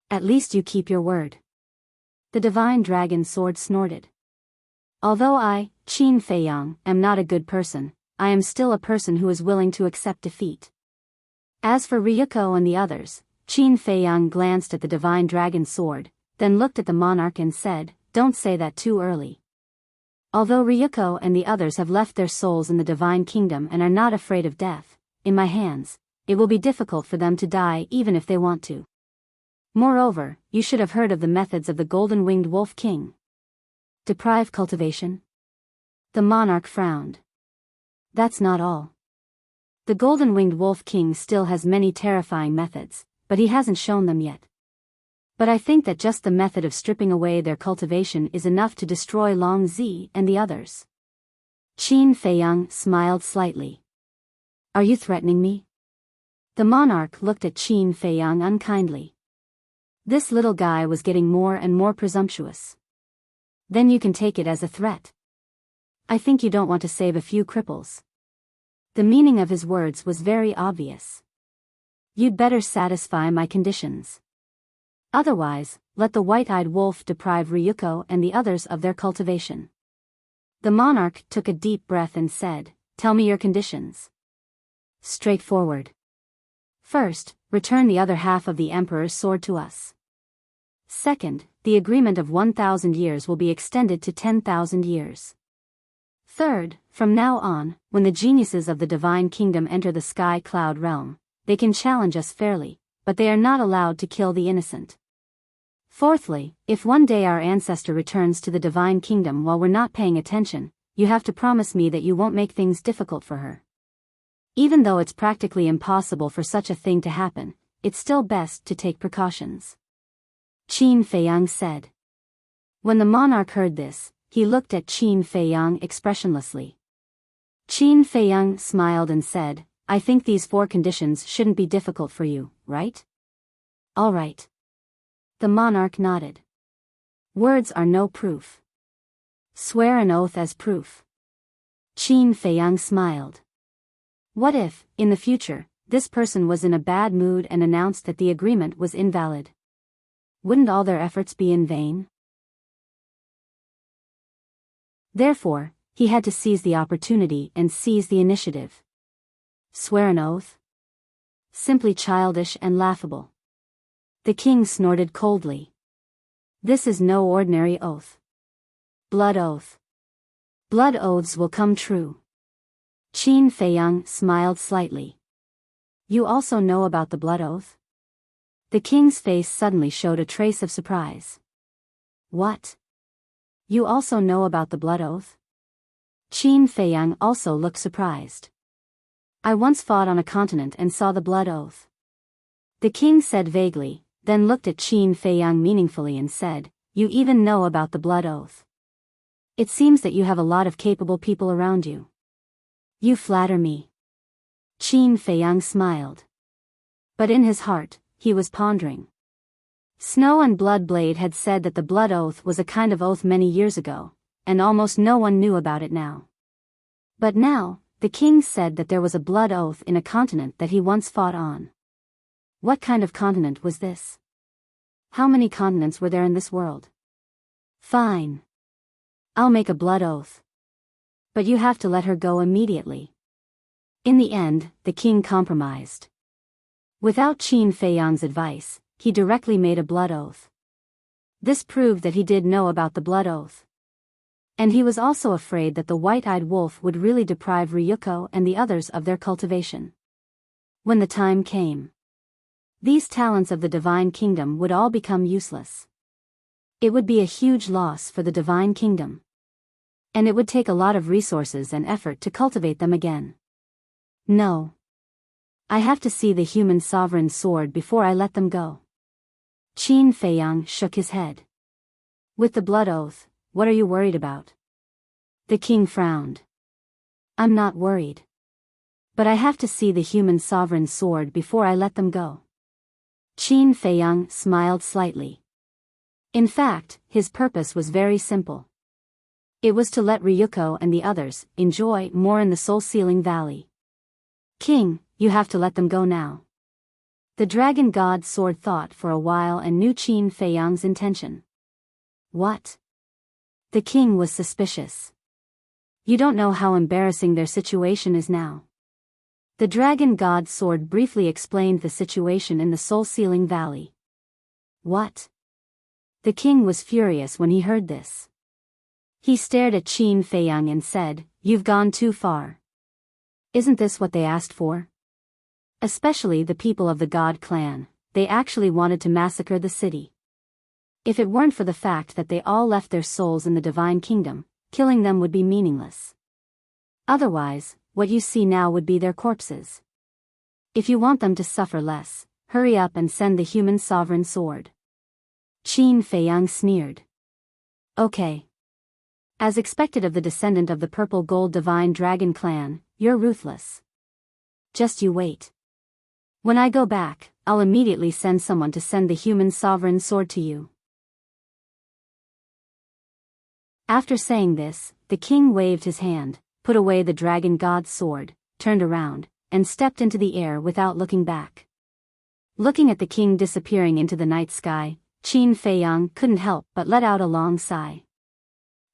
At least you keep your word. The divine dragon sword snorted. Although I, Qin Feiyang, am not a good person, I am still a person who is willing to accept defeat. As for Ryuko and the others, Qin Feiyang glanced at the divine dragon sword, then looked at the monarch and said, "Don't say that too early. Although Ryuko and the others have left their souls in the divine kingdom and are not afraid of death, in my hands, it will be difficult for them to die even if they want to. Moreover, you should have heard of the methods of the golden-winged wolf king. Deprive cultivation?" The monarch frowned. That's not all. The golden-winged wolf king still has many terrifying methods, but he hasn't shown them yet. But I think that just the method of stripping away their cultivation is enough to destroy Long Zi and the others. Qin Feiyang smiled slightly. Are you threatening me? The monarch looked at Qin Feiyang unkindly. This little guy was getting more and more presumptuous. Then you can take it as a threat. I think you don't want to save a few cripples. The meaning of his words was very obvious. You'd better satisfy my conditions. Otherwise, let the white-eyed wolf deprive Ryuko and the others of their cultivation. The monarch took a deep breath and said, "Tell me your conditions." Straightforward. First, return the other half of the emperor's sword to us. Second, the agreement of 1,000 years will be extended to 10,000 years. Third, from now on, when the geniuses of the divine kingdom enter the sky cloud realm, they can challenge us fairly, but they are not allowed to kill the innocent. Fourthly, if one day our ancestor returns to the divine kingdom while we're not paying attention, you have to promise me that you won't make things difficult for her. Even though it's practically impossible for such a thing to happen, it's still best to take precautions. Qin Feiyang said. When the monarch heard this, he looked at Qin Feiyang expressionlessly. Qin Feiyang smiled and said, I think these 4 conditions shouldn't be difficult for you, right? All right. The monarch nodded. Words are no proof. Swear an oath as proof. Qin Feiyang smiled. What if, in the future, this person was in a bad mood and announced that the agreement was invalid? Wouldn't all their efforts be in vain? Therefore, he had to seize the opportunity and seize the initiative. Swear an oath? Simply childish and laughable. The king snorted coldly. This is no ordinary oath. Blood oath. Blood oaths will come true. Qin Feiyang smiled slightly. You also know about the blood oath? The king's face suddenly showed a trace of surprise. What? You also know about the blood oath? Qin Feiyang also looked surprised. I once fought on a continent and saw the blood oath. The king said vaguely, then looked at Qin Feiyang meaningfully and said, You even know about the blood oath. It seems that you have a lot of capable people around you. You flatter me. Qin Feiyang smiled. But in his heart, he was pondering. Snow and Bloodblade had said that the blood oath was a kind of oath many years ago, and almost no one knew about it now. But now, the king said that there was a blood oath in a continent that he once fought on. What kind of continent was this? How many continents were there in this world? Fine. I'll make a blood oath. But you have to let her go immediately. In the end, the king compromised. Without Qin Feiyang's advice, he directly made a blood oath. This proved that he did know about the blood oath. And he was also afraid that the white-eyed wolf would really deprive Ryuko and the others of their cultivation. When the time came, these talents of the Divine Kingdom would all become useless. It would be a huge loss for the Divine Kingdom. And it would take a lot of resources and effort to cultivate them again. No. I have to see the human sovereign sword before I let them go. Qin Feiyang shook his head. With the blood oath, what are you worried about? The king frowned. I'm not worried. But I have to see the human sovereign sword before I let them go. Qin Feiyang smiled slightly. In fact, his purpose was very simple. It was to let Ryuko and the others enjoy more in the Soul-Sealing Valley. King, you have to let them go now. The dragon god's sword thought for a while and knew Qin Feiyang's intention. What? The king was suspicious. You don't know how embarrassing their situation is now. The dragon god's sword briefly explained the situation in the Soul-Sealing Valley. What? The king was furious when he heard this. He stared at Qin Feiyang and said, You've gone too far. Isn't this what they asked for? Especially the people of the God clan, they actually wanted to massacre the city. If it weren't for the fact that they all left their souls in the Divine Kingdom, killing them would be meaningless. Otherwise, what you see now would be their corpses. If you want them to suffer less, hurry up and send the human sovereign sword. Qin Feiyang sneered. Okay. As expected of the descendant of the purple gold divine dragon clan, you're ruthless. Just you wait. When I go back, I'll immediately send someone to send the human sovereign sword to you. After saying this, the king waved his hand, put away the dragon god's sword, turned around, and stepped into the air without looking back. Looking at the king disappearing into the night sky, Qin Feiyang couldn't help but let out a long sigh.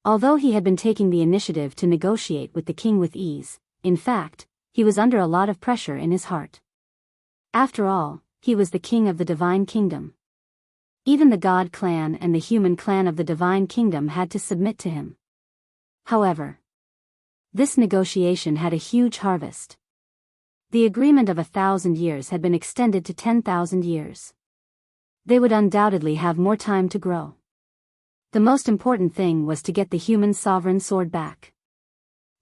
Although he had been taking the initiative to negotiate with the king with ease, in fact, he was under a lot of pressure in his heart. After all, he was the king of the Divine Kingdom. Even the God clan and the human clan of the Divine Kingdom had to submit to him. However, this negotiation had a huge harvest. The agreement of 1,000 years had been extended to 10,000 years. They would undoubtedly have more time to grow. The most important thing was to get the human sovereign sword back.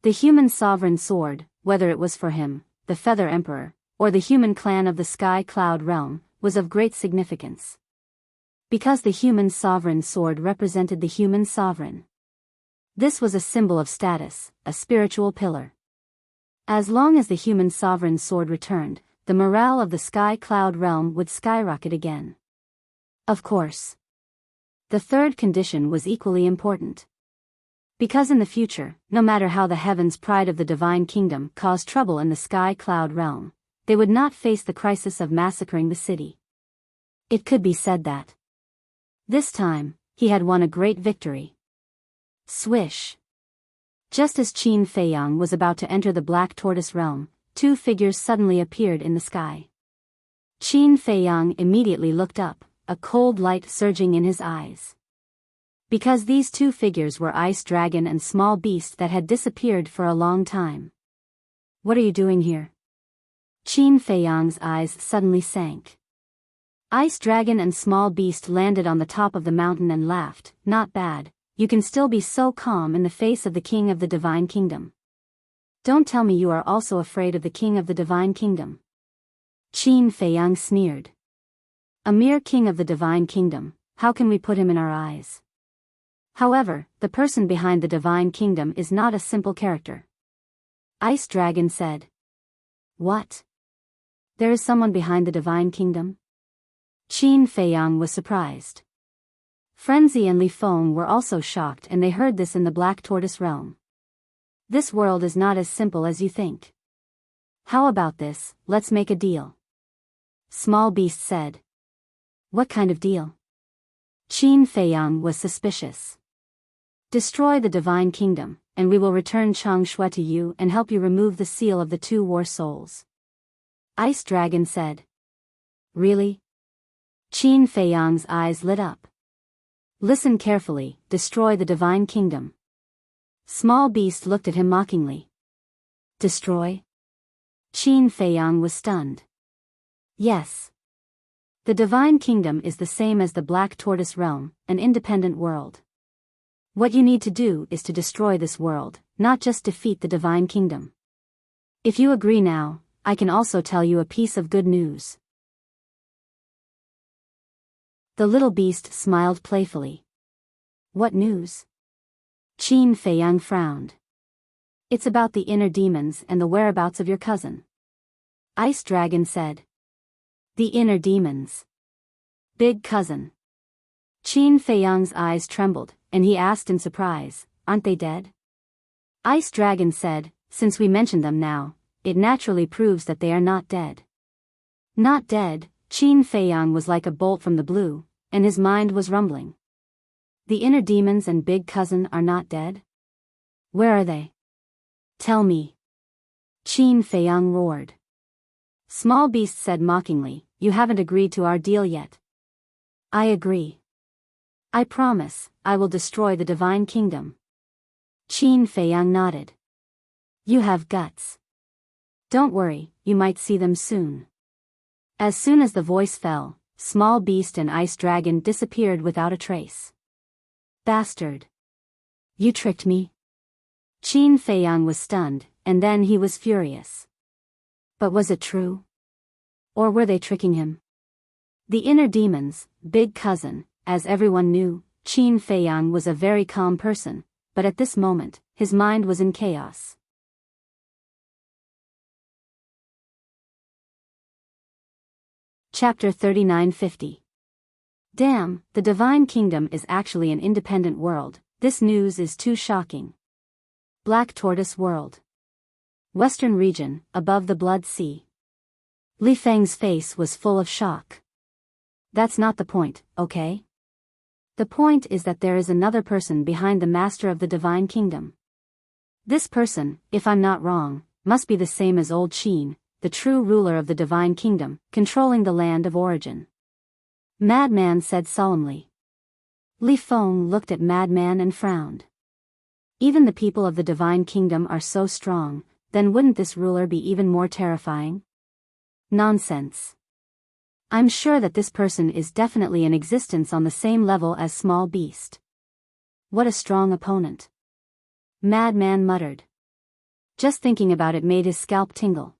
The human sovereign sword, whether it was for him, the Feather Emperor, or the human clan of the Sky Cloud Realm, was of great significance. Because the human sovereign sword represented the human sovereign. This was a symbol of status, a spiritual pillar. As long as the human sovereign sword returned, the morale of the Sky Cloud Realm would skyrocket again. Of course. The third condition was equally important. Because in the future, no matter how the heavens pride of the divine kingdom caused trouble in the sky cloud realm, they would not face the crisis of massacring the city. It could be said that this time, he had won a great victory. Swish! Just as Qin Feiyang was about to enter the Black Tortoise realm, two figures suddenly appeared in the sky. Qin Feiyang immediately looked up, a cold light surging in his eyes. Because these two figures were Ice Dragon and Small Beast that had disappeared for a long time. What are you doing here? Qin Feiyang's eyes suddenly sank. Ice Dragon and Small Beast landed on the top of the mountain and laughed. Not bad, you can still be so calm in the face of the King of the Divine Kingdom. Don't tell me you are also afraid of the King of the Divine Kingdom. Qin Feiyang sneered. A mere King of the Divine Kingdom, how can we put him in our eyes? However, the person behind the Divine Kingdom is not a simple character. Ice Dragon said. What? There is someone behind the Divine Kingdom? Qin Feiyang was surprised. Frenzy and Li Feng were also shocked, and they heard this in the Black Tortoise realm. This world is not as simple as you think. How about this, let's make a deal. Small Beast said. What kind of deal? Qin Feiyang was suspicious. Destroy the Divine Kingdom, and we will return Chang Shui to you and help you remove the seal of the two war souls. Ice Dragon said. Really? Qin Feiyang's eyes lit up. Listen carefully, destroy the Divine Kingdom. Small Beast looked at him mockingly. Destroy? Qin Feiyang was stunned. Yes. The Divine Kingdom is the same as the Black Tortoise realm, an independent world. What you need to do is to destroy this world, not just defeat the Divine Kingdom. If you agree now, I can also tell you a piece of good news. The little beast smiled playfully. What news? Qin Feiyang frowned. It's about the inner demons and the whereabouts of your cousin. Ice Dragon said. The inner demons. Big cousin. Qin Feiyang's eyes trembled, and he asked in surprise, aren't they dead? Ice Dragon said, since we mentioned them now, it naturally proves that they are not dead. Not dead, Qin Feiyang was like a bolt from the blue, and his mind was rumbling. The inner demons and big cousin are not dead? Where are they? Tell me. Qin Feiyang roared. Small Beast said mockingly, you haven't agreed to our deal yet. I agree. I promise, I will destroy the Divine Kingdom. Qin Feiyang nodded. You have guts. Don't worry, you might see them soon. As soon as the voice fell, Small Beast and Ice Dragon disappeared without a trace. Bastard. You tricked me? Qin Feiyang was stunned, and then he was furious. But was it true? Or were they tricking him? The inner demons, big cousin, as everyone knew, Qin Feiyang was a very calm person, but at this moment, his mind was in chaos. Chapter 3950. Damn, the Divine Kingdom is actually an independent world, this news is too shocking. Black Tortoise World. Western region, above the Blood Sea. Li Feng's face was full of shock. That's not the point, okay? The point is that there is another person behind the master of the Divine Kingdom. This person, if I'm not wrong, must be the same as Old Qin, the true ruler of the Divine Kingdom, controlling the land of origin. Madman said solemnly. Li Feng looked at Madman and frowned. Even the people of the Divine Kingdom are so strong, then wouldn't this ruler be even more terrifying? Nonsense. I'm sure that this person is definitely in existence on the same level as Small Beast. What a strong opponent. Madman muttered. Just thinking about it made his scalp tingle.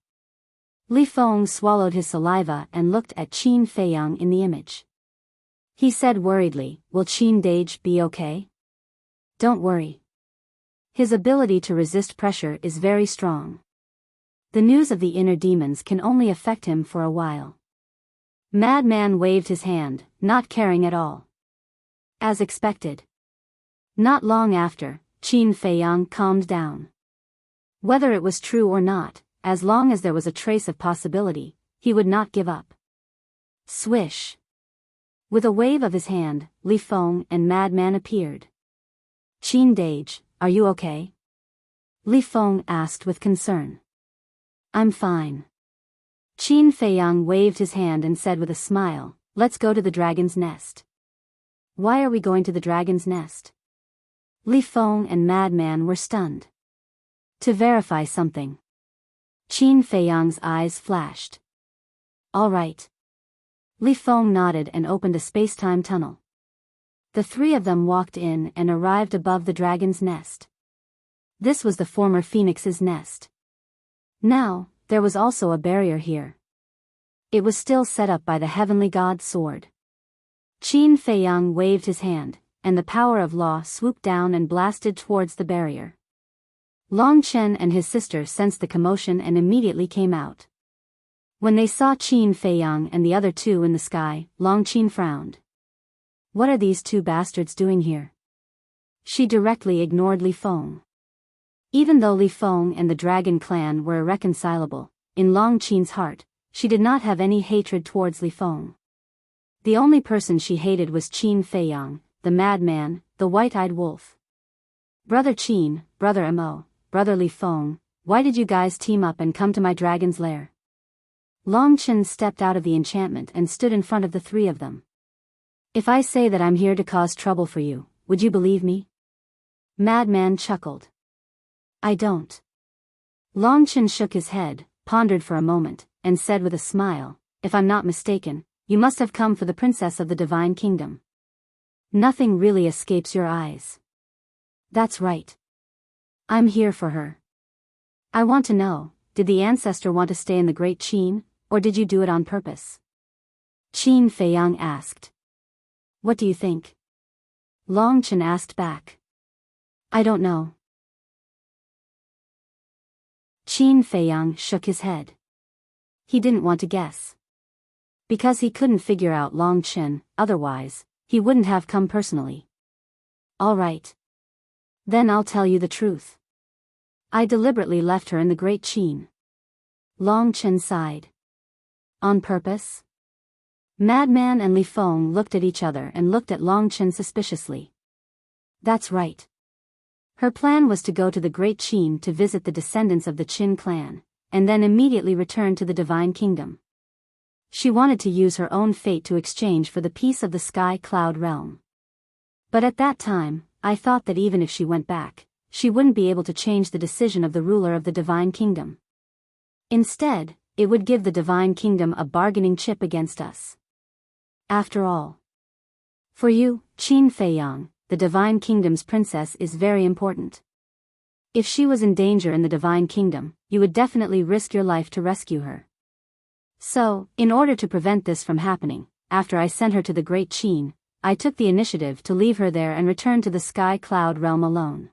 Li Feng swallowed his saliva and looked at Qin Feiyang in the image. He said worriedly, will Qin Dage be okay? Don't worry. His ability to resist pressure is very strong. The news of the inner demons can only affect him for a while. Madman waved his hand, not caring at all. As expected. Not long after, Qin Feiyang calmed down. Whether it was true or not, as long as there was a trace of possibility, he would not give up. Swish. With a wave of his hand, Li Feng and Madman appeared. Qin Dage, are you okay? Li Feng asked with concern. I'm fine. Qin Feiyang waved his hand and said with a smile, let's go to the dragon's nest. Why are we going to the dragon's nest? Li Feng and Madman were stunned. To verify something. Qin Feiyang's eyes flashed. All right. Li Feng nodded and opened a space-time tunnel. The three of them walked in and arrived above the dragon's nest. This was the former phoenix's nest. Now, there was also a barrier here. It was still set up by the heavenly god's sword. Qin Feiyang waved his hand, and the power of law swooped down and blasted towards the barrier. Long Chen and his sister sensed the commotion and immediately came out. When they saw Qin Feiyang and the other two in the sky, Long Qin frowned. What are these two bastards doing here? She directly ignored Li Feng. Even though Li Feng and the dragon clan were irreconcilable, in Long Qin's heart, she did not have any hatred towards Li Feng. The only person she hated was Qin Feiyang, the madman, the white-eyed wolf. Brother Qin, Brother Mo, Brother Li Feng, why did you guys team up and come to my dragon's lair? Long Chen stepped out of the enchantment and stood in front of the three of them. If I say that I'm here to cause trouble for you, would you believe me? Madman chuckled. I don't. Long Chen shook his head, pondered for a moment, and said with a smile, if I'm not mistaken, you must have come for the princess of the divine kingdom. Nothing really escapes your eyes. That's right. I'm here for her. I want to know, did the ancestor want to stay in the great Qin, or did you do it on purpose? Qin Feiyang asked. What do you think? Long Chen asked back. I don't know. Qin Feiyang shook his head. He didn't want to guess. Because he couldn't figure out Long Chen, otherwise, he wouldn't have come personally. All right. Then I'll tell you the truth. I deliberately left her in the great Qin. Long Chen sighed. On purpose? Madman and Li Feng looked at each other and looked at Long Chen suspiciously. That's right. Her plan was to go to the great Qin to visit the descendants of the Qin clan, and then immediately return to the divine kingdom. She wanted to use her own fate to exchange for the peace of the sky cloud realm. But at that time, I thought that even if she went back, she wouldn't be able to change the decision of the ruler of the divine kingdom. Instead, it would give the divine kingdom a bargaining chip against us. After all, for you, Qin Feiyang, the divine kingdom's princess is very important. If she was in danger in the divine kingdom, you would definitely risk your life to rescue her. So, in order to prevent this from happening, after I sent her to the great Qin, I took the initiative to leave her there and return to the sky cloud realm alone.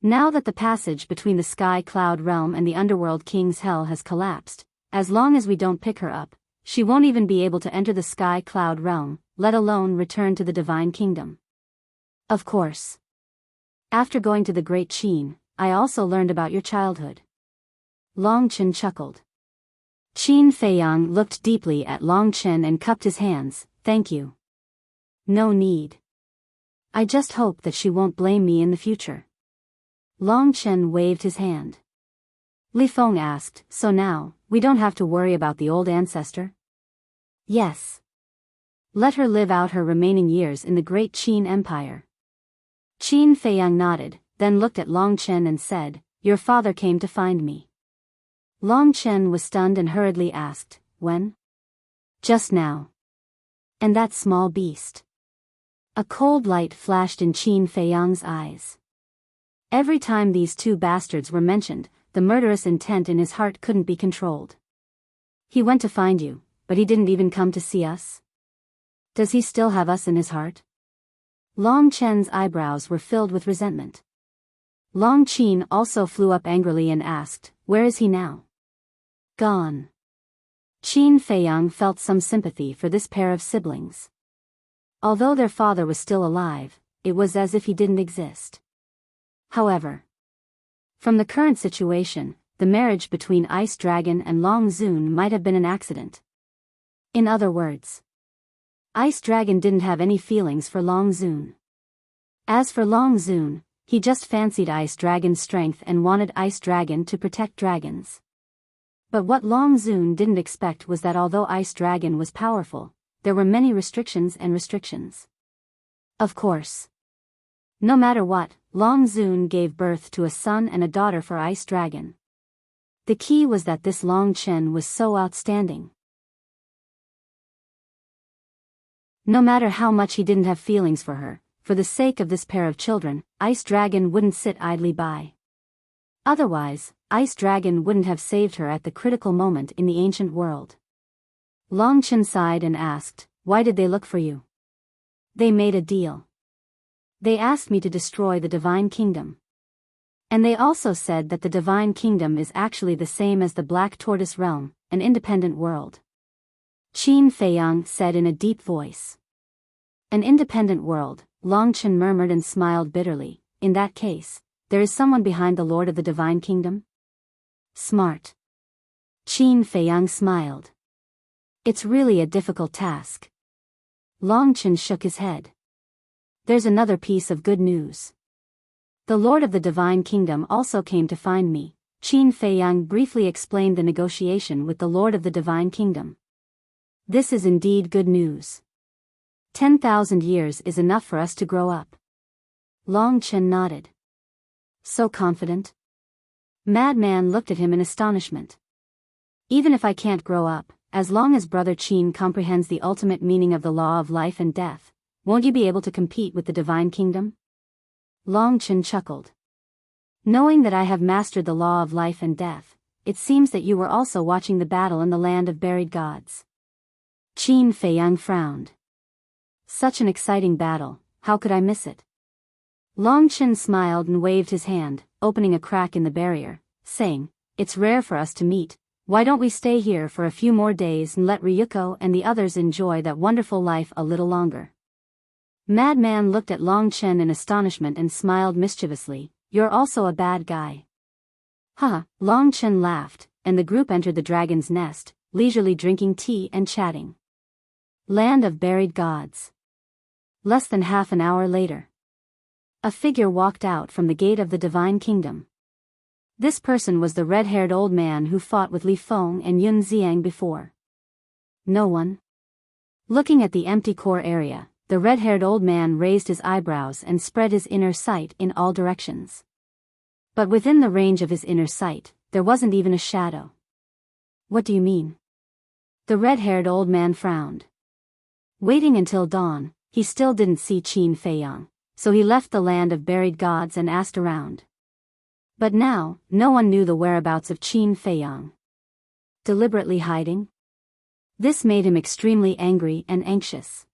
Now that the passage between the sky cloud realm and the underworld king's hell has collapsed, as long as we don't pick her up, she won't even be able to enter the sky cloud realm, let alone return to the divine kingdom. Of course. After going to the great Qin, I also learned about your childhood. Long Chen chuckled. Qin Feiyang looked deeply at Long Chen and cupped his hands, thank you. No need. I just hope that she won't blame me in the future. Long Chen waved his hand. Li Feng asked, so now, we don't have to worry about the old ancestor? Yes. Let her live out her remaining years in the great Qin Empire. Qin Feiyang nodded, then looked at Long Chen and said, your father came to find me. Long Chen was stunned and hurriedly asked, when? Just now. And that small beast. A cold light flashed in Qin Feiyang's eyes. Every time these two bastards were mentioned, the murderous intent in his heart couldn't be controlled. He went to find you, but he didn't even come to see us? Does he still have us in his heart? Long Chen's eyebrows were filled with resentment. Long Qin also flew up angrily and asked, where is he now? Gone. Qin Feiyang felt some sympathy for this pair of siblings. Although their father was still alive, it was as if he didn't exist. However, from the current situation, the marriage between Ice Dragon and Long Zun might have been an accident. In other words, Ice Dragon didn't have any feelings for Long Zun. As for Long Zun, he just fancied Ice Dragon's strength and wanted Ice Dragon to protect dragons. But what Long Zun didn't expect was that although Ice Dragon was powerful, there were many restrictions and restrictions. Of course, no matter what, Long Zun gave birth to a son and a daughter for Ice Dragon. The key was that this Long Chen was so outstanding. No matter how much he didn't have feelings for her, for the sake of this pair of children, Ice Dragon wouldn't sit idly by. Otherwise, Ice Dragon wouldn't have saved her at the critical moment in the ancient world. Long Chen sighed and asked, "Why did they look for you?" "They made a deal. They asked me to destroy the Divine Kingdom. And they also said that the Divine Kingdom is actually the same as the Black Tortoise Realm, an independent world." Qin Feiyang said in a deep voice. "An independent world," Long Chen murmured and smiled bitterly. "In that case, there is someone behind the Lord of the Divine Kingdom?" "Smart." Qin Feiyang smiled. "It's really a difficult task." Long Chen shook his head. "There's another piece of good news. The Lord of the Divine Kingdom also came to find me." Qin Feiyang briefly explained the negotiation with the Lord of the Divine Kingdom. "This is indeed good news. 10,000 years is enough for us to grow up." Long Chen nodded. "So confident?" Madman looked at him in astonishment. "Even if I can't grow up, as long as Brother Qin comprehends the ultimate meaning of the law of life and death, won't you be able to compete with the Divine Kingdom?" Long Chen chuckled. "Knowing that I have mastered the law of life and death, it seems that you were also watching the battle in the land of buried gods." Qin Feiyang frowned. "Such an exciting battle, how could I miss it?" Long Chen smiled and waved his hand, opening a crack in the barrier, saying, "It's rare for us to meet. Why don't we stay here for a few more days and let Ryuko and the others enjoy that wonderful life a little longer?" Madman looked at Long Chen in astonishment and smiled mischievously. "You're also a bad guy." "Huh," Long Chen laughed, and the group entered the dragon's nest, leisurely drinking tea and chatting. Land of Buried Gods. Less than half an hour later, a figure walked out from the gate of the Divine Kingdom. This person was the red-haired old man who fought with Li Feng and Yun Xiang before. "No one?" Looking at the empty core area, the red-haired old man raised his eyebrows and spread his inner sight in all directions. But within the range of his inner sight, there wasn't even a shadow. "What do you mean?" The red-haired old man frowned. Waiting until dawn, he still didn't see Qin Feiyang, so he left the land of buried gods and asked around. But now, no one knew the whereabouts of Qin Feiyang. Deliberately hiding? This made him extremely angry and anxious.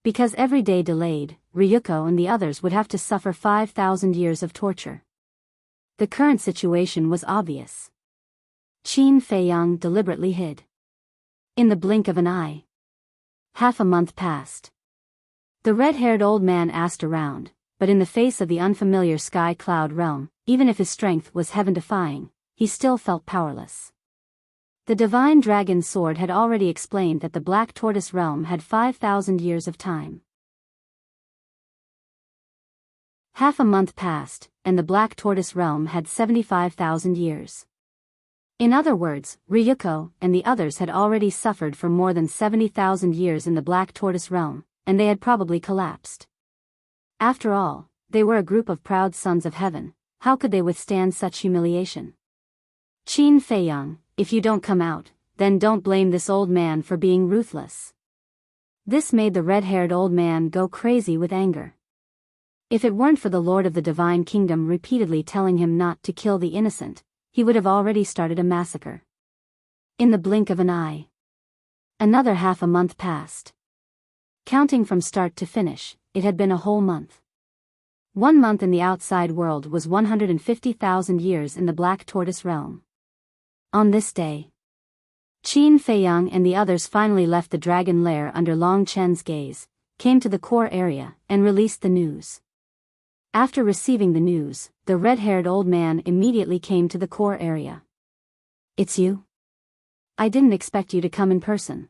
Because every day delayed, Ryuko and the others would have to suffer 5,000 years of torture. The current situation was obvious. Qin Feiyang deliberately hid. In the blink of an eye. Half a month passed. The red-haired old man asked around, but in the face of the unfamiliar sky cloud realm, even if his strength was heaven-defying, he still felt powerless. The divine dragon's sword had already explained that the Black Tortoise realm had 5,000 years of time. Half a month passed, and the Black Tortoise realm had 75,000 years. In other words, Ryuko and the others had already suffered for more than 70,000 years in the Black Tortoise realm, and they had probably collapsed. After all, they were a group of proud sons of heaven. How could they withstand such humiliation? Qin Feiyang, if you don't come out, then don't blame this old man for being ruthless. This made the red-haired old man go crazy with anger. If it weren't for the Lord of the Divine Kingdom repeatedly telling him not to kill the innocent, he would have already started a massacre. In the blink of an eye. Another half a month passed. Counting from start to finish, it had been a whole month. 1 month in the outside world was 150,000 years in the Black Tortoise realm. On this day, Qin Feiyang and the others finally left the dragon lair under Long Chen's gaze, came to the core area and released the news. After receiving the news, the red-haired old man immediately came to the core area. "It's you? I didn't expect you to come in person.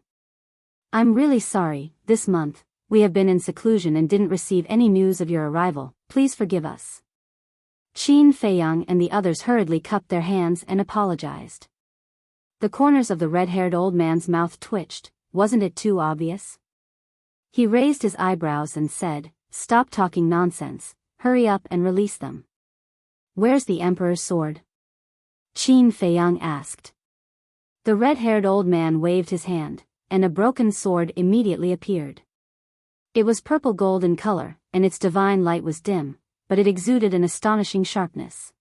I'm really sorry, this month, we have been in seclusion and didn't receive any news of your arrival, please forgive us." Qin Feiyang and the others hurriedly cupped their hands and apologized. The corners of the red-haired old man's mouth twitched. Wasn't it too obvious? He raised his eyebrows and said, "Stop talking nonsense, hurry up and release them." "Where's the Emperor's sword?" Qin Feiyang asked. The red-haired old man waved his hand, and a broken sword immediately appeared. It was purple gold in color, and its divine light was dim, but it exuded an astonishing sharpness.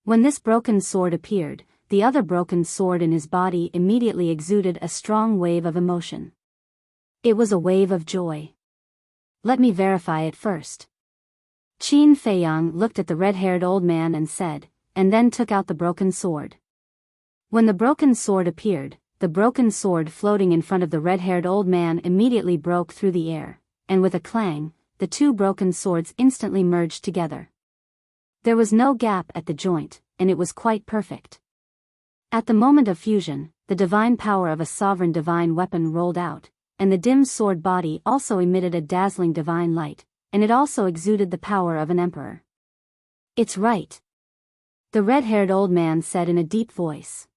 When this broken sword appeared, the other broken sword in his body immediately exuded a strong wave of emotion. It was a wave of joy. "Let me verify it first." Qin Feiyang looked at the red-haired old man and said, and then took out the broken sword. When the broken sword appeared, the broken sword floating in front of the red-haired old man immediately broke through the air, and with a clang, the two broken swords instantly merged together. There was no gap at the joint, and it was quite perfect. At the moment of fusion, the divine power of a sovereign divine weapon rolled out, and the dim sword body also emitted a dazzling divine light, and it also exuded the power of an emperor. "It's right," the red-haired old man said in a deep voice.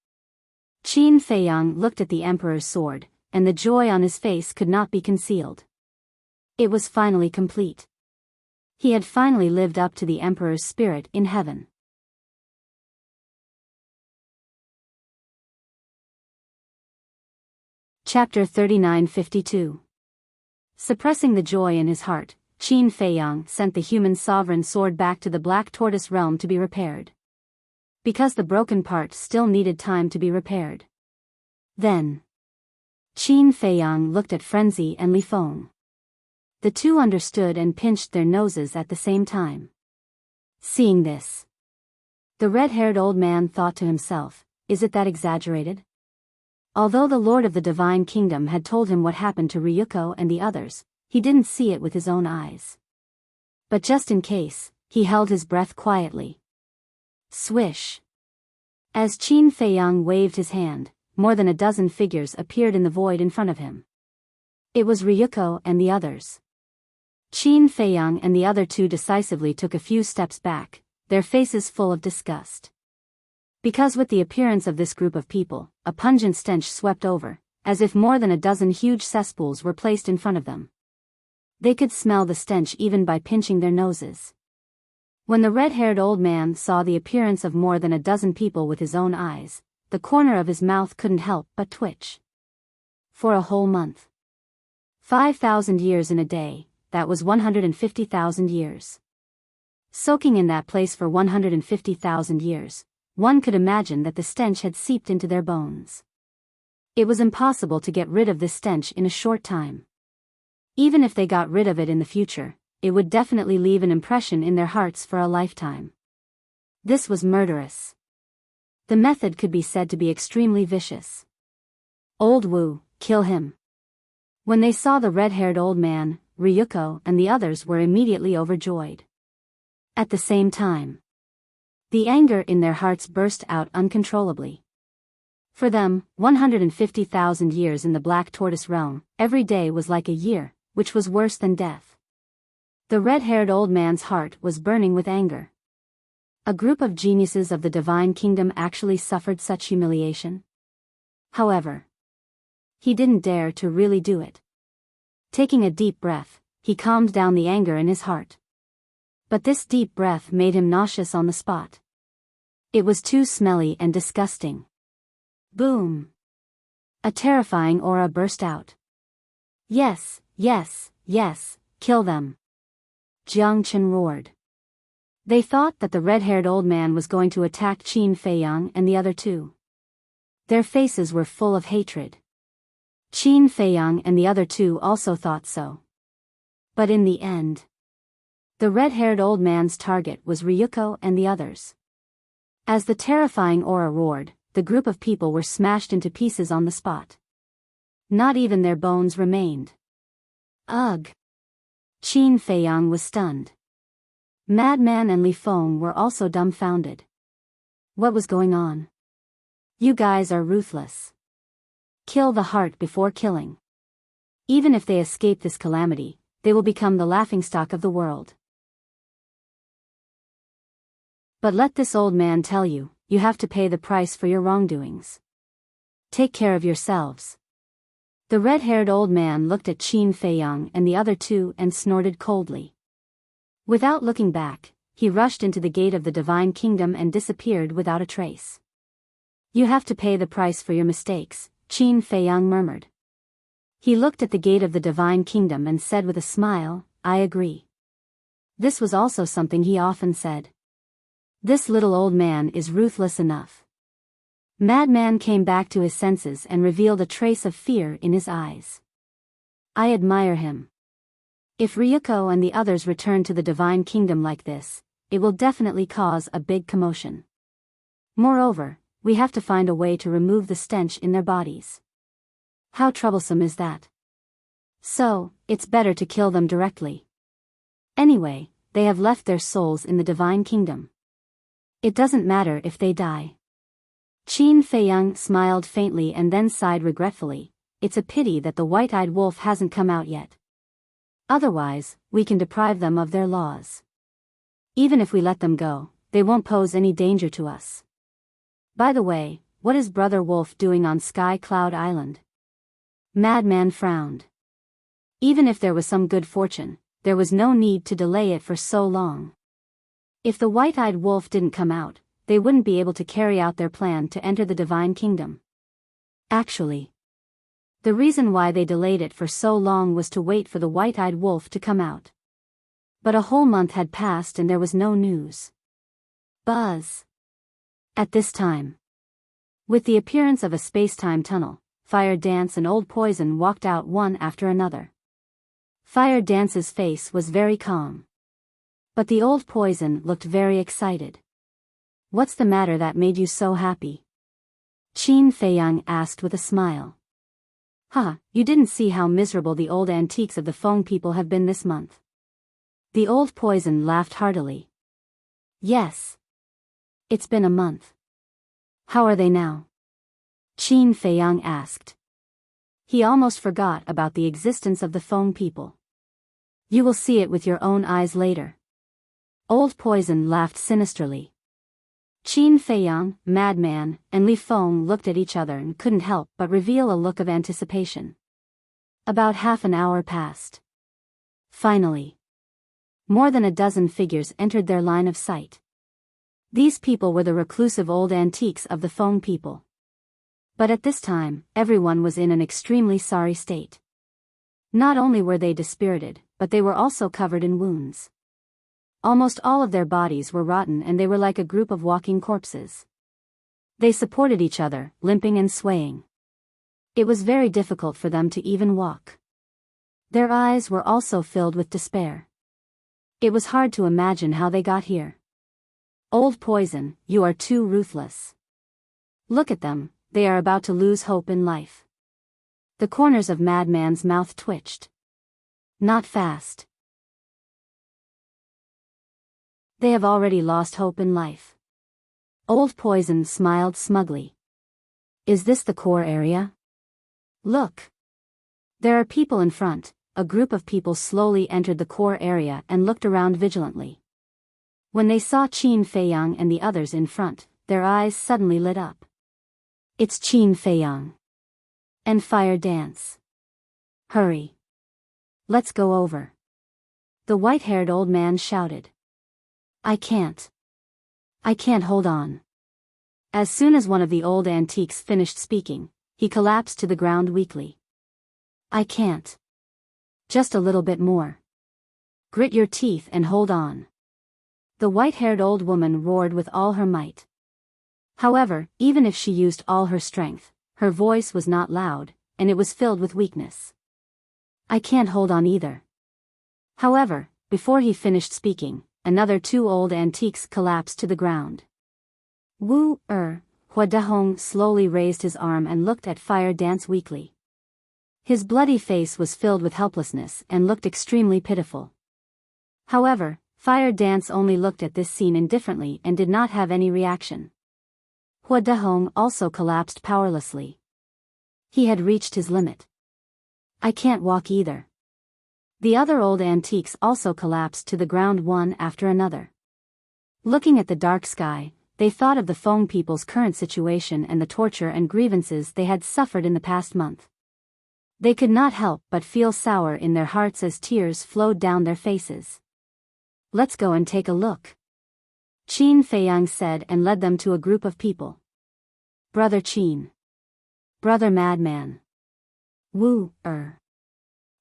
Qin Feiyang looked at the emperor's sword, and the joy on his face could not be concealed. It was finally complete. He had finally lived up to the emperor's spirit in heaven. Chapter 3952. Suppressing the joy in his heart, Qin Feiyang sent the human sovereign sword back to the Black Tortoise realm to be repaired. Because the broken part still needed time to be repaired. Then, Qin Feiyang looked at Frenzy and Li Feng. The two understood and pinched their noses at the same time. Seeing this, the red-haired old man thought to himself, is it that exaggerated? Although the Lord of the Divine Kingdom had told him what happened to Ryuko and the others, he didn't see it with his own eyes. But just in case, he held his breath quietly. Swish! As Qin Feiyang waved his hand, more than a dozen figures appeared in the void in front of him. It was Ryuko and the others. Qin Feiyang and the other two decisively took a few steps back, their faces full of disgust. Because with the appearance of this group of people, a pungent stench swept over, as if more than a dozen huge cesspools were placed in front of them. They could smell the stench even by pinching their noses. When the red-haired old man saw the appearance of more than a dozen people with his own eyes, the corner of his mouth couldn't help but twitch. For a whole month. 5,000 years in a day, that was 150,000 years. Soaking in that place for 150,000 years, one could imagine that the stench had seeped into their bones. It was impossible to get rid of this stench in a short time. Even if they got rid of it in the future, it would definitely leave an impression in their hearts for a lifetime. This was murderous. The method could be said to be extremely vicious. Old Wu, kill him. When they saw the red-haired old man, Ryuko and the others were immediately overjoyed. At the same time, the anger in their hearts burst out uncontrollably. For them, 150,000 years in the Black Tortoise realm, every day was like a year, which was worse than death. The red-haired old man's heart was burning with anger. A group of geniuses of the Divine Kingdom actually suffered such humiliation? However, he didn't dare to really do it. Taking a deep breath, he calmed down the anger in his heart. But this deep breath made him nauseous on the spot. It was too smelly and disgusting. Boom! A terrifying aura burst out. Yes, yes, yes, kill them! Jiang Chen roared. They thought that the red-haired old man was going to attack Qin Feiyang and the other two. Their faces were full of hatred. Qin Feiyang and the other two also thought so. But in the end, the red-haired old man's target was Ryuko and the others. As the terrifying aura roared, the group of people were smashed into pieces on the spot. Not even their bones remained. Ugh! Qin Feiyang was stunned. Madman and Li Feng were also dumbfounded. What was going on? You guys are ruthless. Kill the heart before killing. Even if they escape this calamity, they will become the laughingstock of the world. But let this old man tell you, you have to pay the price for your wrongdoings. Take care of yourselves. The red-haired old man looked at Qin Feiyang and the other two and snorted coldly. Without looking back, he rushed into the gate of the divine kingdom and disappeared without a trace. You have to pay the price for your mistakes, Qin Feiyang murmured. He looked at the gate of the divine kingdom and said with a smile, I agree. This was also something he often said. This little old man is ruthless enough. Madman came back to his senses and revealed a trace of fear in his eyes. I admire him. If Ryuko and the others return to the divine kingdom like this, it will definitely cause a big commotion. Moreover, we have to find a way to remove the stench in their bodies. How troublesome is that? So, it's better to kill them directly. Anyway, they have left their souls in the divine kingdom. It doesn't matter if they die. Qin Feiyang smiled faintly and then sighed regretfully. It's a pity that the white-eyed wolf hasn't come out yet. Otherwise, we can deprive them of their laws. Even if we let them go, they won't pose any danger to us. By the way, what is Brother Wolf doing on Sky Cloud Island? Madman frowned. Even if there was some good fortune, there was no need to delay it for so long. If the white-eyed wolf didn't come out, they wouldn't be able to carry out their plan to enter the divine kingdom. Actually, the reason why they delayed it for so long was to wait for the white-eyed wolf to come out. But a whole month had passed and there was no news. Buzz. At this time, with the appearance of a space-time tunnel, Fire Dance and Old Poison walked out one after another. Fire Dance's face was very calm. But the Old Poison looked very excited. What's the matter that made you so happy? Qin Feiyang asked with a smile. You didn't see how miserable the old antiques of the Feng people have been this month. The Old Poison laughed heartily. Yes. It's been a month. How are they now? Qin Feiyang asked. He almost forgot about the existence of the Feng people. You will see it with your own eyes later. Old Poison laughed sinisterly. Qin Feiyang, Madman, and Li Feng looked at each other and couldn't help but reveal a look of anticipation. About half an hour passed. Finally, more than a dozen figures entered their line of sight. These people were the reclusive old antiques of the Feng people. But at this time, everyone was in an extremely sorry state. Not only were they dispirited, but they were also covered in wounds. Almost all of their bodies were rotten and they were like a group of walking corpses. They supported each other, limping and swaying. It was very difficult for them to even walk. Their eyes were also filled with despair. It was hard to imagine how they got here. Old Poison, you are too ruthless. Look at them, they are about to lose hope in life. The corners of Madman's mouth twitched. Not fast. They have already lost hope in life. Old Poison smiled smugly. Is this the core area? Look. There are people in front. A group of people slowly entered the core area and looked around vigilantly. When they saw Qin Feiyang and the others in front, their eyes suddenly lit up. It's Qin Feiyang. And Fire Dance. Hurry. Let's go over. The white-haired old man shouted. I can't hold on. As soon as one of the old antiques finished speaking, he collapsed to the ground weakly. I can't. Just a little bit more. Grit your teeth and hold on. The white-haired old woman roared with all her might. However, even if she used all her strength, her voice was not loud, and it was filled with weakness. I can't hold on either. However, before he finished speaking, another two old antiques collapsed to the ground. Hua Dahong slowly raised his arm and looked at Fire Dance weakly. His bloody face was filled with helplessness and looked extremely pitiful. However, Fire Dance only looked at this scene indifferently and did not have any reaction. Hua Dahong also collapsed powerlessly. He had reached his limit. I can't walk either. The other old antiques also collapsed to the ground one after another. Looking at the dark sky, they thought of the Feng people's current situation and the torture and grievances they had suffered in the past month. They could not help but feel sour in their hearts as tears flowed down their faces. Let's go and take a look, Qin Feiyang said and led them to a group of people. Brother Qin. Brother Madman. The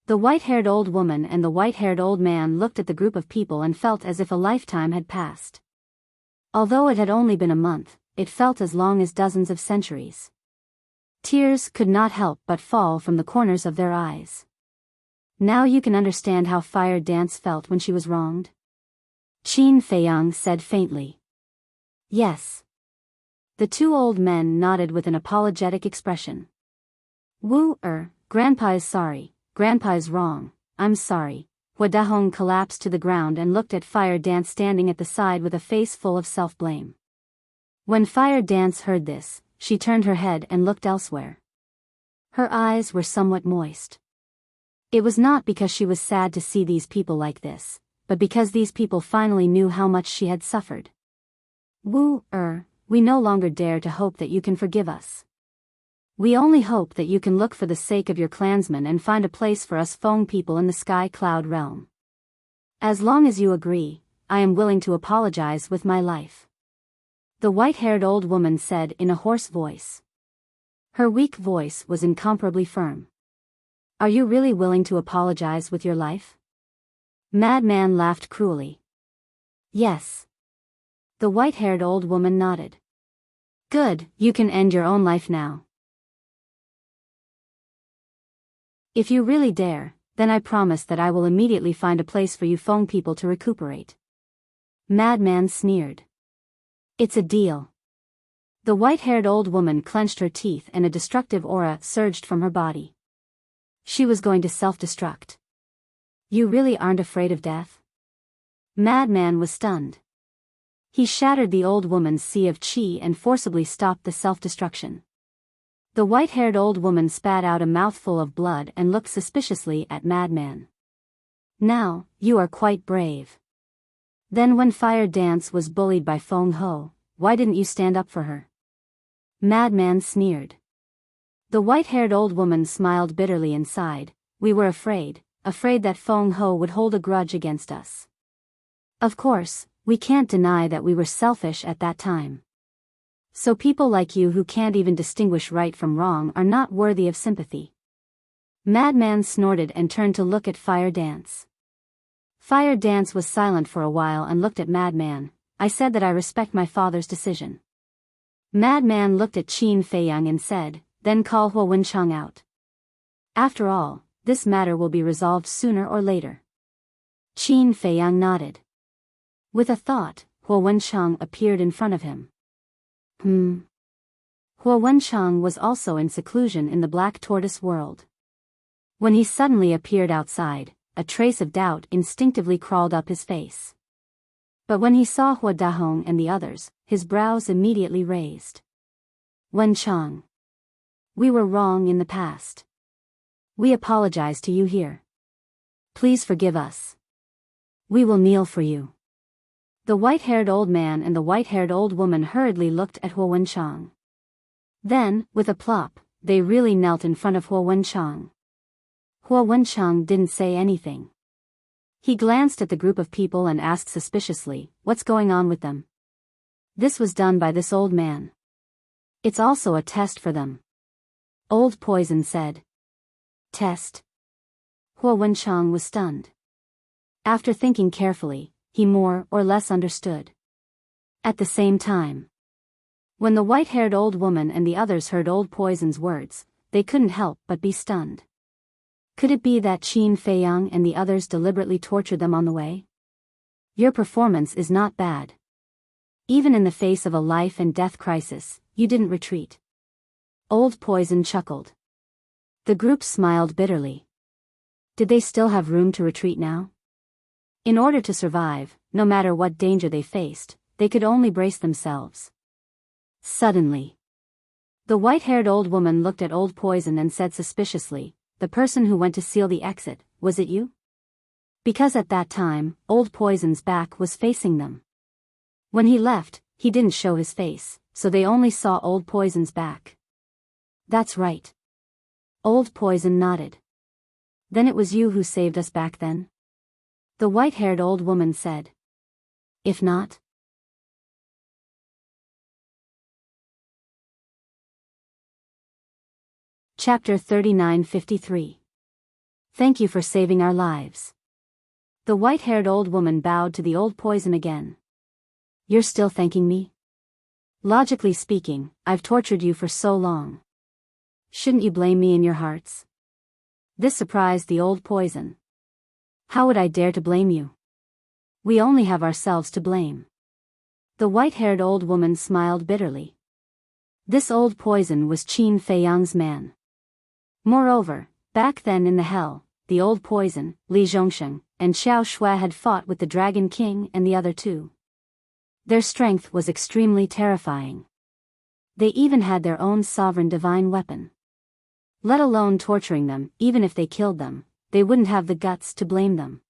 white-haired old woman and the white-haired old man looked at the group of people and felt as if a lifetime had passed. Although it had only been a month, it felt as long as dozens of centuries. Tears could not help but fall from the corners of their eyes. Now you can understand how Fire Dance felt when she was wronged? Qin Feiyang said faintly. Yes. The two old men nodded with an apologetic expression. Grandpa is sorry, Grandpa is wrong, I'm sorry. Hua Dahong collapsed to the ground and looked at Fire Dance standing at the side with a face full of self-blame. When Fire Dance heard this, she turned her head and looked elsewhere. Her eyes were somewhat moist. It was not because she was sad to see these people like this, but because these people finally knew how much she had suffered. We no longer dare to hope that you can forgive us. We only hope that you can look for the sake of your clansmen and find a place for us Feng people in the Sky Cloud realm. As long as you agree, I am willing to apologize with my life. The white-haired old woman said in a hoarse voice. Her weak voice was incomparably firm. Are you really willing to apologize with your life? Madman laughed cruelly. Yes. The white-haired old woman nodded. Good, you can end your own life now. If you really dare, then I promise that I will immediately find a place for you Feng people to recuperate. Madman sneered. It's a deal. The white-haired old woman clenched her teeth and a destructive aura surged from her body. She was going to self-destruct. You really aren't afraid of death? Madman was stunned. He shattered the old woman's sea of qi and forcibly stopped the self-destruction. The white-haired old woman spat out a mouthful of blood and looked suspiciously at Madman. Now, you are quite brave. Then when Fire Dance was bullied by Feng Ho, why didn't you stand up for her? Madman sneered. The white-haired old woman smiled bitterly and sighed. We were afraid that Feng Ho would hold a grudge against us. Of course, we can't deny that we were selfish at that time. So people like you who can't even distinguish right from wrong are not worthy of sympathy. Madman snorted and turned to look at Fire Dance. Fire Dance was silent for a while and looked at Madman. I said that I respect my father's decision. Madman looked at Qin Feiyang and said, then call Hua Wenchang out. After all, this matter will be resolved sooner or later. Qin Feiyang nodded. With a thought, Hua Wenchang appeared in front of him. Hua Wenchang was also in seclusion in the Black Tortoise world. When he suddenly appeared outside, a trace of doubt instinctively crawled up his face. But when he saw Hua Dahong and the others, his brows immediately raised. Wenchang. We were wrong in the past. We apologize to you here. Please forgive us. We will kneel for you. The white-haired old man and the white-haired old woman hurriedly looked at Hua Wenchang. Then, with a plop, they really knelt in front of Hua Wenchang. Hua Wenchang didn't say anything. He glanced at the group of people and asked suspiciously, what's going on with them? This was done by this old man. It's also a test for them. Old Poison said. Test? Hua Wenchang was stunned. After thinking carefully, he more or less understood. At the same time, when the white-haired old woman and the others heard Old Poison's words, they couldn't help but be stunned. Could it be that Qin Feiyang and the others deliberately tortured them on the way? Your performance is not bad. Even in the face of a life and death crisis, you didn't retreat. Old Poison chuckled. The group smiled bitterly. Did they still have room to retreat now? In order to survive, no matter what danger they faced, they could only brace themselves. Suddenly, the white-haired old woman looked at Old Poison and said suspiciously, "The person who went to seal the exit, was it you?" Because at that time, Old Poison's back was facing them. When he left, he didn't show his face, so they only saw Old Poison's back. "That's right." Old Poison nodded. "Then it was you who saved us back then?" The white-haired old woman said. "If not?" Chapter 39:53. Thank you for saving our lives. The white-haired old woman bowed to the Old Poison again. "You're still thanking me? Logically speaking, I've tortured you for so long. Shouldn't you blame me in your hearts?" This surprised the Old Poison. "How would I dare to blame you? We only have ourselves to blame." The white-haired old woman smiled bitterly. This Old Poison was Qin Feiyang's man. Moreover, back then in the hell, the Old Poison, Li Zhongsheng, and Xiao Shui had fought with the Dragon King and the other two. Their strength was extremely terrifying. They even had their own sovereign divine weapon. Let alone torturing them, even if they killed them, they wouldn't have the guts to blame them.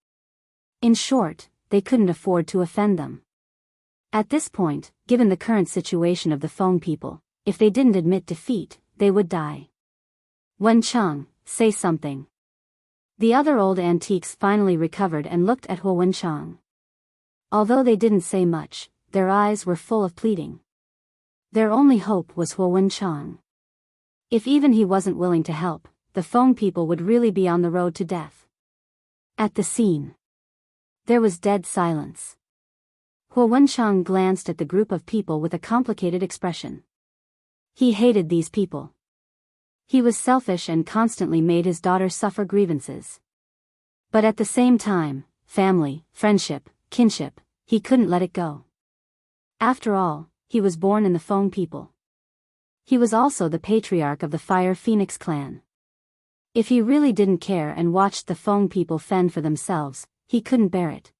In short, they couldn't afford to offend them. At this point, given the current situation of the Feng people, if they didn't admit defeat, they would die. "Wen Cheng, say something." The other old antiques finally recovered and looked at Wen Cheng. Although they didn't say much, their eyes were full of pleading. Their only hope was Wen Cheng. If even he wasn't willing to help, the Feng people would really be on the road to death. At the scene, there was dead silence. Wen Cheng glanced at the group of people with a complicated expression. He hated these people. He was selfish and constantly made his daughter suffer grievances. But at the same time, family, friendship, kinship, he couldn't let it go. After all, he was born in the Feng people. He was also the patriarch of the Fire Phoenix clan. If he really didn't care and watched the Feng people fend for themselves, he couldn't bear it.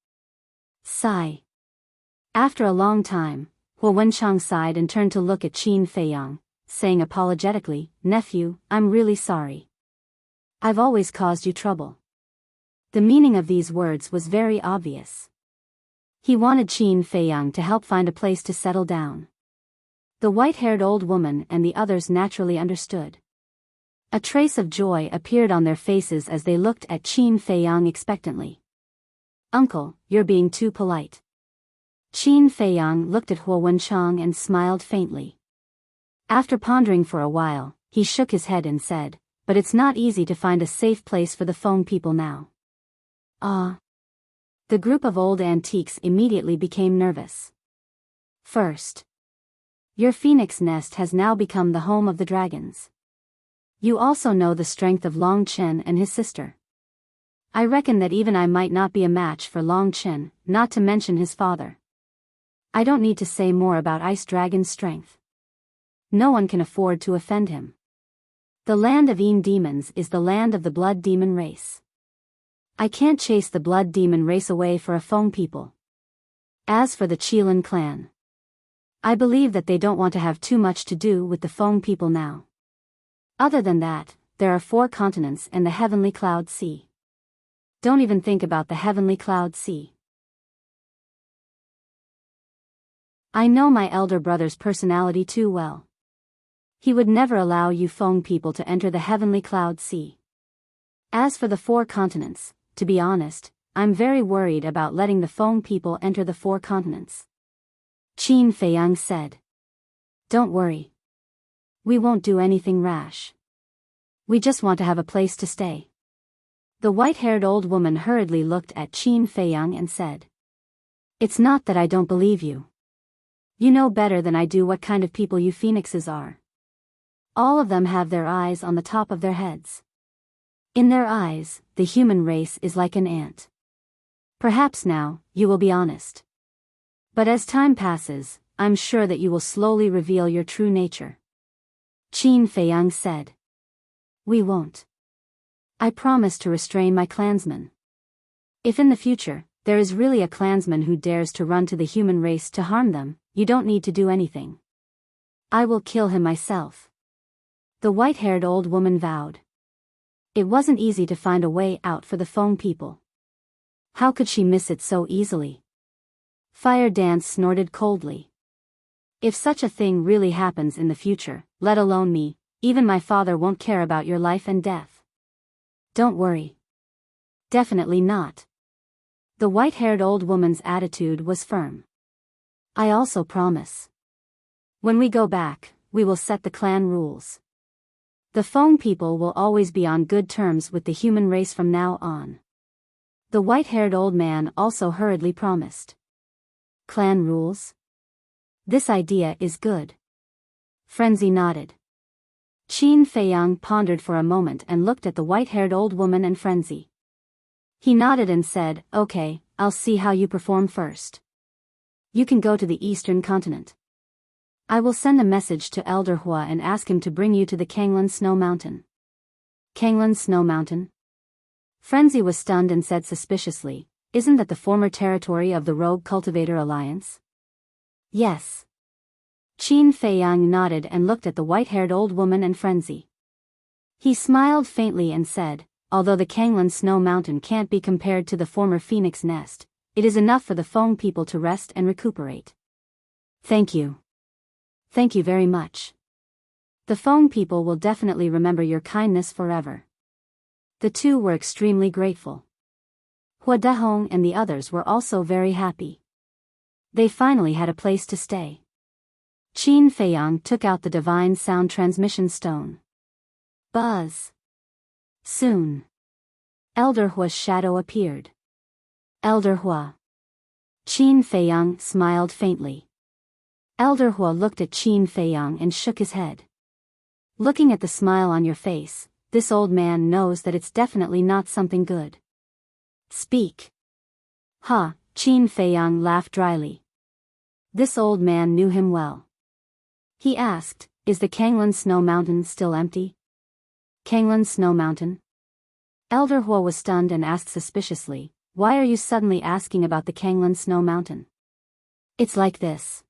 Sigh. After a long time, Wen Cheng sighed and turned to look at Qin Feiyang, saying apologetically, "Nephew, I'm really sorry. I've always caused you trouble." The meaning of these words was very obvious. He wanted Qin Feiyang to help find a place to settle down. The white-haired old woman and the others naturally understood. A trace of joy appeared on their faces as they looked at Qin Feiyang expectantly. "Uncle, you're being too polite." Qin Feiyang looked at Wen Cheng and smiled faintly. After pondering for a while, he shook his head and said, "But it's not easy to find a safe place for the Feng people now." Ah. The group of old antiques immediately became nervous. "First, your phoenix nest has now become the home of the dragons. You also know the strength of Long Chen and his sister. I reckon that even I might not be a match for Long Chen, not to mention his father. I don't need to say more about Ice Dragon's strength. No one can afford to offend him. The land of Yin demons is the land of the blood demon race. I can't chase the blood demon race away for a Feng people. As for the Qilin clan, I believe that they don't want to have too much to do with the Feng people now. Other than that, there are 4 continents and the Heavenly Cloud Sea. Don't even think about the Heavenly Cloud Sea. I know my elder brother's personality too well. He would never allow you Feng people to enter the Heavenly Cloud Sea. As for the 4 continents, to be honest, I'm very worried about letting the Feng people enter the 4 continents." Qin Feiyang said. "Don't worry. We won't do anything rash. We just want to have a place to stay." The white-haired old woman hurriedly looked at Qin Feiyang and said, "It's not that I don't believe you. You know better than I do what kind of people you phoenixes are. All of them have their eyes on the top of their heads. In their eyes, the human race is like an ant. Perhaps now, you will be honest. But as time passes, I'm sure that you will slowly reveal your true nature." Qin Feiyang said. "We won't. I promise to restrain my clansmen. If in the future, there is really a clansman who dares to run to the human race to harm them, you don't need to do anything. I will kill him myself. The white-haired old woman vowed. It wasn't easy to find a way out for the Feng people. How could she miss it so easily? Fire Dance snorted coldly. If such a thing really happens in the future, let alone me, even my father won't care about your life and death. Don't worry. Definitely not. The white-haired old woman's attitude was firm. I also promise. When we go back, we will set the clan rules. The Feng people will always be on good terms with the human race from now on. The white-haired old man also hurriedly promised. Clan rules? This idea is good. Frenzy nodded. Qin Feiyang pondered for a moment and looked at the white-haired old woman and Frenzy. He nodded and said, okay, I'll see how you perform first. You can go to the eastern continent. I will send a message to Elder Hua and ask him to bring you to the Kanglan Snow Mountain. Kanglan Snow Mountain? Frenzy was stunned and said suspiciously, isn't that the former territory of the Rogue Cultivator Alliance? Yes. Qin Feiyang nodded and looked at the white-haired old woman and Frenzy. He smiled faintly and said, although the Kanglan Snow Mountain can't be compared to the former Phoenix Nest, it is enough for the Feng people to rest and recuperate. Thank you. Thank you very much. The Feng people will definitely remember your kindness forever. The two were extremely grateful. Hua Dehong and the others were also very happy. They finally had a place to stay. Qin Feiyang took out the divine sound transmission stone. Buzz. Soon. Elder Hua's shadow appeared. Elder Hua. Qin Feiyang smiled faintly. Elder Hua looked at Qin Feiyang and shook his head. Looking at the smile on your face, this old man knows that it's definitely not something good. Speak. Ha, Qin Feiyang laughed dryly. This old man knew him well. He asked, is the Kanglan Snow Mountain still empty? Kanglan Snow Mountain? Elder Hua was stunned and asked suspiciously, why are you suddenly asking about the Kanglan Snow Mountain? It's like this.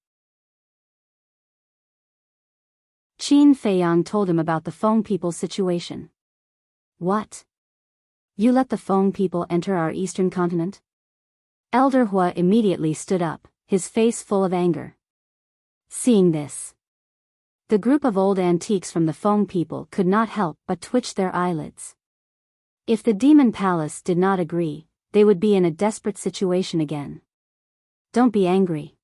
Qin Feiyang told him about the Feng people's situation. What? You let the Feng people enter our eastern continent? Elder Hua immediately stood up, his face full of anger. Seeing this, the group of old antiques from the Feng people could not help but twitch their eyelids. If the Demon Palace did not agree, they would be in a desperate situation again. Don't be angry.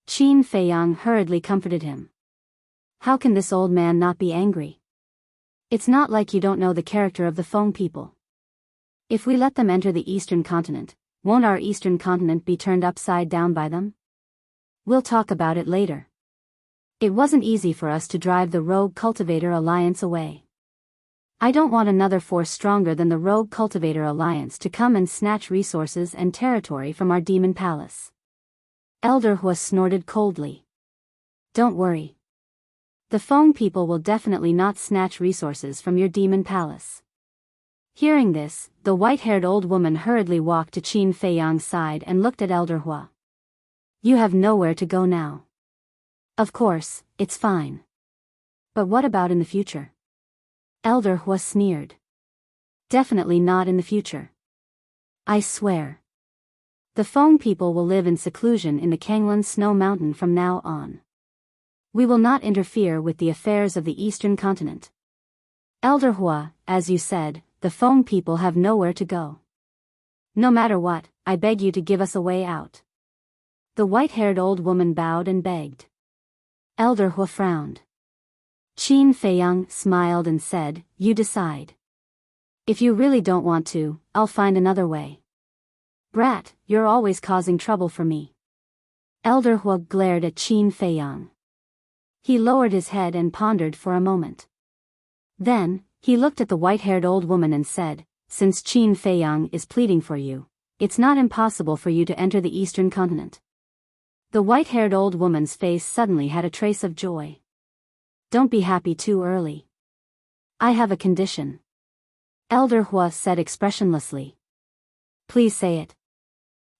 Qin Feiyang hurriedly comforted him. How can this old man not be angry? It's not like you don't know the character of the Feng people. If we let them enter the eastern continent, won't our eastern continent be turned upside down by them? We'll talk about it later. It wasn't easy for us to drive the Rogue Cultivator Alliance away. I don't want another force stronger than the Rogue Cultivator Alliance to come and snatch resources and territory from our Demon Palace. Elder Hua snorted coldly. Don't worry. The Feng people will definitely not snatch resources from your Demon Palace. Hearing this, the white-haired old woman hurriedly walked to Qin Feiyang's side and looked at Elder Hua. You have nowhere to go now. Of course, it's fine. But what about in the future? Elder Hua sneered. Definitely not in the future. I swear. The Feng people will live in seclusion in the Kanglan Snow Mountain from now on. We will not interfere with the affairs of the eastern continent. Elder Hua, as you said, the Feng people have nowhere to go. No matter what, I beg you to give us a way out. The white-haired old woman bowed and begged. Elder Hua frowned. Qin Feiyang smiled and said, you decide. If you really don't want to, I'll find another way. Brat, you're always causing trouble for me. Elder Hua glared at Qin Feiyang. He lowered his head and pondered for a moment. Then, he looked at the white-haired old woman and said, since Qin Feiyang is pleading for you, it's not impossible for you to enter the eastern continent. The white-haired old woman's face suddenly had a trace of joy. Don't be happy too early. I have a condition. Elder Hua said expressionlessly. Please say it.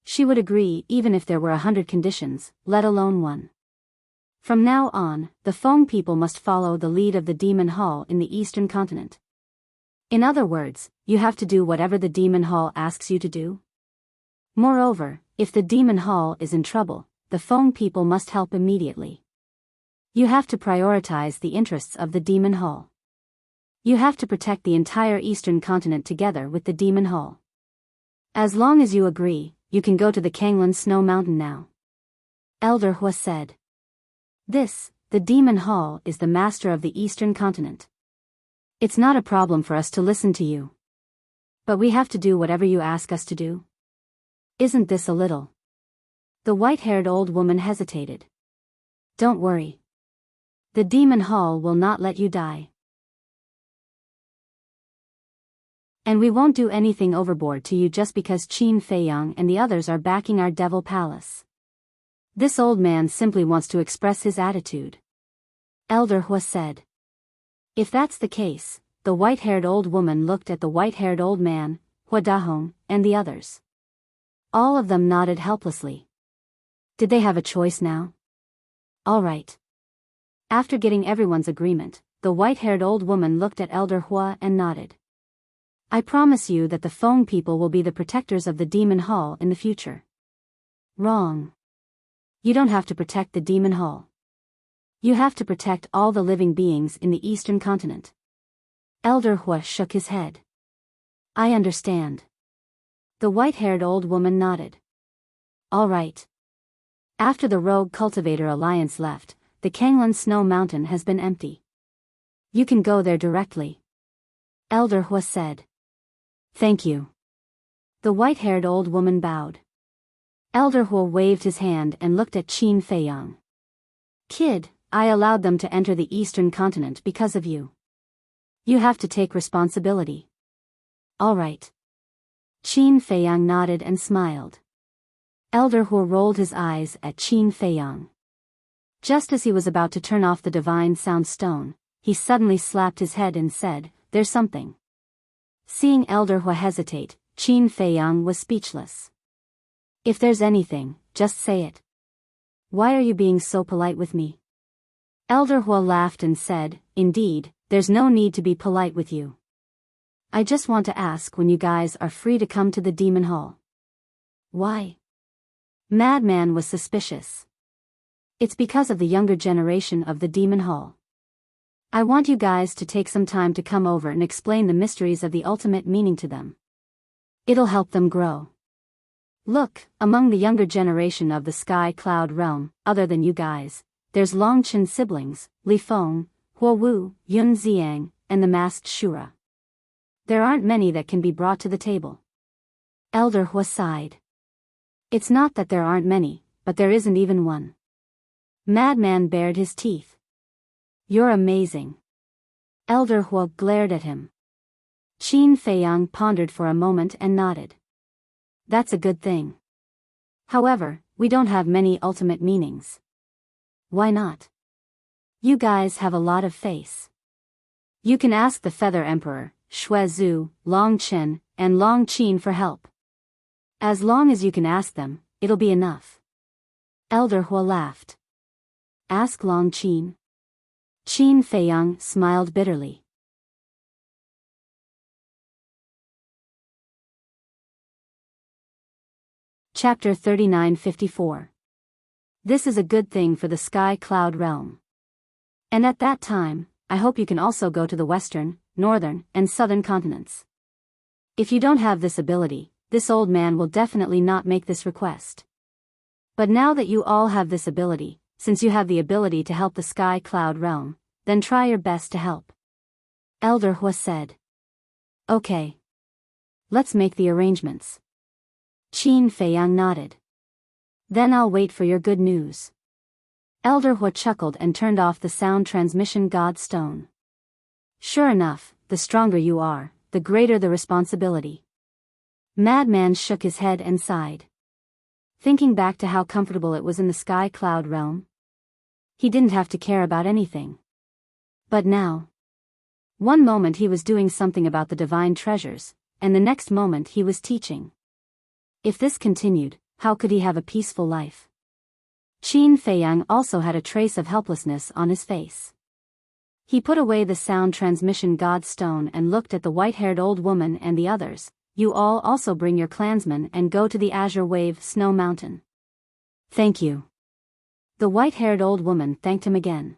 She would agree even if there were 100 conditions, let alone one. From now on, the Feng people must follow the lead of the Demon Hall in the Eastern Continent. In other words, you have to do whatever the Demon Hall asks you to do. Moreover, if the Demon Hall is in trouble, the Feng people must help immediately. You have to prioritize the interests of the Demon Hall. You have to protect the entire Eastern Continent together with the Demon Hall. As long as you agree, you can go to the Kanglan Snow Mountain now. Elder Hua said. This, the Demon Hall, is the master of the Eastern Continent. It's not a problem for us to listen to you. But we have to do whatever you ask us to do. Isn't this a little? The white-haired old woman hesitated. Don't worry. The Demon Hall will not let you die. And we won't do anything overboard to you just because Qin Feiyang and the others are backing our devil palace. This old man simply wants to express his attitude. Elder Hua said. If that's the case, the white-haired old woman looked at the white-haired old man, Hua Dahong, and the others. All of them nodded helplessly. Did they have a choice now? All right. After getting everyone's agreement, the white-haired old woman looked at Elder Hua and nodded. I promise you that the Feng people will be the protectors of the Demon Hall in the future. Wrong. You don't have to protect the Demon Hall. You have to protect all the living beings in the Eastern Continent. Elder Hua shook his head. I understand. The white-haired old woman nodded. All right. After the Rogue Cultivator Alliance left, the Kanglan Snow Mountain has been empty. You can go there directly. Elder Hua said. Thank you. The white-haired old woman bowed. Elder Hua waved his hand and looked at Qin Feiyang. Kid, I allowed them to enter the Eastern Continent because of you. You have to take responsibility. All right. Qin Feiyang nodded and smiled. Elder Hua rolled his eyes at Qin Feiyang. Just as he was about to turn off the divine sound stone, he suddenly slapped his head and said, There's something. Seeing Elder Hua hesitate, Qin Feiyang was speechless. If there's anything, just say it. Why are you being so polite with me? Elder Hua laughed and said, Indeed, there's no need to be polite with you. I just want to ask when you guys are free to come to the Demon Hall. Why? Madman was suspicious. It's because of the younger generation of the Demon Hall. I want you guys to take some time to come over and explain the mysteries of the ultimate meaning to them. It'll help them grow. Look, among the younger generation of the Sky Cloud Realm, other than you guys, there's Longchen siblings, Li Feng, Hua Wu, Yun Xiang, and the masked Shura. There aren't many that can be brought to the table. Elder Hua sighed. It's not that there aren't many, but there isn't even one. Madman bared his teeth. You're amazing. Elder Hua glared at him. Qin Feiyang pondered for a moment and nodded. That's a good thing. However, we don't have many ultimate meanings. Why not? You guys have a lot of face. You can ask the Feather Emperor, Shui Zhu, Long Chen, and Long Qin for help. As long as you can ask them, it'll be enough. Elder Hua laughed. Ask Long Qin. Qin Feiyang smiled bitterly. Chapter 3954. This is a good thing for the Sky Cloud Realm. And at that time, I hope you can also go to the Western, Northern, and Southern continents. If you don't have this ability, this old man will definitely not make this request. But now that you all have this ability, since you have the ability to help the Sky Cloud Realm, then try your best to help. Elder Hua said. Okay. Let's make the arrangements. Qin Feiyang nodded. Then I'll wait for your good news. Elder Hua chuckled and turned off the sound transmission god stone. Sure enough, the stronger you are, the greater the responsibility. Madman shook his head and sighed. Thinking back to how comfortable it was in the Sky Cloud Realm, he didn't have to care about anything. But now, one moment he was doing something about the divine treasures, and the next moment he was teaching. If this continued, how could he have a peaceful life? Qin Feiyang also had a trace of helplessness on his face. He put away the sound transmission god stone and looked at the white-haired old woman and the others. You all also bring your clansmen and go to the Azure Wave Snow Mountain. Thank you. The white-haired old woman thanked him again.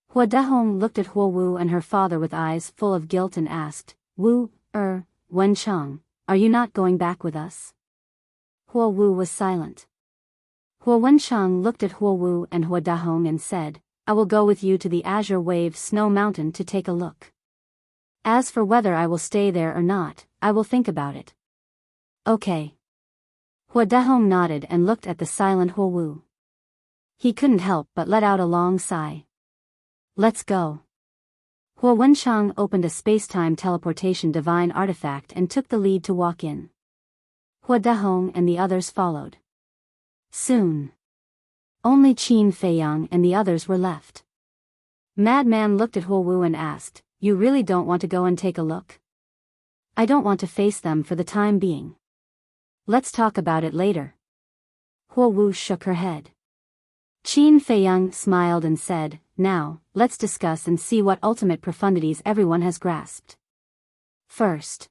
Hua Dahong looked at Hua Wu and her father with eyes full of guilt and asked, Wenchang, are you not going back with us? Hua Wu was silent. Hua Wenchang looked at Hua Wu and Hua Dahong and said, I will go with you to the Azure Wave Snow Mountain to take a look. As for whether I will stay there or not, I will think about it. Okay. Hua Dahong nodded and looked at the silent Hua Wu. He couldn't help but let out a long sigh. Let's go. Hua Wenchang opened a space-time teleportation divine artifact and took the lead to walk in. Hua Dahong and the others followed. Soon, only Qin Feiyang and the others were left. Madman looked at Hua Wu and asked, You really don't want to go and take a look? I don't want to face them for the time being. Let's talk about it later. Hua Wu shook her head. Qin Feiyang smiled and said, Now, let's discuss and see what ultimate profundities everyone has grasped. First,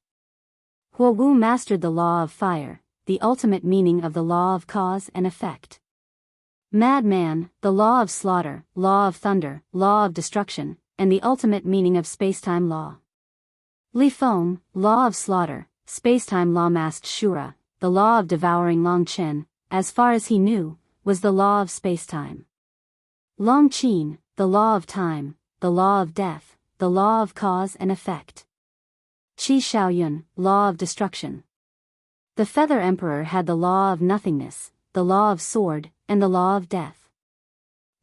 Hua Wu mastered the law of fire, the ultimate meaning of the law of cause and effect. Madman, the law of slaughter, law of thunder, law of destruction, and the ultimate meaning of spacetime law. Li Feng, law of slaughter, spacetime law masked Shura, the law of devouring Long Chen, as far as he knew, was the law of spacetime. Long Qin, the law of time, the law of death, the law of cause and effect. Qi Shaoyun, law of destruction. The Feather Emperor had the law of nothingness, the law of sword, and the law of death.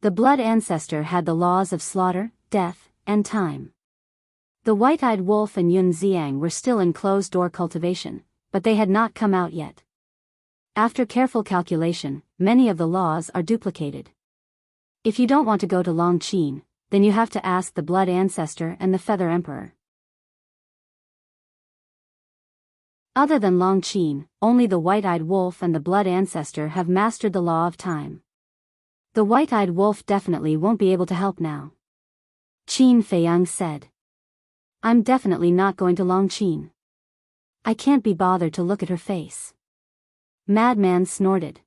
The Blood Ancestor had the laws of slaughter, death, and time. The White-Eyed Wolf and Yun Xiang were still in closed-door cultivation, but they had not come out yet. After careful calculation, many of the laws are duplicated. If you don't want to go to Long Qin, then you have to ask the Blood Ancestor and the Feather Emperor. Other than Long Qin, only the White-Eyed Wolf and the Blood Ancestor have mastered the law of time. The White-Eyed Wolf definitely won't be able to help now. Qin Feiyang said. I'm definitely not going to Long Qin. I can't be bothered to look at her face. Madman snorted.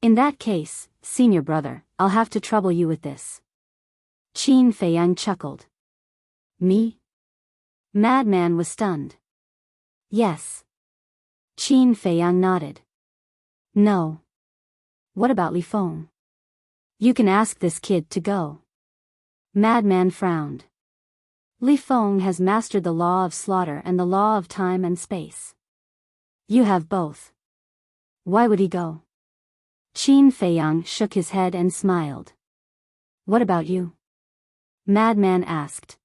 In that case, senior brother, I'll have to trouble you with this. Qin Feiyang chuckled. Me? Madman was stunned. Yes. Qin Feiyang nodded. No. What about Li Feng? You can ask this kid to go. Madman frowned. Li Feng has mastered the law of slaughter and the law of time and space. You have both. Why would he go? Qin Feiyang shook his head and smiled. What about you? Madman asked.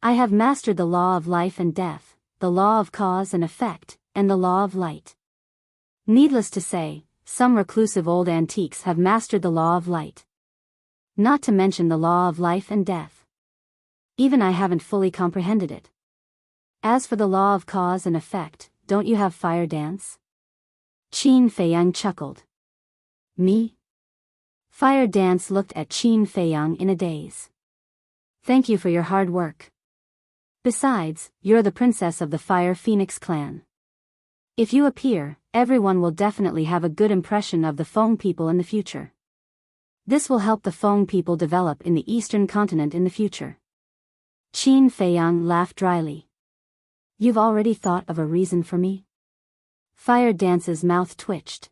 I have mastered the law of life and death, the law of cause and effect, and the law of light. Needless to say, some reclusive old antiques have mastered the law of light. Not to mention the law of life and death. Even I haven't fully comprehended it. As for the law of cause and effect, don't you have fire dance? Qin Feiyang chuckled. Me? Fire dance looked at Qin Feiyang in a daze. Thank you for your hard work. Besides, you're the princess of the Fire Phoenix clan. If you appear, everyone will definitely have a good impression of the Feng people in the future. This will help the Feng people develop in the Eastern continent in the future. Qin Feiyang laughed dryly. You've already thought of a reason for me? Fire Dance's mouth twitched.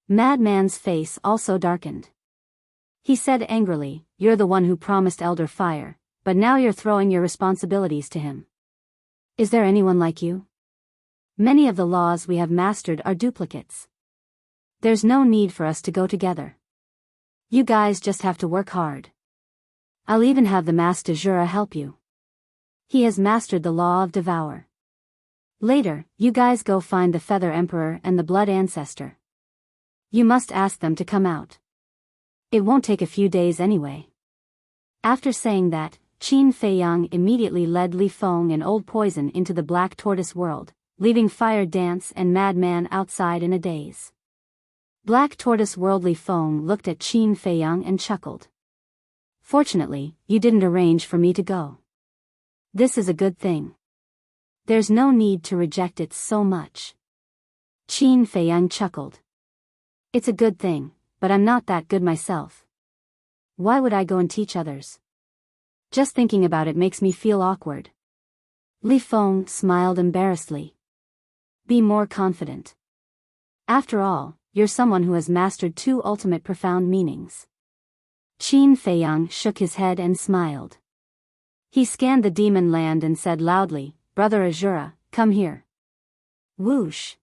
Madman's face also darkened. He said angrily, You're the one who promised Elder Fire, but now you're throwing your responsibilities to him. Is there anyone like you? Many of the laws we have mastered are duplicates. There's no need for us to go together. You guys just have to work hard. I'll even have the Master Jura help you. He has mastered the law of devour. Later, you guys go find the Feather Emperor and the Blood Ancestor. You must ask them to come out. It won't take a few days anyway. After saying that, Qin Feiyang immediately led Li Feng and Old Poison into the Black Tortoise world, leaving Fire Dance and Madman outside in a daze. Black Tortoise Worldly Feng looked at Qin Feiyang and chuckled. Fortunately, you didn't arrange for me to go. This is a good thing. There's no need to reject it so much. Qin Feiyang chuckled. It's a good thing, but I'm not that good myself. Why would I go and teach others? Just thinking about it makes me feel awkward. Li Feng smiled embarrassedly. Be more confident. After all, you're someone who has mastered two ultimate profound meanings. Qin Feiyang shook his head and smiled. He scanned the demon land and said loudly, Brother Azura, come here. Whoosh.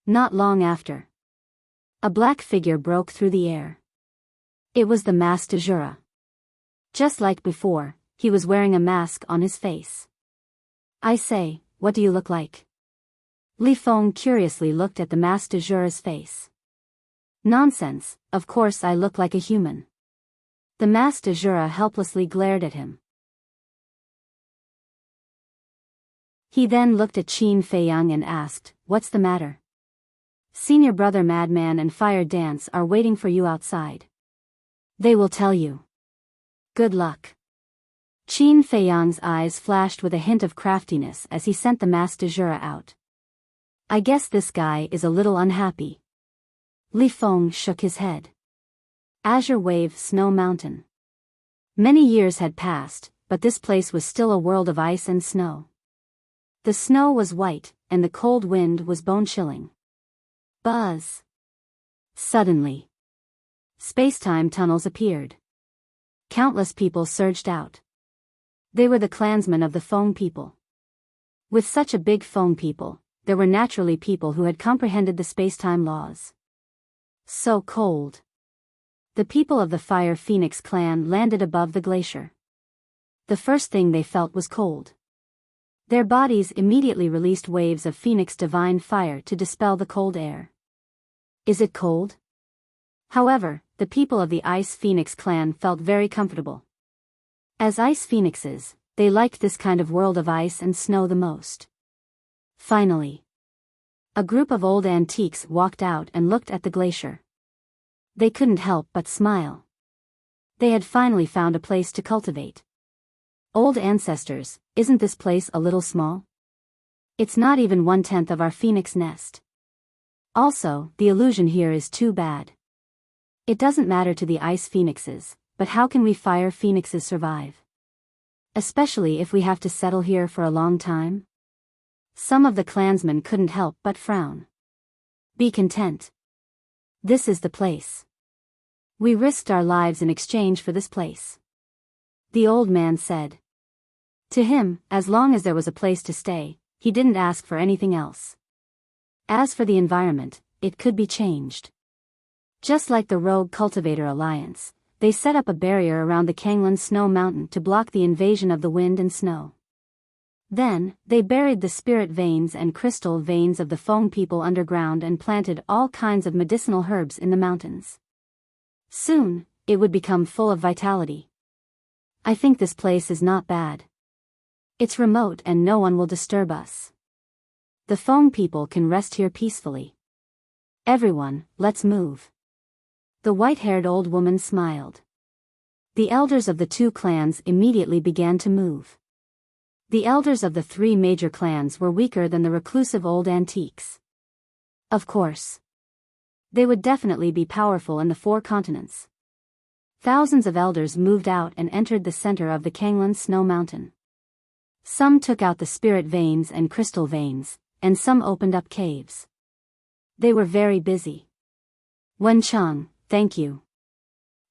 Not long after. A black figure broke through the air. It was the masked Azura. Just like before, he was wearing a mask on his face. I say, what do you look like? Li Feng curiously looked at the masked Azura's face. Nonsense, of course I look like a human. The masked Azura helplessly glared at him. He then looked at Qin Feiyang and asked, what's the matter? Senior brother Madman and Fire Dance are waiting for you outside. They will tell you. Good luck. Qin Feiyang's eyes flashed with a hint of craftiness as he sent the masked Azura out. I guess this guy is a little unhappy. Li Feng shook his head. Azure Wave Snow Mountain. Many years had passed, but this place was still a world of ice and snow. The snow was white, and the cold wind was bone-chilling. Buzz. Suddenly, space-time tunnels appeared. Countless people surged out. They were the clansmen of the Feng people. With such a big Feng people, there were naturally people who had comprehended the space-time laws. So cold. The people of the Fire Phoenix clan landed above the glacier. The first thing they felt was cold. Their bodies immediately released waves of Phoenix divine fire to dispel the cold air. Is it cold? However, the people of the Ice Phoenix clan felt very comfortable. As Ice Phoenixes, they liked this kind of world of ice and snow the most. Finally, a group of old antiques walked out and looked at the glacier. They couldn't help but smile. They had finally found a place to cultivate. Old ancestors, isn't this place a little small? It's not even 1/10 of our phoenix nest. Also, the illusion here is too bad. It doesn't matter to the ice phoenixes, but how can we fire phoenixes survive? Especially if we have to settle here for a long time? Some of the clansmen couldn't help but frown. Be content. This is the place. We risked our lives in exchange for this place. The old man said. To him, as long as there was a place to stay, he didn't ask for anything else. As for the environment, it could be changed. Just like the Rogue Cultivator Alliance, they set up a barrier around the Kanglan Snow Mountain to block the invasion of the wind and snow. Then, they buried the spirit veins and crystal veins of the Feng people underground and planted all kinds of medicinal herbs in the mountains. Soon, it would become full of vitality. I think this place is not bad. It's remote and no one will disturb us. The Feng people can rest here peacefully. Everyone, let's move. The white-haired old woman smiled. The elders of the two clans immediately began to move. The elders of the three major clans were weaker than the reclusive old antiques. Of course. They would definitely be powerful in the 4 continents. Thousands of elders moved out and entered the center of the Kanglan Snow Mountain. Some took out the spirit veins and crystal veins, and some opened up caves. They were very busy. Wenchang, thank you.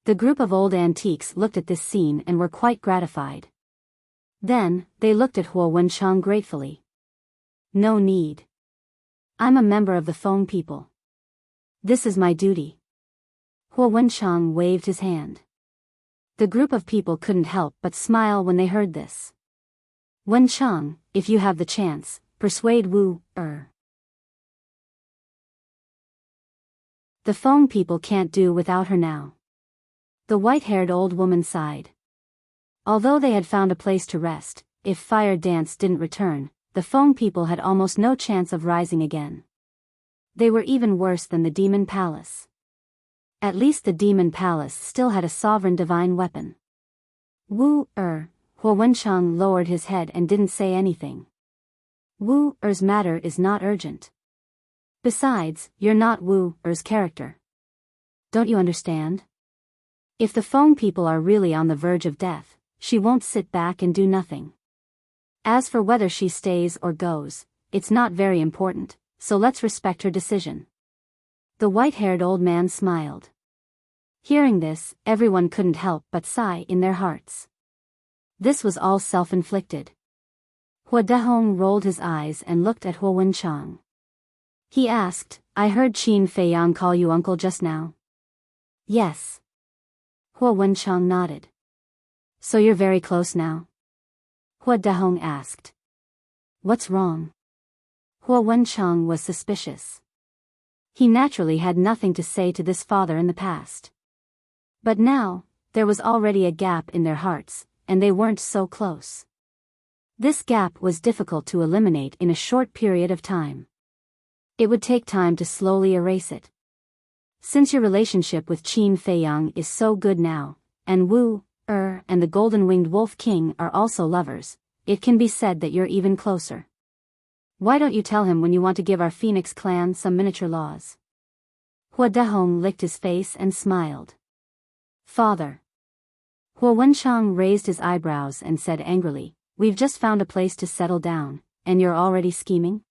The group of old antiques looked at this scene and were quite gratified. Then, they looked at Huo Wenchang gratefully. No need. I'm a member of the Feng people. This is my duty. Huo Wenchang waved his hand. The group of people couldn't help but smile when they heard this. Wenchang, if you have the chance, persuade Wu, The Feng people can't do without her now. The white-haired old woman sighed. Although they had found a place to rest, if Fire Dance didn't return, the Feng people had almost no chance of rising again. They were even worse than the demon palace. At least the demon palace still had a sovereign divine weapon. Huo Wenchang lowered his head and didn't say anything. Wu-er's matter is not urgent. Besides, you're not Wu-er's character. Don't you understand? If the Feng people are really on the verge of death, she won't sit back and do nothing. As for whether she stays or goes, it's not very important, so let's respect her decision. The white-haired old man smiled. Hearing this, everyone couldn't help but sigh in their hearts. This was all self-inflicted. Hua Dehong rolled his eyes and looked at Huo Wenchang. He asked, I heard Qin Feiyang call you uncle just now. Yes. Huo Wenchang nodded. So you're very close now? Hua Dehong asked. What's wrong? Huo Wenchang was suspicious. He naturally had nothing to say to this father in the past. But now, there was already a gap in their hearts, and they weren't so close. This gap was difficult to eliminate in a short period of time. It would take time to slowly erase it. Since your relationship with Qin Feiyang is so good now, and Wu-er and the Golden-Winged Wolf King are also lovers, it can be said that you're even closer. Why don't you tell him when you want to give our Phoenix clan some miniature laws? Hua Dehong licked his face and smiled. Father. Huo Wenchang raised his eyebrows and said angrily, We've just found a place to settle down, and you're already scheming?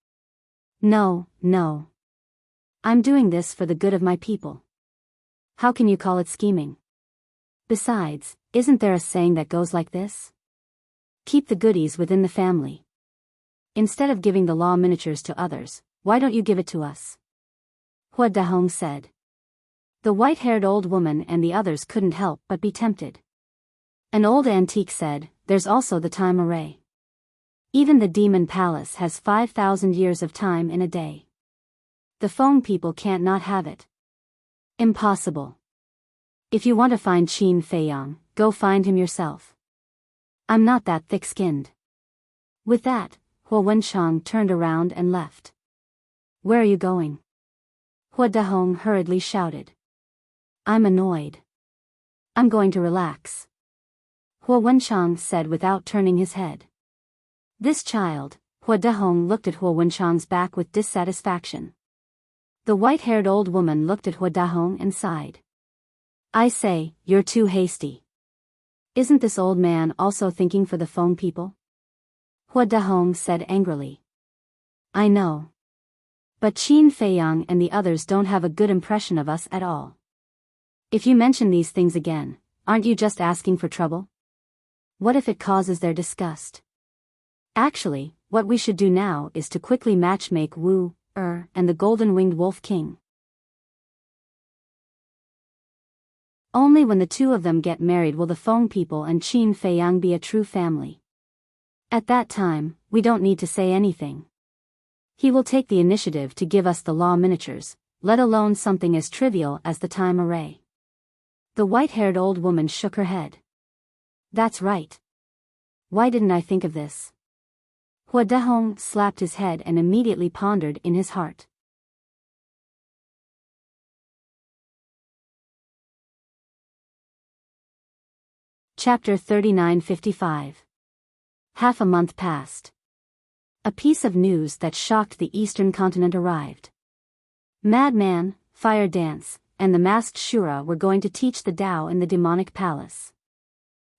No. I'm doing this for the good of my people. How can you call it scheming? Besides, isn't there a saying that goes like this? Keep the goodies within the family. Instead of giving the law miniatures to others, why don't you give it to us? Hua Dehong said. The white-haired old woman and the others couldn't help but be tempted. An old antique said, there's also the time array. Even the demon palace has 5,000 years of time in a day. The Feng people can't not have it. Impossible. If you want to find Qin Feiyang, go find him yourself. I'm not that thick-skinned. With that, Huo Wenchang turned around and left. Where are you going? Hua Dehong hurriedly shouted. I'm annoyed. I'm going to relax. Huo Wenchang said without turning his head. This child, Hua Dehong looked at Huo Wenchang's back with dissatisfaction. The white-haired old woman looked at Hua Dehong and sighed. I say, you're too hasty. Isn't this old man also thinking for the Feng people? Hua Dehong said angrily. I know. But Qin Feiyang and the others don't have a good impression of us at all. If you mention these things again, aren't you just asking for trouble? What if it causes their disgust? Actually, what we should do now is to quickly matchmake Wu-er and the Golden-Winged Wolf King. Only when the two of them get married will the Feng people and Qin Feiyang be a true family. At that time, we don't need to say anything. He will take the initiative to give us the law miniatures, let alone something as trivial as the time array. The white-haired old woman shook her head. That's right. Why didn't I think of this? Hua Dehong slapped his head and immediately pondered in his heart. Chapter 3955. Half a month passed. A piece of news that shocked the eastern continent arrived. Madman, Fire Dance, and the masked Shura were going to teach the Tao in the demonic palace.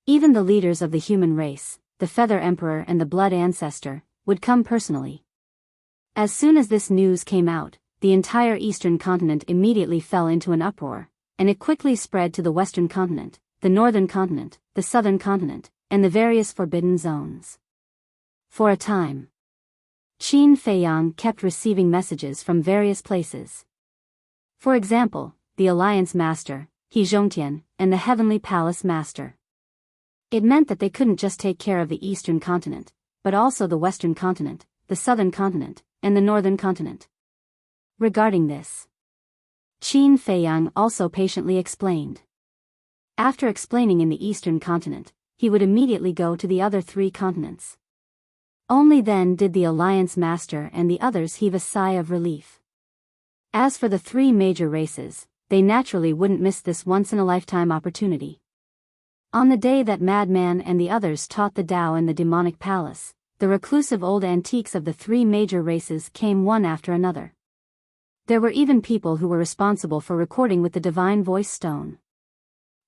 Even the leaders of the human race, the Feather Emperor and the Blood Ancestor, would come personally. As soon as this news came out, the entire eastern continent immediately fell into an uproar, and it quickly spread to the western continent, the northern continent, the southern continent, and the various forbidden zones. For a time, Qin Feiyang kept receiving messages from various places. For example, the Alliance Master, He Zhongtian, and the Heavenly Palace Master. It meant that they couldn't just take care of the eastern continent, but also the western continent, the southern continent, and the northern continent. Regarding this, Qin Feiyang also patiently explained. After explaining in the eastern continent, he would immediately go to the other three continents. Only then did the Alliance Master and the others heave a sigh of relief. As for the three major races, they naturally wouldn't miss this once-in-a-lifetime opportunity. On the day that Madman and the others taught the Tao in the demonic palace, the reclusive old antiques of the three major races came one after another. There were even people who were responsible for recording with the divine voice stone.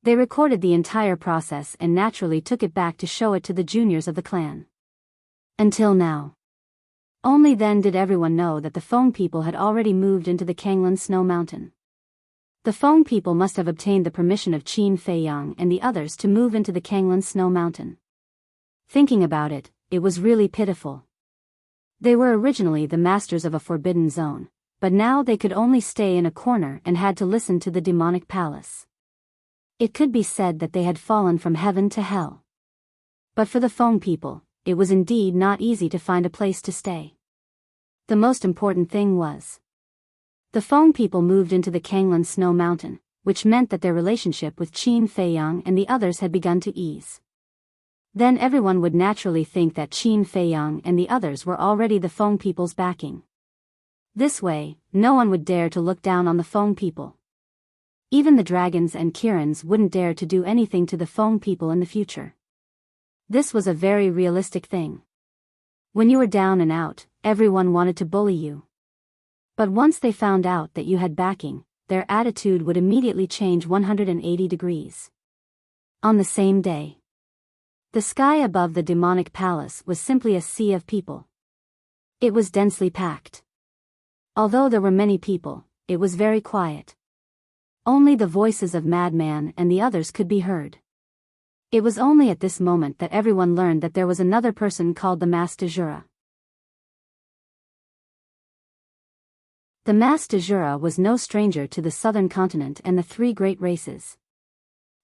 They recorded the entire process and naturally took it back to show it to the juniors of the clan. Until now. Only then did everyone know that the Feng people had already moved into the Kanglan Snow Mountain. The Feng people must have obtained the permission of Qin Feiyang and the others to move into the Kanglan Snow Mountain. Thinking about it, it was really pitiful. They were originally the masters of a forbidden zone, but now they could only stay in a corner and had to listen to the demonic palace. It could be said that they had fallen from heaven to hell. But for the Feng people, it was indeed not easy to find a place to stay. The most important thing was, the Feng people moved into the Kanglan Snow Mountain, which meant that their relationship with Qin Feiyang and the others had begun to ease. Then everyone would naturally think that Qin Feiyang and the others were already the Feng people's backing. This way, no one would dare to look down on the Feng people. Even the dragons and Kirans wouldn't dare to do anything to the Feng people in the future. This was a very realistic thing. When you were down and out, everyone wanted to bully you. But once they found out that you had backing, their attitude would immediately change 180 degrees. On the same day, the sky above the demonic palace was simply a sea of people. It was densely packed. Although there were many people, it was very quiet. Only the voices of Madman and the others could be heard. It was only at this moment that everyone learned that there was another person called the Mas de Jura. The Mas de Jura was no stranger to the southern continent and the three great races.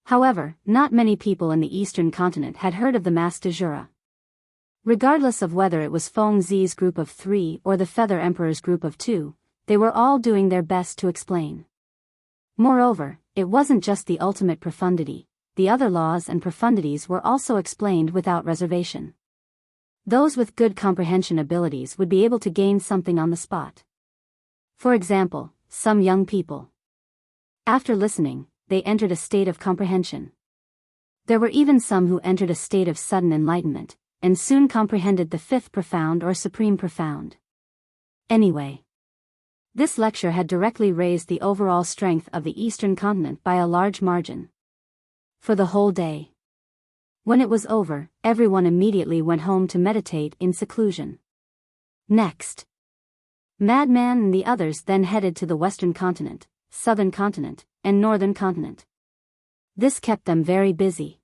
However, not many people in the eastern continent had heard of the Mas de Jura. Regardless of whether it was Feng Zi's group of 3 or the Feather Emperor's group of 2, they were all doing their best to explain. Moreover, it wasn't just the ultimate profundity, the other laws and profundities were also explained without reservation. Those with good comprehension abilities would be able to gain something on the spot. For example, some young people. After listening, they entered a state of comprehension. There were even some who entered a state of sudden enlightenment, and soon comprehended the fifth profound or supreme profound. Anyway, this lecture had directly raised the overall strength of the Eastern continent by a large margin. For the whole day. When it was over, everyone immediately went home to meditate in seclusion. Next, Madman and the others then headed to the Western continent, Southern continent, and Northern continent. This kept them very busy.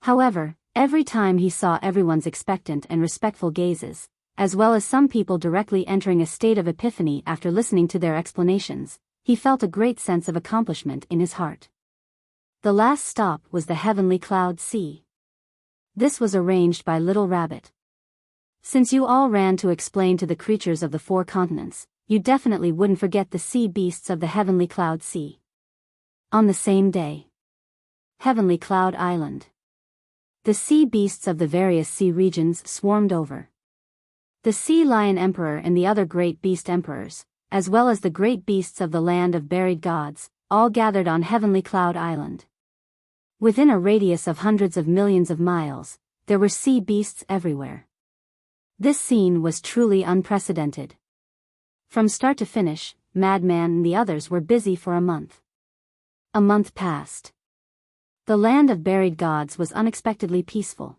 However, every time he saw everyone's expectant and respectful gazes, as well as some people directly entering a state of epiphany after listening to their explanations, he felt a great sense of accomplishment in his heart. The last stop was the heavenly cloud sea. This was arranged by Little Rabbit. Since you all ran to explain to the creatures of the 4 continents, you definitely wouldn't forget the sea beasts of the heavenly cloud sea. On the same day, Heavenly Cloud Island. The sea beasts of the various sea regions swarmed over. The Sea Lion Emperor and the other great beast emperors, as well as the great beasts of the land of buried gods, all gathered on Heavenly Cloud Island. Within a radius of hundreds of millions of miles, there were sea beasts everywhere. This scene was truly unprecedented. From start to finish, Madman and the others were busy for a month. A month passed. The land of buried gods was unexpectedly peaceful.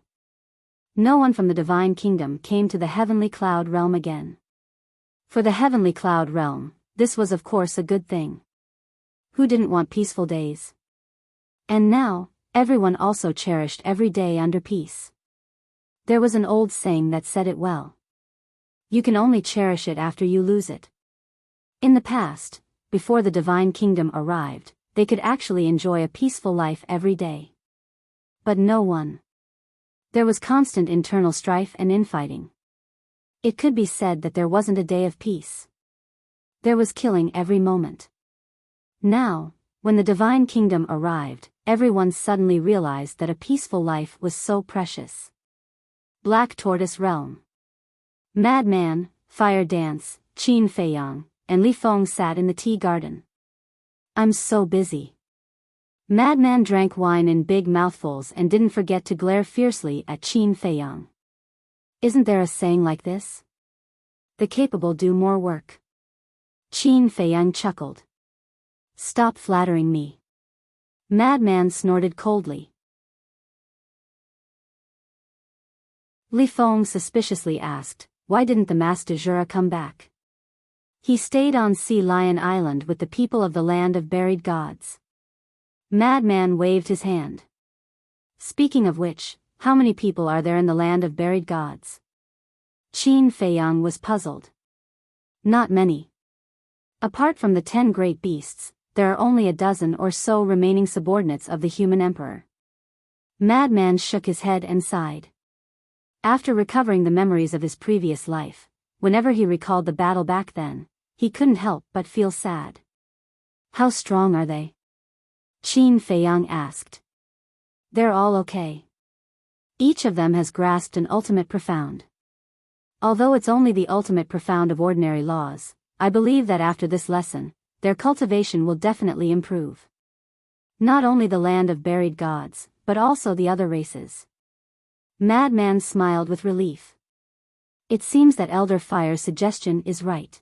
No one from the divine kingdom came to the heavenly cloud realm again. For the heavenly cloud realm, this was of course a good thing. Who didn't want peaceful days? And now, everyone also cherished every day under peace. There was an old saying that said it well. You can only cherish it after you lose it. In the past, before the divine kingdom arrived, they could actually enjoy a peaceful life every day. But no one. There was constant internal strife and infighting. It could be said that there wasn't a day of peace. There was killing every moment. Now, when the divine kingdom arrived, everyone suddenly realized that a peaceful life was so precious. Black Tortoise Realm. Madman, Fire Dance, Qin Feiyang, and Li Feng sat in the tea garden. I'm so busy. Madman drank wine in big mouthfuls and didn't forget to glare fiercely at Qin Feiyang. Isn't there a saying like this? The capable do more work. Qin Feiyang chuckled. Stop flattering me. Madman snorted coldly. Li Feng suspiciously asked, why didn't the Master Jura come back? He stayed on Sea Lion Island with the people of the land of buried gods. Madman waved his hand. Speaking of which, how many people are there in the land of buried gods? Qin Feiyang was puzzled. Not many. Apart from the 10 great beasts, there are only a dozen or so remaining subordinates of the human emperor. Madman shook his head and sighed. After recovering the memories of his previous life, whenever he recalled the battle back then, he couldn't help but feel sad. How strong are they? Qin Feiyang asked. They're all okay. Each of them has grasped an ultimate profound. Although it's only the ultimate profound of ordinary laws, I believe that after this lesson, their cultivation will definitely improve. Not only the land of buried gods, but also the other races. Madman smiled with relief. It seems that Elder Fire's suggestion is right.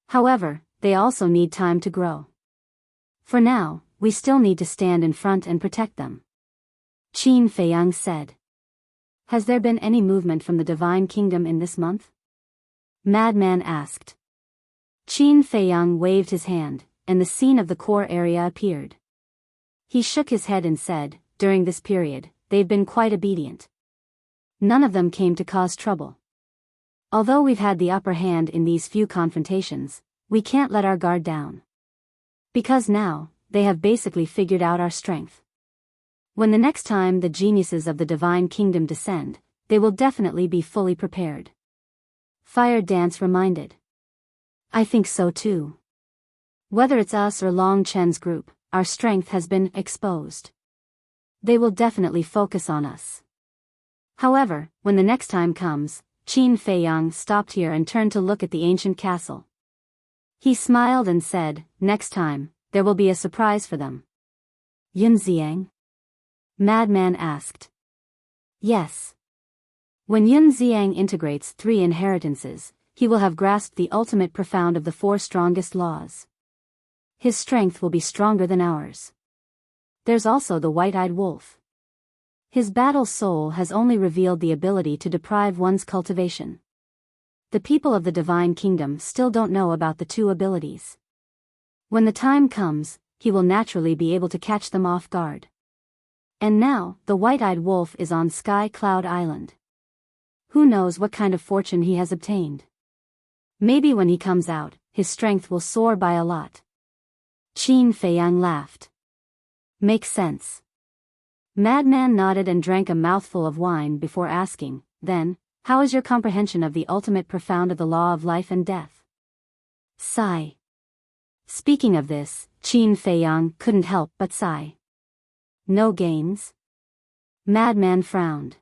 However, they also need time to grow. For now, we still need to stand in front and protect them. Qin Feiyang said. Has there been any movement from the Divine Kingdom in this month? Madman asked. Qin Feiyang waved his hand, and the scene of the core area appeared. He shook his head and said, during this period, they've been quite obedient. None of them came to cause trouble. Although we've had the upper hand in these few confrontations, we can't let our guard down. Because now, they have basically figured out our strength. When the next time the geniuses of the Divine Kingdom descend, they will definitely be fully prepared. Fire Dance reminded. I think so too. Whether it's us or Long Chen's group, our strength has been exposed. They will definitely focus on us. However, when the next time comes, Qin Feiyang stopped here and turned to look at the ancient castle. He smiled and said, next time, there will be a surprise for them. Yunxiang? Madman asked. Yes. When Yunxiang integrates 3 inheritances, he will have grasped the ultimate profound of the 4 strongest laws. His strength will be stronger than ours. There's also the white-eyed wolf. His battle soul has only revealed the ability to deprive one's cultivation. The people of the Divine Kingdom still don't know about the 2 abilities. When the time comes, he will naturally be able to catch them off guard. And now, the white-eyed wolf is on Sky Cloud Island. Who knows what kind of fortune he has obtained? Maybe when he comes out, his strength will soar by a lot. Qin Feiyang laughed. Makes sense. Madman nodded and drank a mouthful of wine before asking, then, how is your comprehension of the ultimate profound of the law of life and death? Sigh. Speaking of this, Qin Feiyang couldn't help but sigh. No gains? Madman frowned.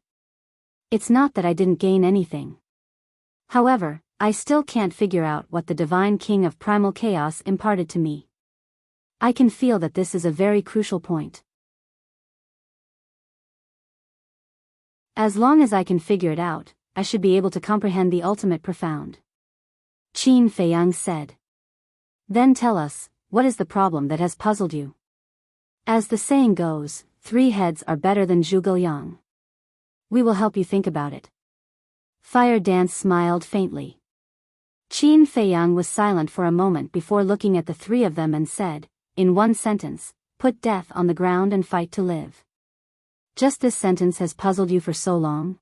It's not that I didn't gain anything. However, I still can't figure out what the Divine King of Primal Chaos imparted to me. I can feel that this is a very crucial point. As long as I can figure it out, I should be able to comprehend the ultimate profound. Qin Feiyang said. Then tell us, what is the problem that has puzzled you? As the saying goes, 3 heads are better than Zhuge Liang. We will help you think about it. Fire Dance smiled faintly. Qin Feiyang was silent for a moment before looking at the 3 of them and said, in one sentence, put death on the ground and fight to live. Just this sentence has puzzled you for so long?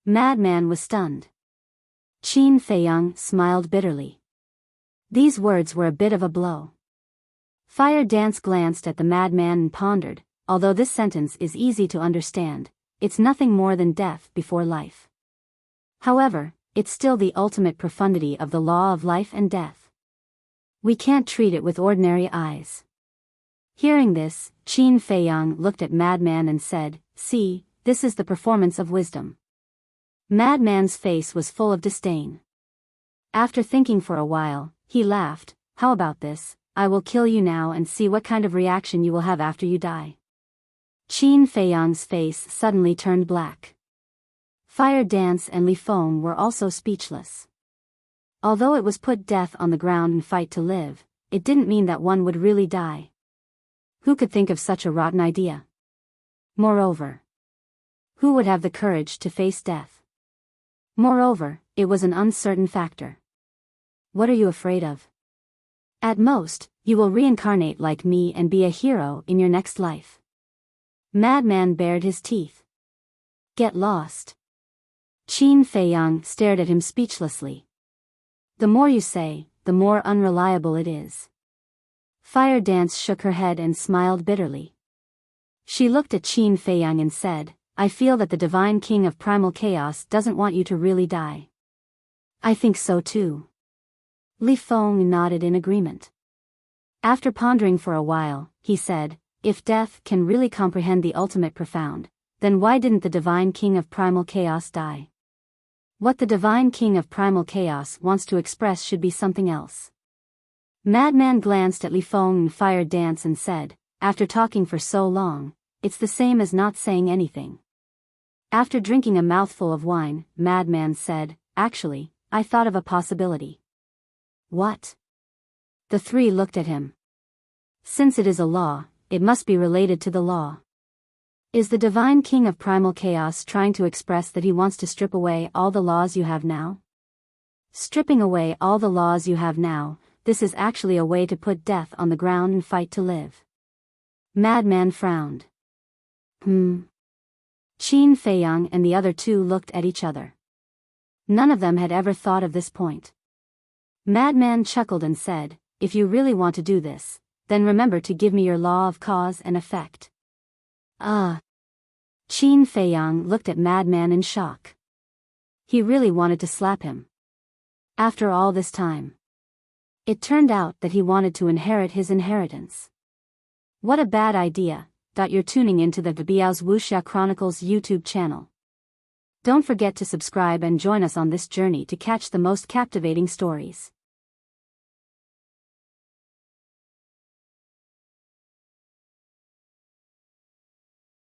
Madman was stunned. Qin Feiyang smiled bitterly. These words were a bit of a blow. Fire Dance glanced at the madman and pondered, although this sentence is easy to understand, it's nothing more than death before life. However, it's still the ultimate profundity of the law of life and death. We can't treat it with ordinary eyes. Hearing this, Qin Feiyang looked at Madman and said, see, this is the performance of wisdom. Madman's face was full of disdain. After thinking for a while, He laughed. How about this? I will kill you now and see what kind of reaction you will have after you die. Qin Feiyang's face suddenly turned black. Fire Dance and Li Feng were also speechless. Although it was put death on the ground and fight to live, it didn't mean that one would really die. Who could think of such a rotten idea? Moreover, who would have the courage to face death? Moreover, it was an uncertain factor. What are you afraid of? At most, you will reincarnate like me and be a hero in your next life. Madman bared his teeth. Get lost. Qin Feiyang stared at him speechlessly. The more you say, the more unreliable it is. Fire Dance shook her head and smiled bitterly. She looked at Qin Feiyang and said, I feel that the Divine King of Primal Chaos doesn't want you to really die. I think so too. Li Feng nodded in agreement. After pondering for a while, he said, if death can really comprehend the ultimate profound, then why didn't the Divine King of Primal Chaos die? What the Divine King of Primal Chaos wants to express should be something else. Madman glanced at Li Feng and Fire Dance and said, after talking for so long, it's the same as not saying anything. After drinking a mouthful of wine, Madman said, actually, I thought of a possibility. What? The three looked at him. Since it is a law, it must be related to the law. Is the Divine King of Primal Chaos trying to express that he wants to strip away all the laws you have now? Stripping away all the laws you have now, this is actually a way to put death on the ground and fight to live. Madman frowned. Qin Feiyang and the other two looked at each other. None of them had ever thought of this point. Madman chuckled and said, if you really want to do this, then remember to give me your law of cause and effect. Qin Feiyang looked at Madman in shock. He really wanted to slap him. After all this time. It turned out that he wanted to inherit his inheritance. What a bad idea. You're tuning into the Biyao's Wuxia Chronicles YouTube channel. Don't forget to subscribe and join us on this journey to catch the most captivating stories.